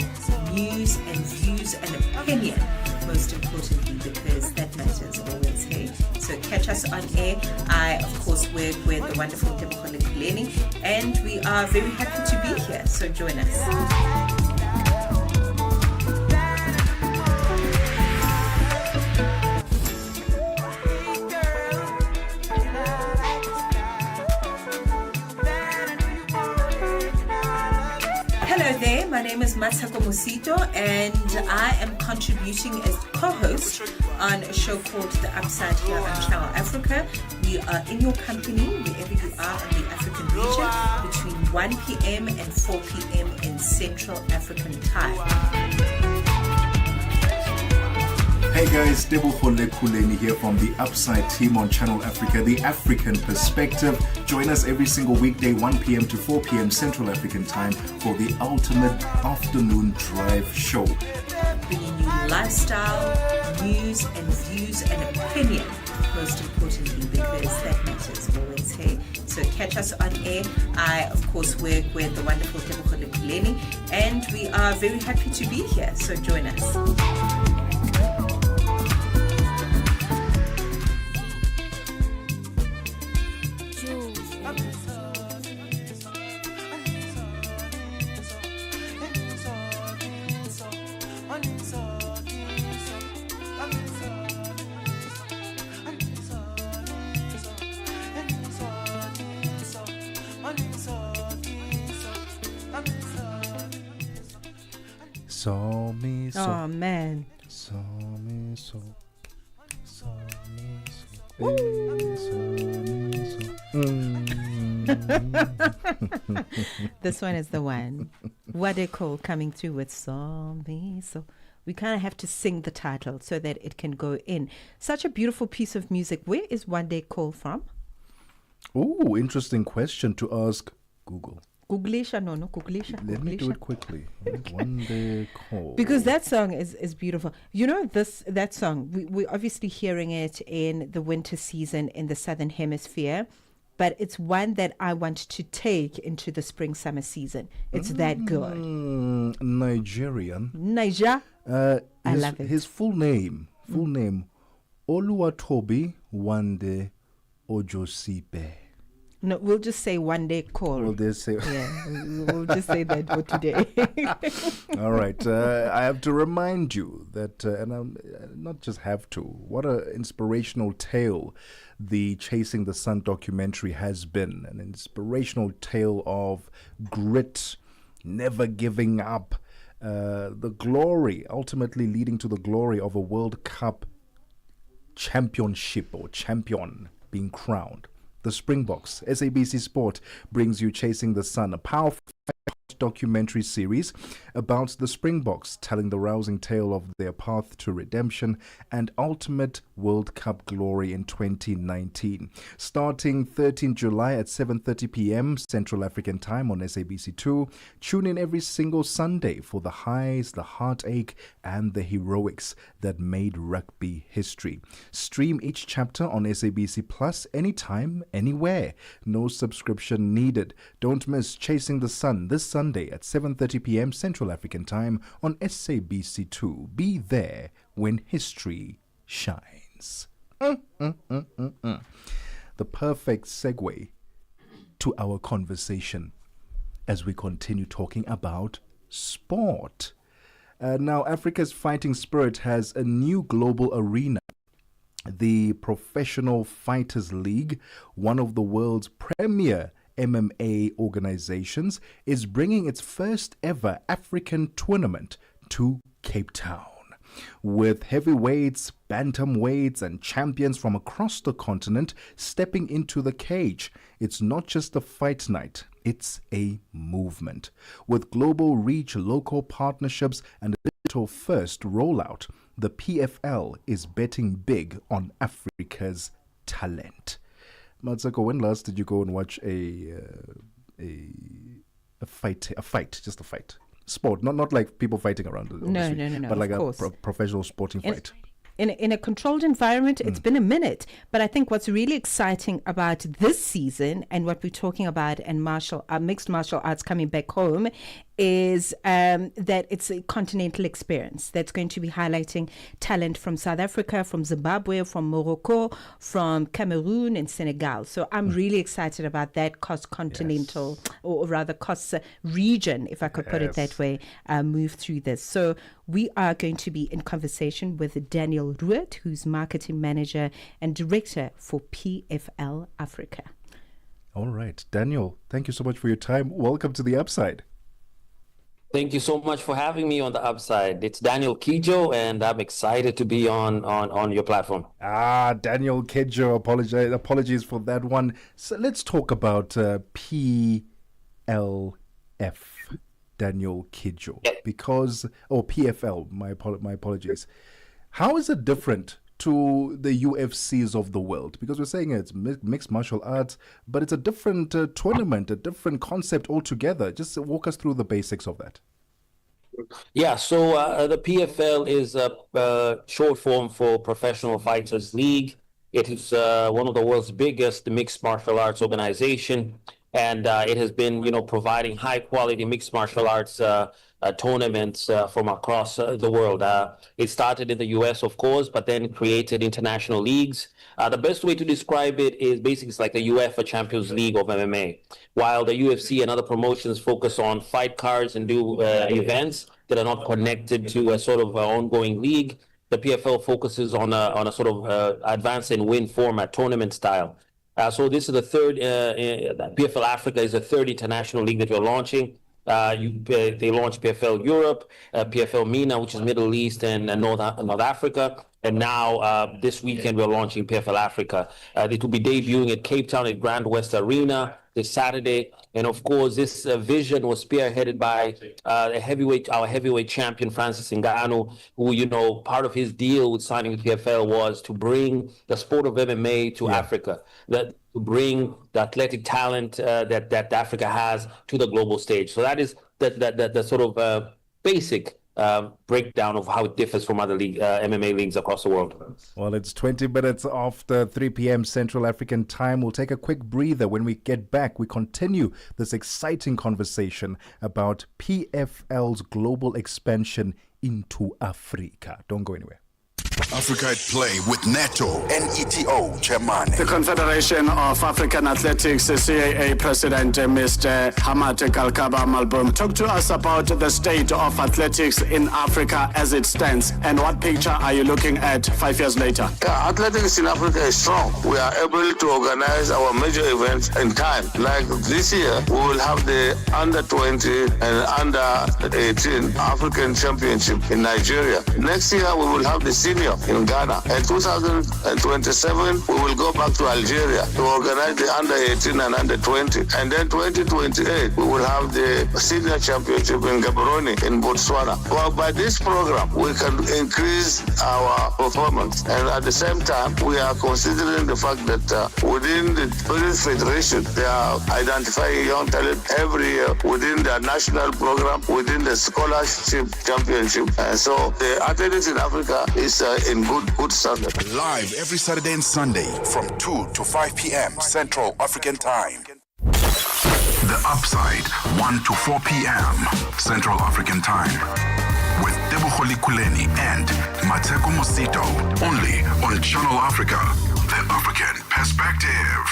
news and views and opinion, most importantly, because that matters always, hey? So catch us on air. I, of course, work with the wonderful Tebogo Lekhuleni, and we are very happy to be here, so join us. Hello there, my name is Mosito, and I am contributing as co-host on a show called The Upside here on Channel Africa. We are in your company wherever you are in the African region between 1 p.m. and 4 p.m. in Central African Time. Hey guys, Tebogo Lekhuleni here from the Upside team on Channel Africa, the African Perspective. Join us every single weekday, 1 p.m. to 4 p.m. Central African Time for the ultimate afternoon drive show. Bringing you lifestyle, news and views and opinion, most importantly, because that matters always, hey? So catch us on air. I, of course, work with the wonderful Tebogo Lekhuleni, and we are very happy to be here, so join us. Saw me so. Oh man. Saw me so. Saw me so. This one is the one. Wade Cole coming through with Saw Me So. We kind of have to sing the title so that it can go in. Such a beautiful piece of music. Where is Wade Cole from? Oh, interesting question to ask Google. Googlisha, no, Googlisha. Let me do it quickly. One Day Call. Because that song is beautiful. You know, that song, we're obviously hearing it in the winter season in the Southern Hemisphere, but it's one that I want to take into the spring-summer season. It's that good. Nigerian. Niger. I love it. His full name, Oluwatobi Wande Ojosipe. No, we'll just say One Day Call. We'll just say, we'll just say that for today. All right. I have to remind you that, and I'm not just have to, what an inspirational tale the Chasing the Sun documentary has been. An inspirational tale of grit, never giving up, the glory, ultimately leading to the glory of a World Cup championship or champion being crowned. The Springboks, SABC Sport brings you Chasing the Sun, a powerful documentary series about the Springboks, telling the rousing tale of their path to redemption and ultimate World Cup glory in 2019. Starting 13 July at 7:30 p.m. Central African Time on SABC2. Tune in every single Sunday for the highs, the heartache, and the heroics that made rugby history. Stream each chapter on SABC Plus anytime, anywhere. No subscription needed. Don't miss Chasing the Sun this Sunday at 7:30 p.m. Central African Time on SABC2. Be there when history shines. The perfect segue to our conversation as we continue talking about sport. Now, Africa's fighting spirit has a new global arena. The Professional Fighters League, one of the world's premier MMA organizations, is bringing its first ever African tournament to Cape Town. with heavyweights, bantamweights, and champions from across the continent stepping into the cage. It's not just a fight night, it's a movement. With global reach, local partnerships, and a digital-first rollout, the PFL is betting big on Africa's talent. Mmatsheko, when last did you go and watch a fight, just a fight? Sport, not like people fighting around on the street, but like a professional sporting fight. In a controlled environment, it's been a minute. But I think what's really exciting about this season and what we're talking about and mixed martial arts coming back home is that it's a continental experience that's going to be highlighting talent from South Africa, from Zimbabwe, from Morocco, from Cameroon and Senegal. So I'm really excited about that cross-continental, or rather cross-region, if I could put it that way, move through this. So we are going to be in conversation with Daniel Ruet, who's marketing manager and director for PFL Africa. All right. Daniel, thank you so much for your time. Welcome to the Upside. Thank you so much for having me on the Upside. It's Daniel Kijo, and I'm excited to be on your platform. Daniel Kijo, apologies for that one. So let's talk about PLF, Daniel Kijo, PFL, my apologies. How is it different to the UFCs of the world? Because we're saying it's mixed martial arts, but it's a different tournament, a different concept altogether. Just walk us through the basics of that. Yeah, so the PFL is a short form for Professional Fighters League. It is one of the world's biggest mixed martial arts organization, and it has been, providing high quality mixed martial arts tournaments from across the world. It started in the US, of course, but then created international leagues. The best way to describe it is basically it's like the UEFA Champions League of MMA. While the UFC and other promotions focus on fight cards and do events that are not connected to a sort of ongoing league, the PFL focuses on a sort of advance and win format, tournament style. So this is the third, PFL Africa is the third international league that we're launching. They launched PFL Europe, PFL MENA, which is Middle East and North Africa. And now this weekend, we're launching PFL Africa. It will be debuting at Cape Town at Grand West Arena this Saturday. And of course, this vision was spearheaded by our heavyweight champion, Francis Ngannou, who, part of his deal with signing with PFL was to bring the sport of MMA to Africa, to bring the athletic talent that Africa has to the global stage. So that is the sort of basic breakdown of how it differs from other MMA leagues across the world. Well, it's 20 minutes after 3 p.m. Central African time. We'll take a quick breather. When we get back, we continue this exciting conversation about PFL's global expansion into Africa. Don't go anywhere. Africa at Play with NATO and ETO Chairman. The Confederation of African Athletics, CAA President Mr. Hamad Kalkaba Malbum, talk to us about the state of athletics in Africa as it stands, and what picture are you looking at 5 years later? Athletics in Africa is strong. We are able to organize our major events in time. Like this year, we will have the under 20 and under 18 African Championship in Nigeria. Next year, we will have the senior in Ghana. In 2027, we will go back to Algeria to organize the under 18 and under 20. And then 2028, we will have the senior championship in Gaborone in Botswana. Well, by this program, we can increase our performance. And at the same time, we are considering the fact that within the various federation, they are identifying young talent every year within the national program, within the scholarship championship. And so the athletics in Africa is in good standard. Live every Saturday and Sunday from 2 to 5 p.m. Central African Time. The Upside, 1 to 4 p.m. Central African Time. With Tebogo Lekhuleni and Mosito. Only on Channel Africa, the African perspective.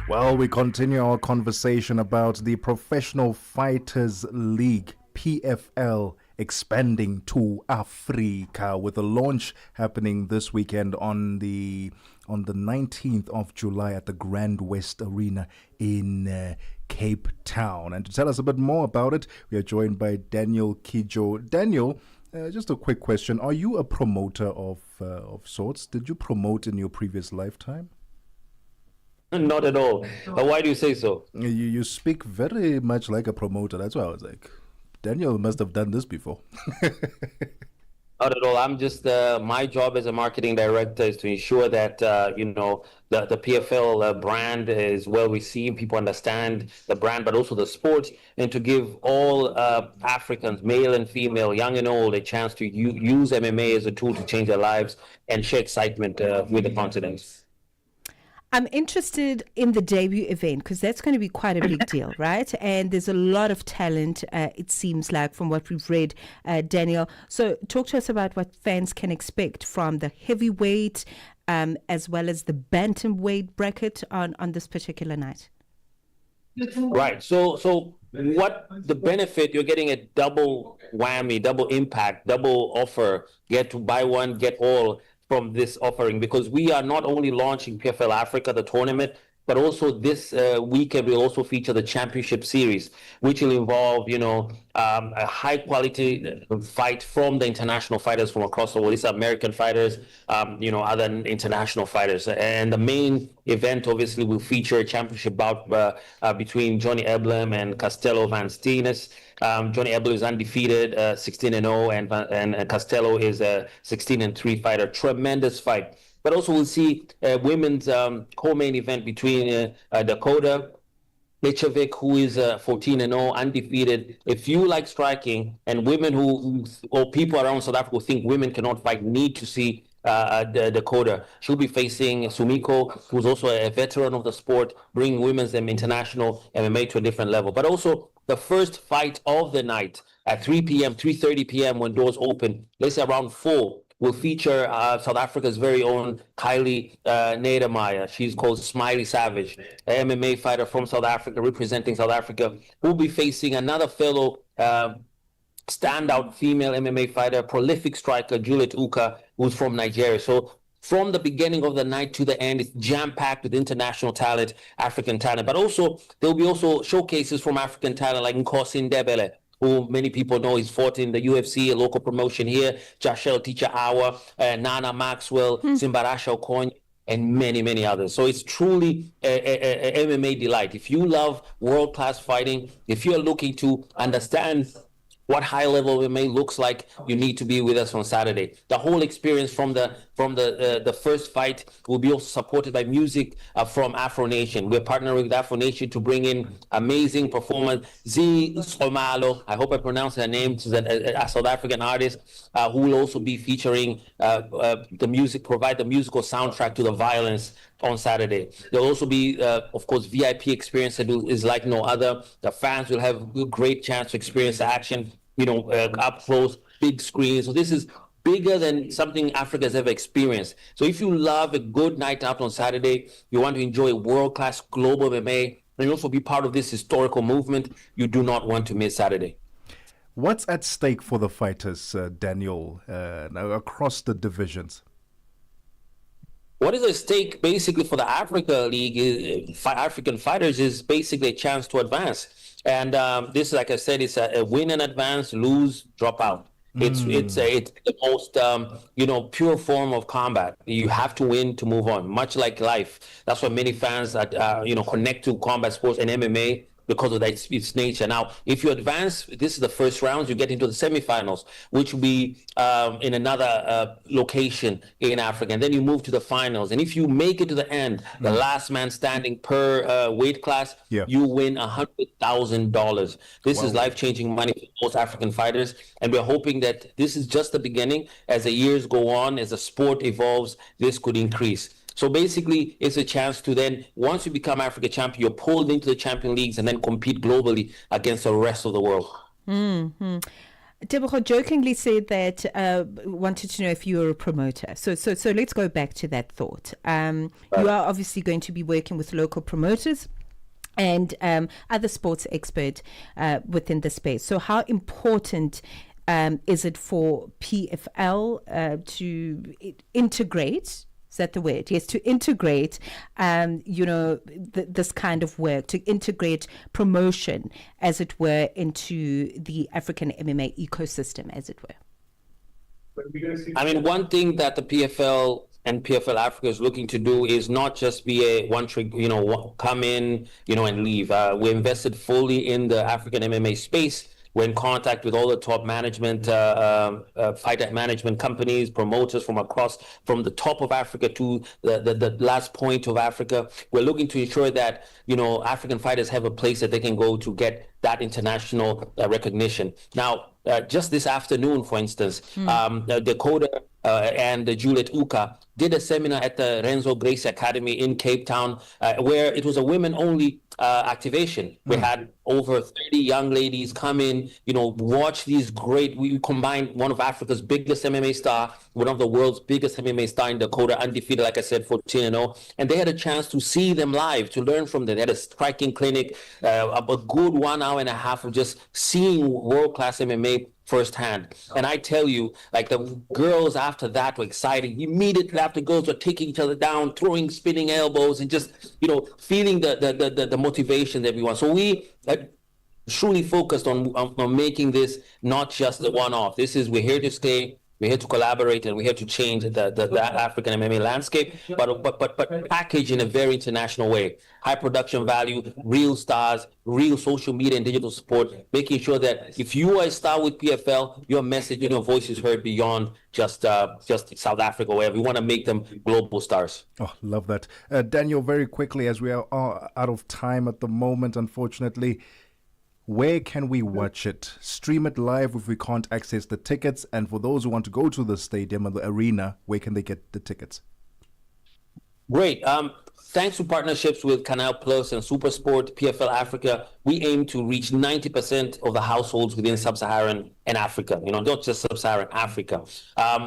Well, we continue our conversation about the Professional Fighters League, PFL, expanding to Africa, with a launch happening this weekend on the 19th of July at the Grand West Arena in Cape Town. And to tell us a bit more about it, we are joined by Daniel Kijo. Daniel, Just a quick question. Are you a promoter of sorts? Did you promote in your previous lifetime? Not at all. But why do you say so? You speak very much like a promoter. That's why I was like, Daniel must have done this before. Not at all. I'm just my job as a marketing director is to ensure that the PFL brand is well received. People understand the brand, but also the sport, and to give all Africans, male and female, young and old, a chance to use MMA as a tool to change their lives and share excitement with the continent. I'm interested in the debut event because that's going to be quite a big deal, right? And there's a lot of talent, it seems like, from what we've read, Daniel. So talk to us about what fans can expect from the heavyweight as well as the bantamweight bracket on this particular night. Right. So what the benefit, you're getting a double whammy, double impact, double offer, get to buy one, get all from this offering, because we are not only launching PFL Africa, the tournament, but also this weekend we'll also feature the championship series, which will involve, a high quality fight from the international fighters from across the world. These are American fighters, other international fighters. And the main event obviously will feature a championship bout between Johnny Eblem and Castelo Van Steenis. Johnny Eblem is undefeated, 16-0, and Castelo is a 16-3 fighter. Tremendous fight. But also we'll see women's co-main event between Dakota Lechovic, who is 14-0, undefeated. If you like striking, and women or people around South Africa who think women cannot fight, need to see Dakota. She'll be facing Sumiko, who's also a veteran of the sport, bringing women's and international MMA to a different level. But also the first fight of the night at 3:30 p.m. when doors open, let's say around 4, will feature South Africa's very own Kylie Nedermeyer. She's called Smiley Savage, an MMA fighter from South Africa, representing South Africa, who will be facing another fellow standout female MMA fighter, prolific striker, Juliet Uka, who's from Nigeria. So from the beginning of the night to the end, it's jam-packed with international talent, African talent. But also, there'll be also showcases from African talent like Nkosi Ndebele, who many people know he's fought in the UFC, a local promotion here, Jashel Teacher Awa, Nana Maxwell, Simbarasha Okoye, and many, many others. So it's truly a MMA delight. If you love world-class fighting, if you're looking to understand what high-level MMA looks like, you need to be with us on Saturday. The whole experience from the first fight will be also supported by music from Afro Nation. We're partnering with Afro Nation to bring in amazing performance. Z Somalo, I hope I pronounced her name, she's a South African artist who will also be featuring the music, provide the musical soundtrack to the violence on Saturday. There'll also be, of course, VIP experience that is like no other. The fans will have a great chance to experience the action, up close, big screens. So this is bigger than something Africa has ever experienced. So if you love a good night out on Saturday, you want to enjoy world-class global MMA, and you also be part of this historical movement, you do not want to miss Saturday. What's at stake for the fighters, Daniel, now across the divisions? What is at stake basically for the Africa League, African fighters, is basically a chance to advance. And this, like I said, it's a win and advance, lose, drop out. It's the most pure form of combat. You have to win to move on, much like life. That's why many fans connect to combat sports and MMA, because of its nature. Now, if you advance, this is the first round, you get into the semifinals, which will be in another location in Africa. And then you move to the finals. And if you make it to the end, the last man standing per weight class, you win $100,000. This is life-changing money for most African fighters. And we're hoping that this is just the beginning. As the years go on, as the sport evolves, this could increase. So basically, it's a chance to then, once you become Africa champion, you're pulled into the champion leagues and then compete globally against the rest of the world. Mm-hmm. Tebogo jokingly said that wanted to know if you were a promoter. So let's go back to that thought. You are obviously going to be working with local promoters and other sports experts within the space. So how important is it for PFL to integrate? Is that the word? Yes, to integrate, this kind of work, to integrate promotion, as it were, into the African MMA ecosystem, as it were. I mean, one thing that the PFL and PFL Africa is looking to do is not just be a one-trick, come in, and leave. We invested fully in the African MMA space. We're in contact with all the top management, fighter management companies, promoters from the top of Africa to the last point of Africa. We're looking to ensure that, African fighters have a place that they can go to get that international recognition. Now, just this afternoon, for instance, Dakota and Juliet Uka did a seminar at the Renzo Gracie Academy in Cape Town, where it was a women-only activation. We had over 30 young ladies come in, watch these we combined one of Africa's biggest MMA star, one of the world's biggest MMA star in Dakota, undefeated, like I said, 14-0. And they had a chance to see them live, to learn from them. They had a striking clinic, a good 1 hour and a half of just seeing world-class MMA firsthand. And I tell you, like, the girls after that were excited. Immediately after, girls were taking each other down, throwing spinning elbows, and just, feeling the motivation that everyone. So we truly focused on making this not just the one-off. We're here to stay. We're here to collaborate, and we're here to change the African MMA landscape, but package in a very international way. High production value, real stars, real social media and digital support, making sure that if you are a star with PFL, your message and your voice is heard beyond just South Africa or wherever. We want to make them global stars. Oh, love that. Daniel, very quickly, as we are out of time at the moment, unfortunately, where can we watch it? Stream it live if we can't access the tickets. And for those who want to go to the stadium or the arena, where can they get the tickets? Great. Thanks to partnerships with Canal Plus and SuperSport, PFL Africa, we aim to reach 90% of the households within Sub-Saharan and Africa, not just Sub-Saharan Africa.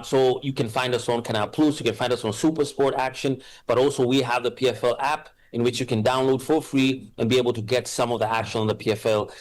So you can find us on Canal Plus, you can find us on SuperSport Action, but also we have the PFL app, in which you can download for free and be able to get some of the action on the PFL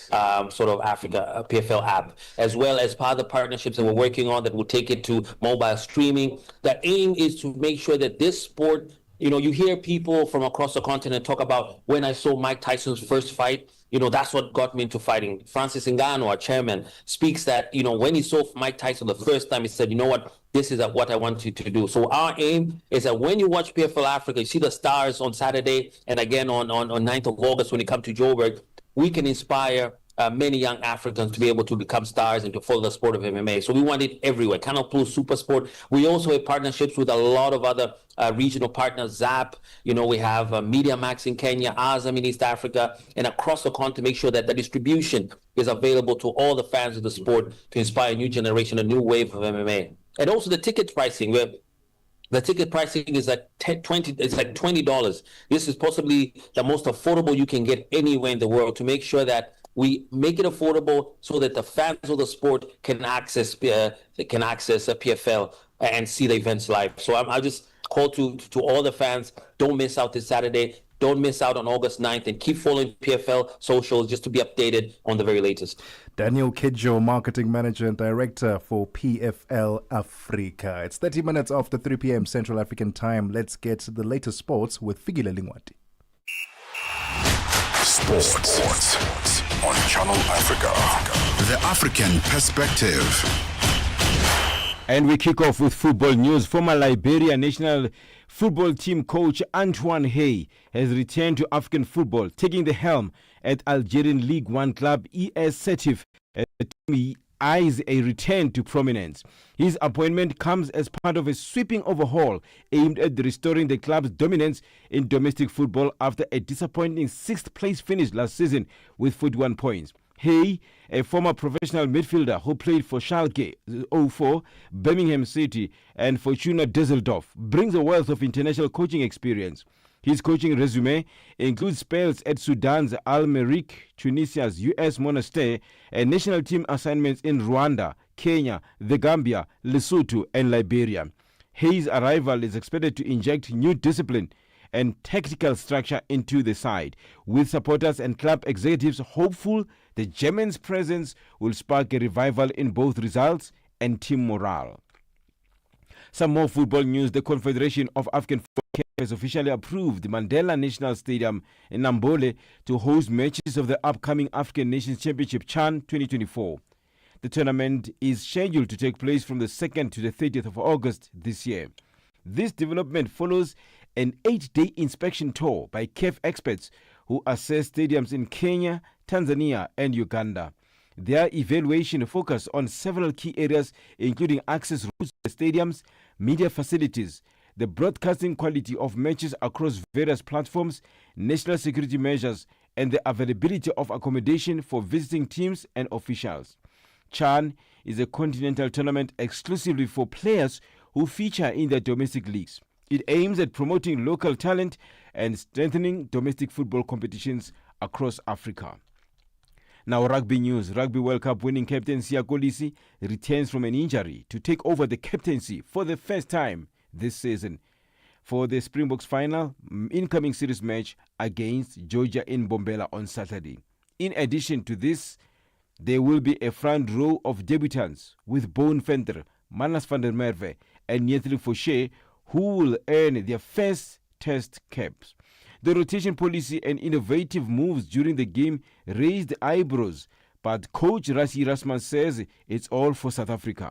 Africa PFL app, as well as part of the partnerships that we're working on that will take it to mobile streaming. The aim is to make sure that this sport, you hear people from across the continent talk about, when I saw Mike Tyson's first fight, that's what got me into fighting. Francis Ngannou, our chairman, speaks that, when he saw Mike Tyson the first time, he said, you know what, this is what I want you to do. So our aim is that when you watch PFL Africa, you see the stars on Saturday and again on 9th of August when you come to Joburg, we can inspire many young Africans to be able to become stars and to follow the sport of MMA. So we want it everywhere. Canal Plus, SuperSport. We also have partnerships with a lot of other regional partners. ZAP, we have Media Max in Kenya, Azam in East Africa, and across the continent to make sure that the distribution is available to all the fans of the sport to inspire a new generation, a new wave of MMA. And also the ticket pricing, where the ticket pricing is at $20. This is possibly the most affordable you can get anywhere in the world, to make sure that we make it affordable so that the fans of the sport can access a PFL and see the events live. So I just call to all the fans, don't miss out this Saturday. Don't miss out on August 9th, and keep following PFL socials just to be updated on the very latest. Daniel Kidjo, Marketing Manager and Director for PFL Africa. It's 30 minutes after 3 p.m. Central African Time. Let's get to the latest sports with Figile Lingwati. Sports on Channel Africa. The African Perspective. And we kick off with football news. Former Liberia national football team coach Antoine Hey has returned to African football, taking the helm at Algerian League One club ES Setif as the team eyes a return to prominence. His appointment comes as part of a sweeping overhaul aimed at restoring the club's dominance in domestic football after a disappointing 6th place finish last season with 41 points. Hey, a former professional midfielder who played for Schalke 04, Birmingham City and Fortuna Düsseldorf, brings a wealth of international coaching experience. His coaching resume includes spells at Sudan's Al Merrikh, Tunisia's US Monastir, and national team assignments in Rwanda, Kenya, the Gambia, Lesotho, and Liberia. Hayes' arrival is expected to inject new discipline and tactical structure into the side, with supporters and club executives hopeful the German's presence will spark a revival in both results and team morale. Some more football news. The Confederation of African Football has officially approved the Mandela National Stadium in Nambole to host matches of the upcoming African Nations Championship CHAN 2024. The tournament is scheduled to take place from the 2nd to the 30th of August this year. This development follows an 8-day inspection tour by CAF experts who assess stadiums in Kenya, Tanzania, and Uganda. Their evaluation focused on several key areas, including access routes to stadiums, media facilities, the broadcasting quality of matches across various platforms, national security measures, and the availability of accommodation for visiting teams and officials. CHAN is a continental tournament exclusively for players who feature in their domestic leagues. It aims at promoting local talent and strengthening domestic football competitions across Africa. Now, rugby news. Rugby World Cup winning captain Siya Kolisi returns from an injury to take over the captaincy for the first time this season for the Springboks final incoming series match against Georgia in Bombela on Saturday. In addition to this, there will be a front row of debutants with Boone Venter, Manas van der Merwe, and Nietli Fouché, who will earn their first test caps. The rotation policy and innovative moves during the game raised eyebrows, but coach Rassie Erasmus says it's all for South Africa.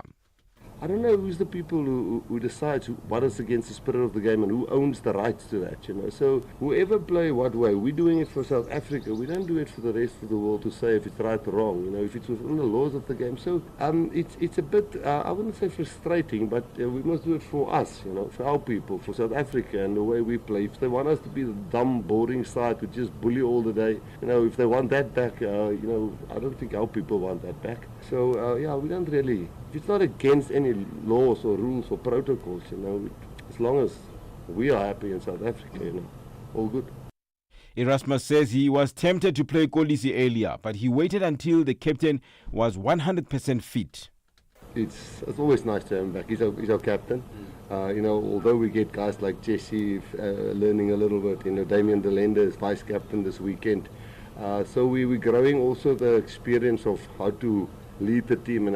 I don't know who's the people who decides what is against the spirit of the game and who owns the rights to that, So whoever play what way, we're doing it for South Africa. We don't do it for the rest of the world to say if it's right or wrong, if it's within the laws of the game. So it's a bit, I wouldn't say frustrating, but we must do it for us, for our people, for South Africa and the way we play. If they want us to be the dumb, boring side who just bully all the day, if they want that back, I don't think our people want that back. So, we don't really, it's not against any laws or rules or protocols, as long as we are happy in South Africa, all good. Erasmus says he was tempted to play Kolisi earlier, but he waited until the captain was 100% fit. It's always nice to have him back. He's our captain. Although we get guys like Jesse learning a little bit, Damian Delende is vice captain this weekend. So we're growing also the experience of how to lead the team and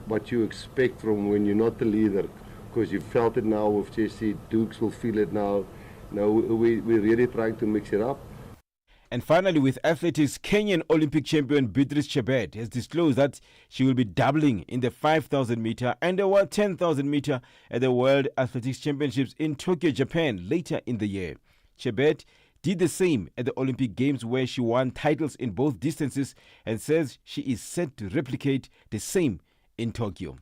what you expect from when you're not the leader, because you felt it now with Jesse. Dukes will feel it now. We're really trying to mix it up. And finally, with athletics, Kenyan Olympic champion Beatrice Chebet has disclosed that she will be doubling in the 5,000 meter and the 10,000 meter at the World Athletics Championships in Tokyo, Japan later in the year. Chebet did the same at the Olympic Games, where she won titles in both distances, and says she is set to replicate the same in Tokyo.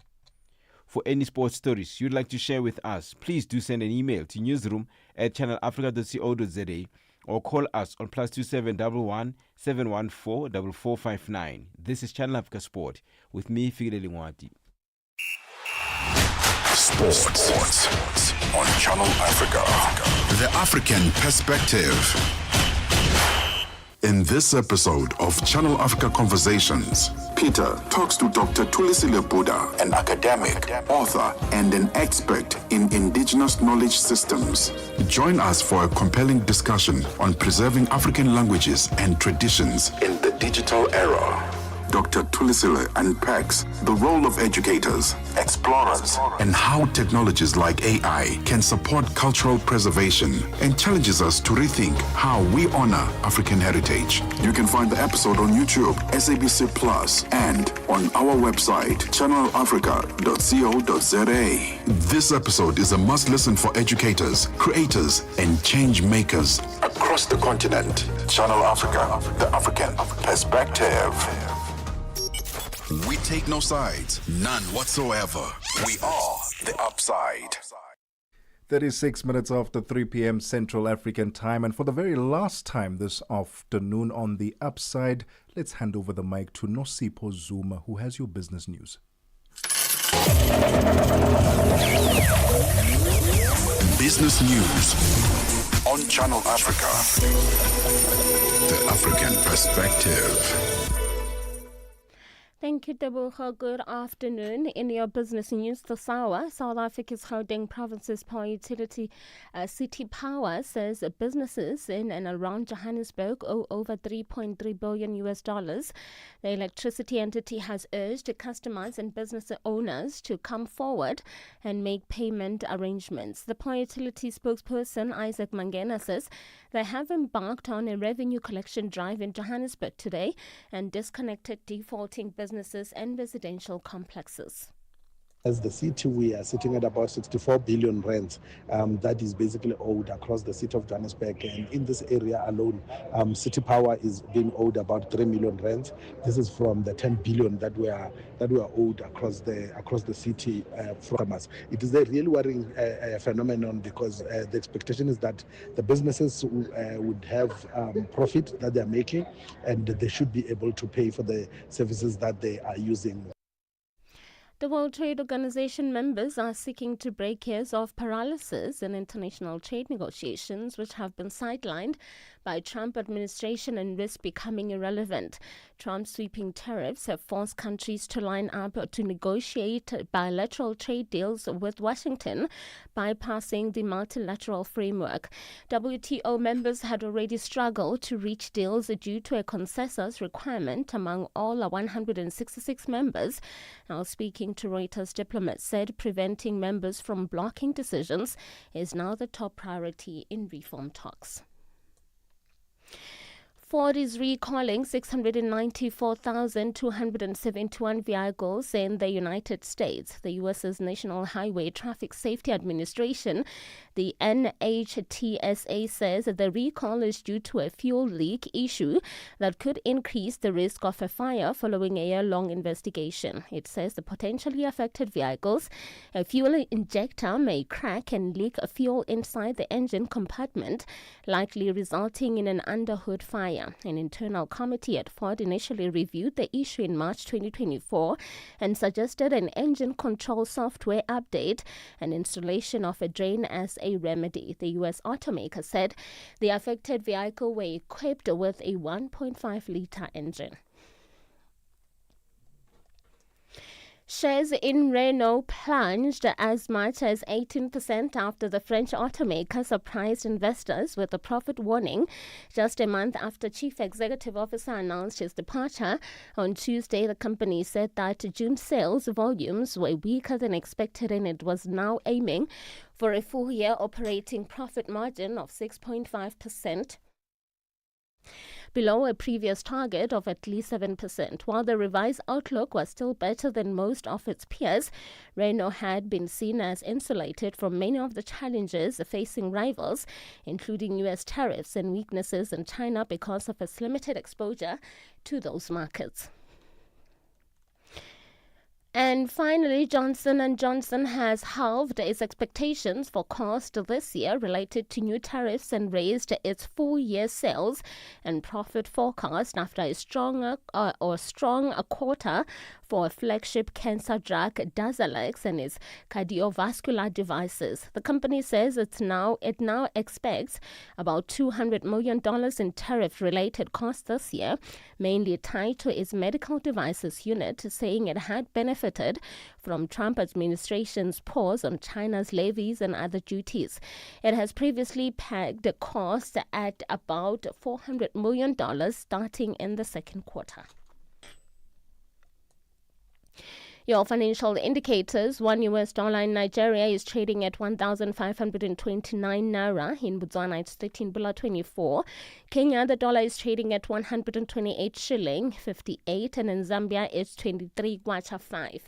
For any sports stories you'd like to share with us, please do send an email to newsroom@channelafrica.co.za or call us on +2711 714 4459. This is Channel Africa Sport with me, Figile Lingwati. Sports on Channel Africa. The African Perspective. In this episode of Channel Africa Conversations, Peter talks to Dr. Thulisile Buda, an academic, author, and an expert in indigenous knowledge systems. Join us for a compelling discussion on preserving African languages and traditions in the digital era. Dr. Thulisile unpacks the role of educators, explorers, and how technologies like AI can support cultural preservation, and challenges us to rethink how we honor African heritage. You can find the episode on YouTube, SABC Plus, and on our website, channelafrica.co.za. This episode is a must-listen for educators, creators, and change makers across the continent. Channel Africa, the African Perspective. We take no sides, none whatsoever. We are the Upside. 36 minutes after 3 p.m. Central African time. And for the very last time this afternoon on the Upside, let's hand over the mic to Nosipho Zuma, who has your business news. Business news on Channel Africa. The African Perspective. Thank you, Tebogo. Good afternoon. In your business news, the SAWA, South Africa's Gauteng Province's Power Utility City Power, says businesses in and around Johannesburg owe over $3.3 billion. The electricity entity has urged customers and business owners to come forward and make payment arrangements. The Power Utility spokesperson, Isaac Mangena, says they have embarked on a revenue collection drive in Johannesburg today and disconnected defaulting businesses businesses and residential complexes. As the city, we are sitting at about 64 billion rands that is basically owed across the city of Johannesburg. And in this area alone, City Power is being owed about 3 million rands. This is from the 10 billion that we are owed across the city from us. It is a really worrying phenomenon because the expectation is that the businesses would have profit that they are making, and they should be able to pay for the services that they are using. The World Trade Organization members are seeking to break years of paralysis in international trade negotiations, which have been sidelined by Trump administration and risk becoming irrelevant. Trump's sweeping tariffs have forced countries to line up to negotiate bilateral trade deals with Washington, bypassing the multilateral framework. WTO members had already struggled to reach deals due to a consensus requirement among all 166 members. Now, speaking to Reuters, diplomats said preventing members from blocking decisions is now the top priority in reform talks. Ford is recalling 694,271 vehicles in the United States. The U.S.'s National Highway Traffic Safety Administration, the NHTSA, says the recall is due to a fuel leak issue that could increase the risk of a fire following a year-long investigation. It says the potentially affected vehicles, a fuel injector may crack and leak fuel inside the engine compartment, likely resulting in an underhood fire. An internal committee at Ford initially reviewed the issue in March 2024 and suggested an engine control software update and installation of a drain as a remedy. The U.S. automaker said the affected vehicle were equipped with a 1.5-litre engine. Shares in Renault plunged as much as 18% after the French automaker surprised investors with a profit warning just a month after Chief Executive Officer announced his departure. On Tuesday, the company said that June sales volumes were weaker than expected and it was now aiming for a full-year operating profit margin of 6.5%. below a previous target of at least 7%. While the revised outlook was still better than most of its peers, Renault had been seen as insulated from many of the challenges facing rivals, including U.S. tariffs and weaknesses in China because of its limited exposure to those markets. And finally, Johnson & Johnson has halved its expectations for cost this year related to new tariffs and raised its full-year sales and profit forecast after a strong quarter for a flagship cancer drug, Darzalex, and its cardiovascular devices. The company says it now expects about $200 million in tariff-related costs this year, mainly tied to its medical devices unit, saying it had benefited from Trump administration's pause on China's levies and other duties. It has previously pegged the cost at about $400 million starting in the second quarter. Your financial indicators: $1 in Nigeria is trading at 1,529 naira. In Botswana, it's 13.24. Kenya, the dollar is trading at 128 shilling 58, and in Zambia, it's 23 kwacha 5.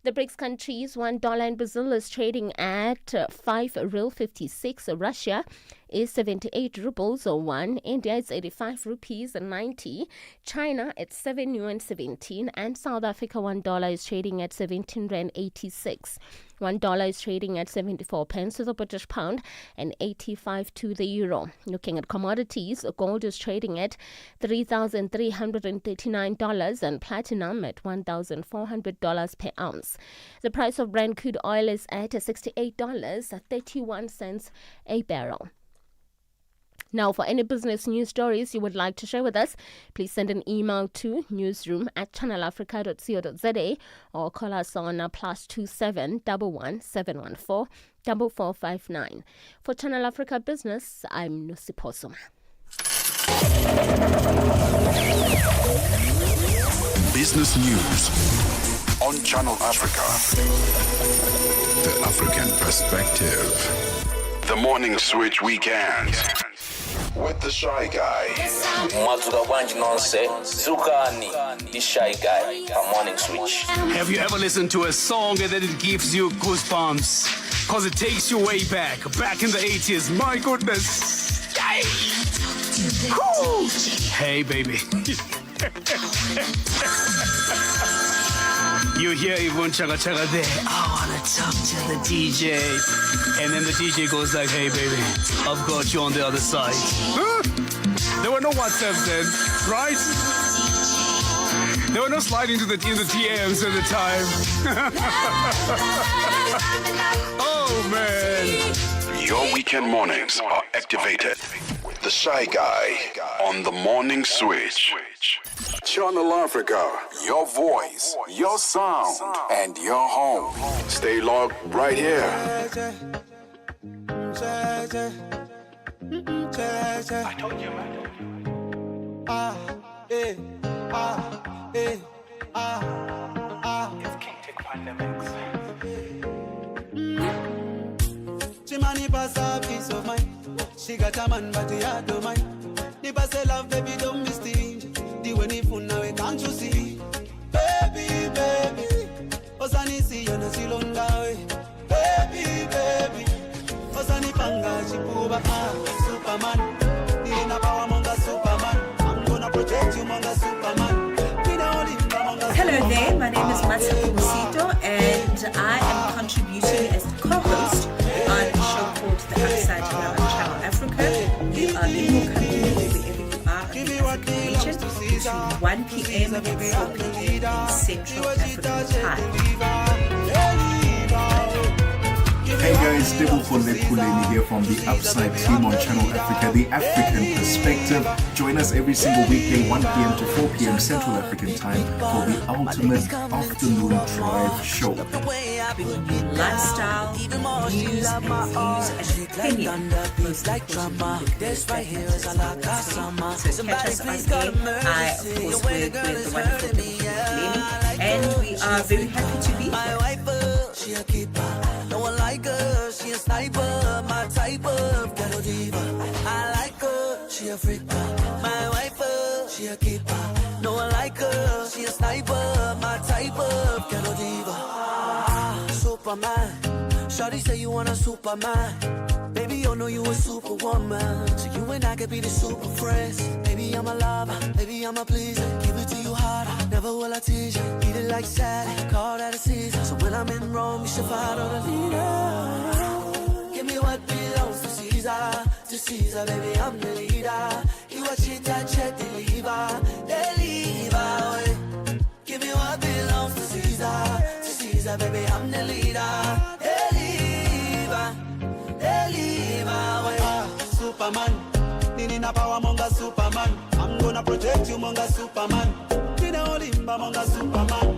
The BRICS countries: $1 in Brazil is trading at 5 real 56. Russia is 78 rubles or 1. India is 85 rupees and 90. China at 7 yuan 17. And South Africa, $1 is trading at 17 rand 86. $1 is trading at 74 pence to the British pound and 85 to the euro. Looking at commodities, gold is trading at $3,339 and platinum at $1,400 per ounce. The price of Brent crude oil is at $68.31 a barrel. Now, for any business news stories you would like to share with us, please send an email to newsroom@channelafrica.co.za or call us on +27 11 714 4459. For Channel Africa Business, I'm Mosito. Business news on Channel Africa. The African perspective. The Morning Switch Weekend. with the Shy Guy. Madzuka Wanji Nonse, Zukani, the Shy Guy, a morning switch. Have you ever listened to a song and then it gives you goosebumps? Cause it takes you way back in the 80s. My goodness. Yay. Hey, baby. You hear Yvonne Chaka Chaka there. I wanna talk to the DJ. And then the DJ goes like, hey, baby, I've got you on the other side. Huh? There were no WhatsApps then, right? There were no sliding in the DMs at the time. Oh, man. Your weekend mornings are activated with the Shy Guy on the morning switch. Channel Africa, your voice, your sound, and your home. Stay logged right here. I told you, man. It's King Tick Pandemics. Chimani pass a peace of mind. She got a man, but he had no mind. If I say love, baby, don't be stingy. The way you feel now, can't you see? Baby, baby. Osani see you no silonga way. Baby, baby. Osani panga chipuba Superman. Nina power monga Superman. I'm gonna protect you monga Superman. Hello there, my name is Mosito and I am contributing as the co-host on a show called The Upside here on Channel Africa. We are in your company wherever you are in the African region between 1 p.m. and 4 p.m. in Central African Time. Hey guys, Tebogo Lekhuleni here from the Upside team on Channel Africa, the African Perspective. Join us every single weekday, 1 p.m. to 4 p.m. Central African Time for the ultimate afternoon drive show. Lifestyle, news and views and opinion. Most drama. This right here is a lot of drama. So catch us on air. I, of course, work with the wonderful Lekhuleni, and we are very happy to be here. She a keeper, no one like her. She a sniper, my type of ghetto diva. I like her, she a freaker, my wife. She a keeper, no one like her. She a sniper, my type of ghetto diva. Superman, shawty say you want a Superman. Baby, you know you a superwoman. So you and I could be the super friends. Baby, I'm a lover, baby, I'm a pleaser. Give it to you harder, never will I tease you. Eat it like salad, call that a season. So when I'm in Rome, you should follow the leader. Give me what belongs to Caesar, baby, I'm the leader. You watch it, touch it, deliver. Give me what belongs to Caesar, baby, I'm the leader. Superman, Nini na power monga Superman. I'm gonna protect you monga Superman. Nina olimba monga Superman.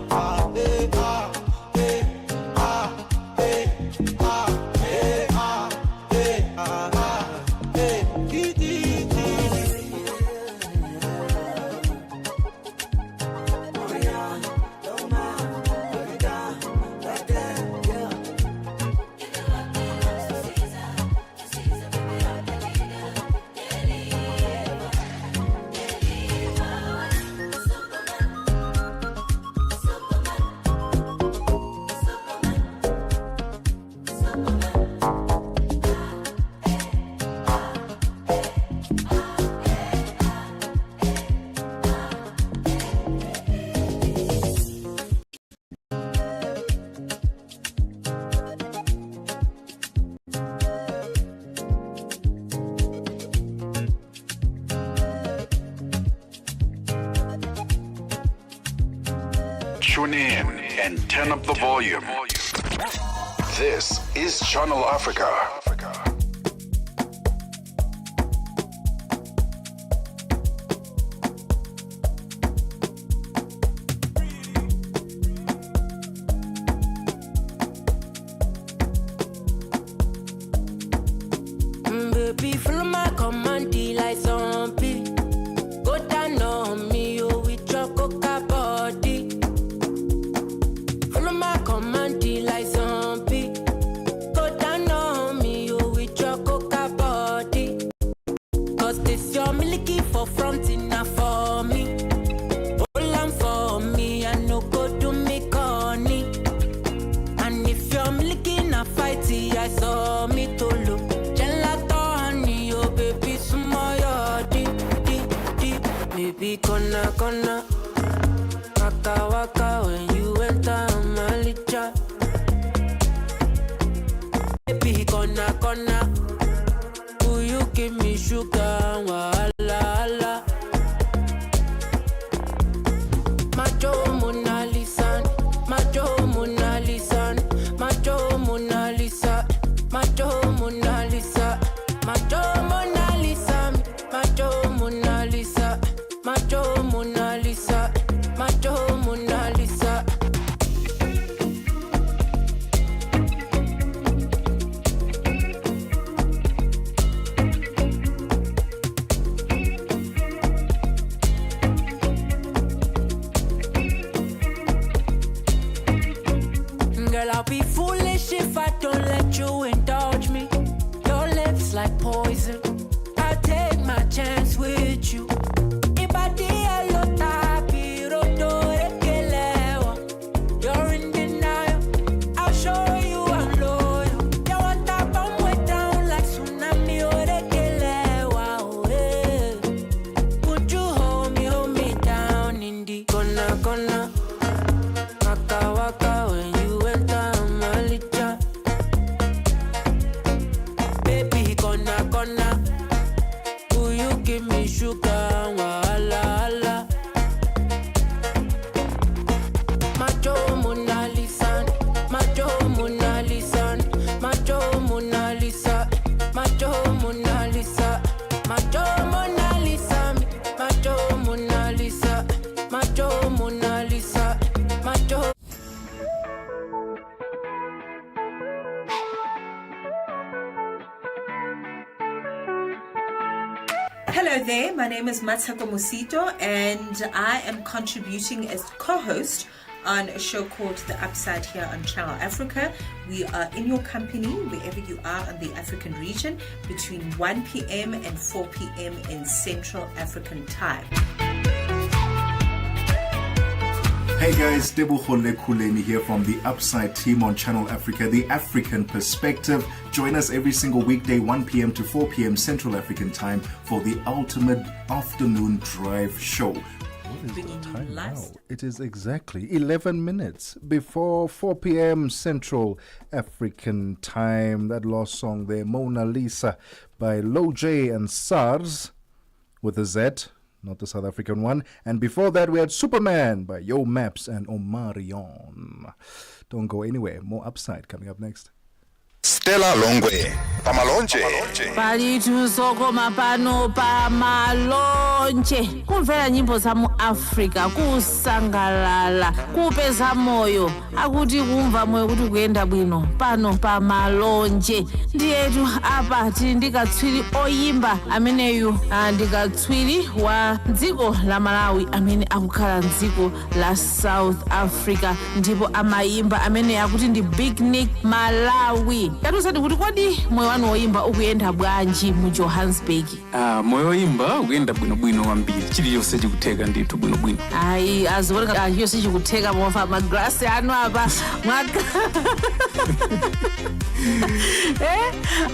Tune in and turn up the volume. This is Channel Africa. Baby, follow my command, like zombie. Go down on me, oh, with your coca body. Follow my command, like zombie. Go down on me, oh, with your coca body. 'Cause this Baby, kona, waka when you enter Malicha. Baby, kona, will you give me sugar? Wala. Macho Mona Lisa, Macho Mona Lisa, Macho Mona Lisa, Macho Mona Lisa, Macho Mona Lisa, Macho Mona Lisa, Macho Mona Lisa, Macho Mona Lisa. Girl, I'll be foolish if I don't let you indulge me. Your lips like poison. I'll take my chance with you. You're in denial. I'll show you I'm loyal. You want that bomb way down like tsunami or would you hold me down in the gonna waka when you enter Malicha. Baby, gonna will you give me sugar? Wala. Macho Mona Lisa, Macho Mona Lisa, Macho Mona Lisa, Macho Mona Lisa, Macho Mona Lisa, Macho Mona Lisa, Macho Mona Lisa, Macho. Hello there, my name is Mosito and I am contributing as co-host on a show called The Upside here on Channel Africa. We are in your company wherever you are in the African region between 1 p.m. and 4 p.m. in Central African Time. Hey guys, Tebogo Lekhuleni here from the Upside team on Channel Africa, the African Perspective. Join us every single weekday, 1 p.m. to 4 p.m. Central African Time for the ultimate afternoon drive show. What is the time now? It is exactly 11 minutes before 4 p.m. Central African Time. That last song there, Mona Lisa by Lo J and SARS with a Z. Not the South African one. And before that, we had Superman by Yo Maps and Omarion. Don't go anywhere. More Upside coming up next. Stella Longwe, Pamalonje. Palitu soko mapano pamalonje. Kumvera nyimbo za mu Africa, kusangalala, kupeza moyo. Akuti kumva moyo kuti kuyenda bwino. Pano pamalonje. Ndiyetu apa tili ndikatswiri oyimba ameneyu ndikatswiri wa dziko la Malawi amene akukhala dziko la South Africa ndipo amayimba amene akuti ndi Big Nick Malawi. Yatusati kuti kodi moyo wanu woyimba ukuyenda bwanji mu Johannesburg? Moyo woyimba ukuyenda bwinobwino kwambiri. Chiliyonse chikutheka ndithu bwinobwino. Ayi aziwoneka chiliyonse chikutheka mofa magrasi anu apa mwaka.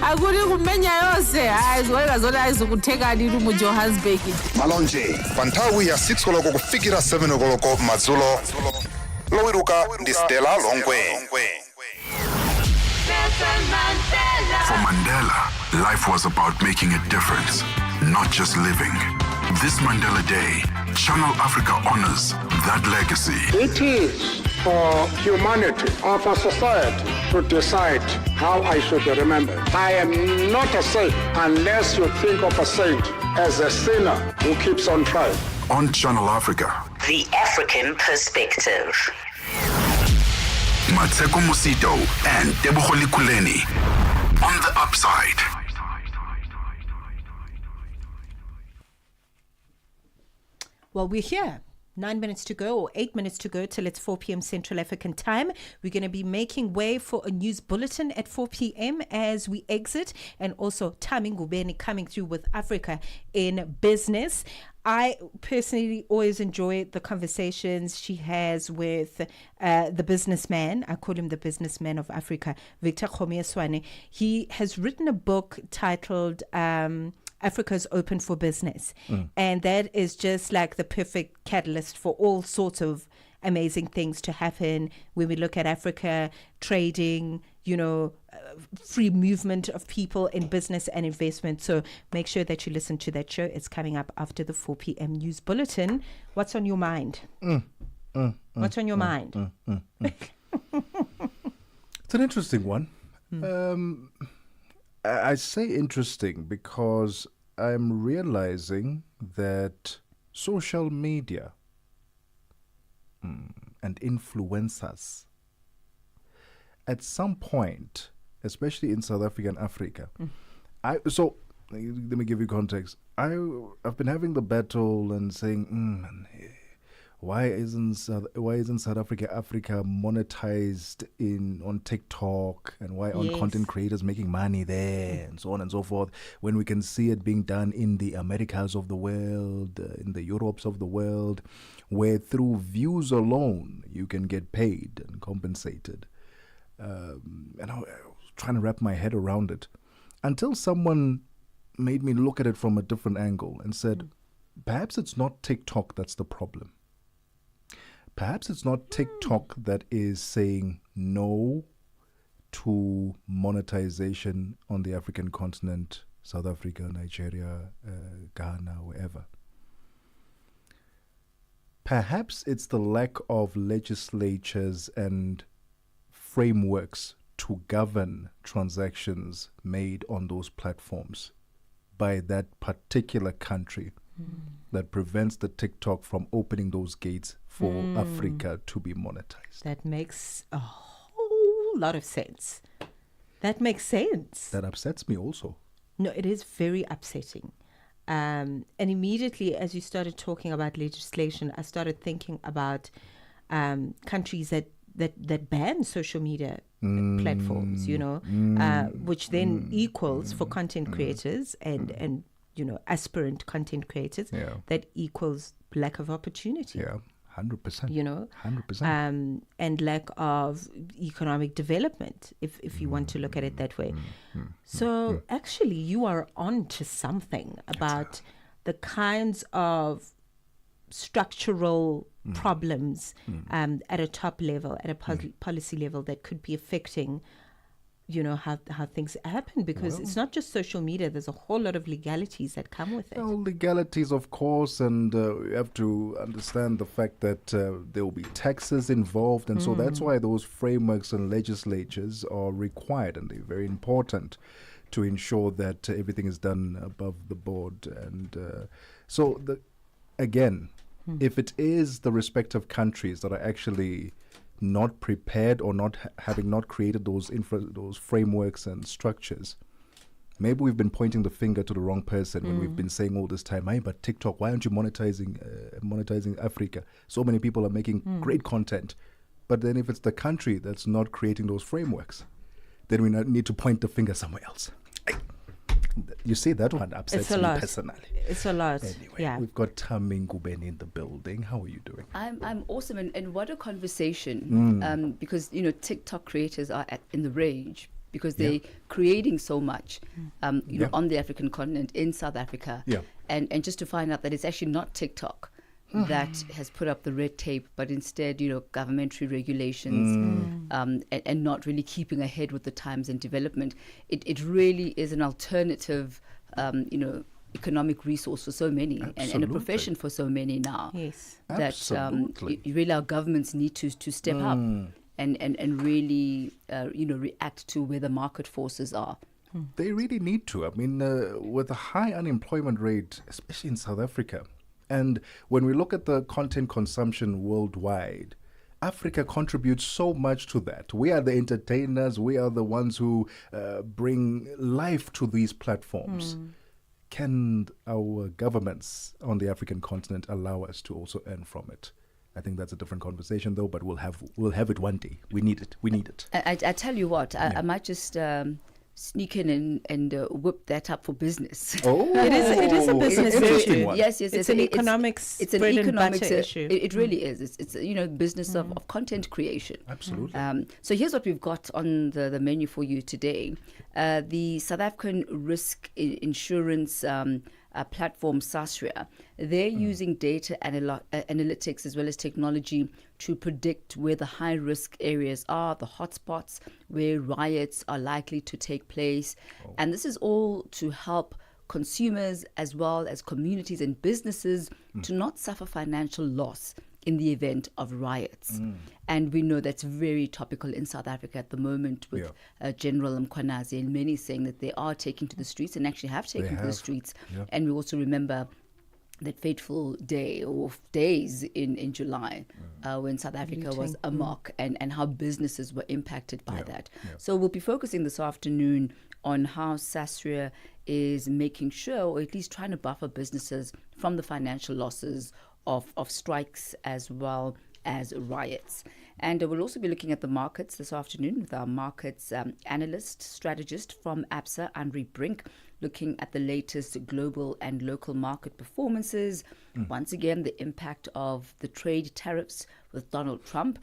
Akuti kumenya yonse aziwoneka zoti azikutheka ndithu mu Johannesburg. Malonje, panthawi ya 6 koloko kufikira 7 koloko madzulo. Lowiruka ndi Stella Longwe. For Mandela, life was about making a difference, not just living. This Mandela Day, Channel Africa honors that legacy. It is for humanity, or for society, to decide how I should be remembered. I am not a saint unless you think of a saint as a sinner who keeps on trying. On Channel Africa, The African Perspective. Mmatsheko Mosito and Tebogo Lekhuleni on the Upside. Well, we're here. 9 minutes to go, or 8 minutes to go till it's 4 p.m. Central African Time. We're going to be making way for a news bulletin at 4 p.m. as we exit, and also Tami Ngubeni coming through with Africa in Business. I personally always enjoy the conversations she has with the businessman. I call him the businessman of Africa, Victor Khomeswane. He has written a book titled Africa is open for business. And that is just like the perfect catalyst for all sorts of amazing things to happen. When we look at Africa, trading, free movement of people in business and investment. So make sure that you listen to that show. It's coming up after the 4 p.m. news bulletin. What's on your mind? What's on your mind? It's an interesting one. I say interesting because I'm realizing that social media and influencers at some point, especially in South Africa and Africa, so let me give you context. I've been having the battle and saying, why isn't South Africa monetized on TikTok, and why aren't content creators making money there, and so on and so forth, when we can see it being done in the Americas of the world, in the Europes of the world, where through views alone you can get paid and compensated. And I was trying to wrap my head around it until someone made me look at it from a different angle and said, perhaps it's not TikTok that's the problem. Perhaps it's not TikTok that is saying no to monetization on the African continent, South Africa, Nigeria, Ghana, wherever. Perhaps it's the lack of legislatures and frameworks to govern transactions made on those platforms by that particular country that prevents the TikTok from opening those gates for Africa to be monetized. That makes a whole lot of sense. That makes sense. That upsets me also. No, it is very upsetting. And immediately as you started talking about legislation, I started thinking about countries that ban social media platforms, which then equals for content creators and aspirant content creators, that equals lack of opportunity. Yeah, 100%. 100%. And lack of economic development, if you want to look at it that way. So actually, you are on to something about the kinds of structural problems at a top level, at a policy level, that could be affecting how things happen, because it's not just social media. There's a whole lot of legalities that come with it. Legalities, of course, and you have to understand the fact that there will be taxes involved, and so that's why those frameworks and legislatures are required, and they're very important to ensure that everything is done above the board. And if it is the respective countries that are actually not prepared or having not created those frameworks and structures, maybe we've been pointing the finger to the wrong person when we've been saying all this time, hey, but TikTok, why aren't you monetizing Africa? So many people are making great content. But then if it's the country that's not creating those frameworks, then we need to point the finger somewhere else. You see, that one upsets me personally. It's a lot. Anyway, we've got Tami Ngubeni in the building. How are you doing? I'm awesome, and what a conversation. Because TikTok creators are in the rage because they're creating so much, on the African continent, in South Africa, and just to find out that it's actually not TikTok that has put up the red tape, but instead, governmentary regulations, and not really keeping ahead with the times and development. It really is an alternative, economic resource for so many, and a profession for so many now. Yes, that really our governments need to step up and really, react to where the market forces are. They really need to. I mean, with a high unemployment rate, especially in South Africa. And when we look at the content consumption worldwide, Africa contributes so much to that. We are the entertainers. We are the ones who bring life to these platforms. Can our governments on the African continent allow us to also earn from it? I think that's a different conversation, though. But we'll have it one day. We need it. We need it. I tell you what. I might just sneak in and whip that up for business. Oh, it is a business issue. Yes, it's an economics. It's an economics issue. It really is. It's business of content creation. Absolutely. So here's what we've got on the menu for you today. The South African Risk Insurance platform Sasria, they're using data analytics as well as technology to predict where the high risk areas are, the hotspots where riots are likely to take place. And this is all to help consumers as well as communities and businesses to not suffer financial loss in the event of riots. And we know that's very topical in South Africa at the moment with General Mkhwanazi and many saying that they are taking to the streets and actually have taken to the streets. And we also remember that fateful day or days in July when South Africa was amok and how businesses were impacted by that. So we'll be focusing this afternoon on how Sasria is making sure, or at least trying to buffer businesses from the financial losses of strikes as well as riots. And we'll also be looking at the markets this afternoon with our markets analyst, strategist from ABSA, Henri Brink, looking at the latest global and local market performances. Once again, the impact of the trade tariffs with Donald Trump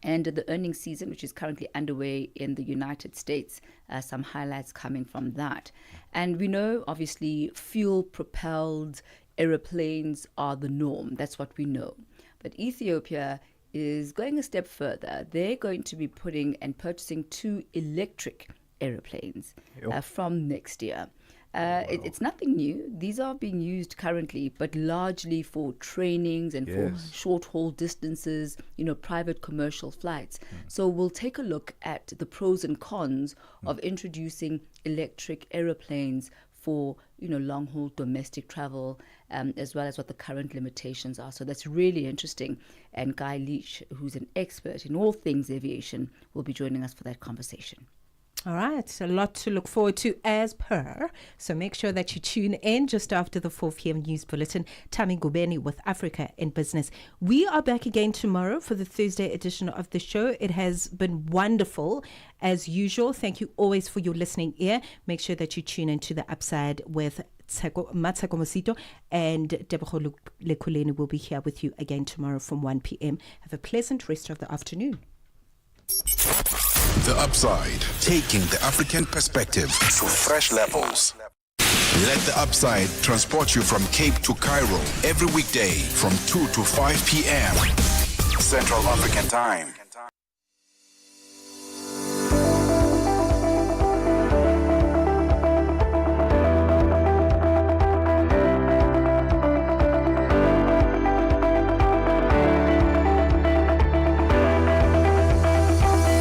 and the earnings season, which is currently underway in the United States. Some highlights coming from that. And we know, obviously, fuel-propelled aeroplanes are the norm. That's what we know. But Ethiopia is going a step further. They're going to be putting and purchasing 2 electric aeroplanes from next year. It's nothing new. These are being used currently, but largely for trainings and for short haul distances, private commercial flights. So we'll take a look at the pros and cons of introducing electric aeroplanes for long haul domestic travel, as well as what the current limitations are. So that's really interesting. And Guy Leach, who's an expert in all things aviation, will be joining us for that conversation. All right, a lot to look forward to as per. So make sure that you tune in just after the 4 p.m. news bulletin. Tami Gubeni with Africa in Business. We are back again tomorrow for the Thursday edition of the show. It has been wonderful as usual. Thank you always for your listening ear. Make sure that you tune into the Upside with Mmatsheko Mosito, and Tebogo Lekhuleni will be here with you again tomorrow from 1 p.m. Have a pleasant rest of the afternoon. The Upside, taking the African perspective to fresh levels. Let the Upside transport you from Cape to Cairo every weekday from 2 to 5 p.m. Central African Time.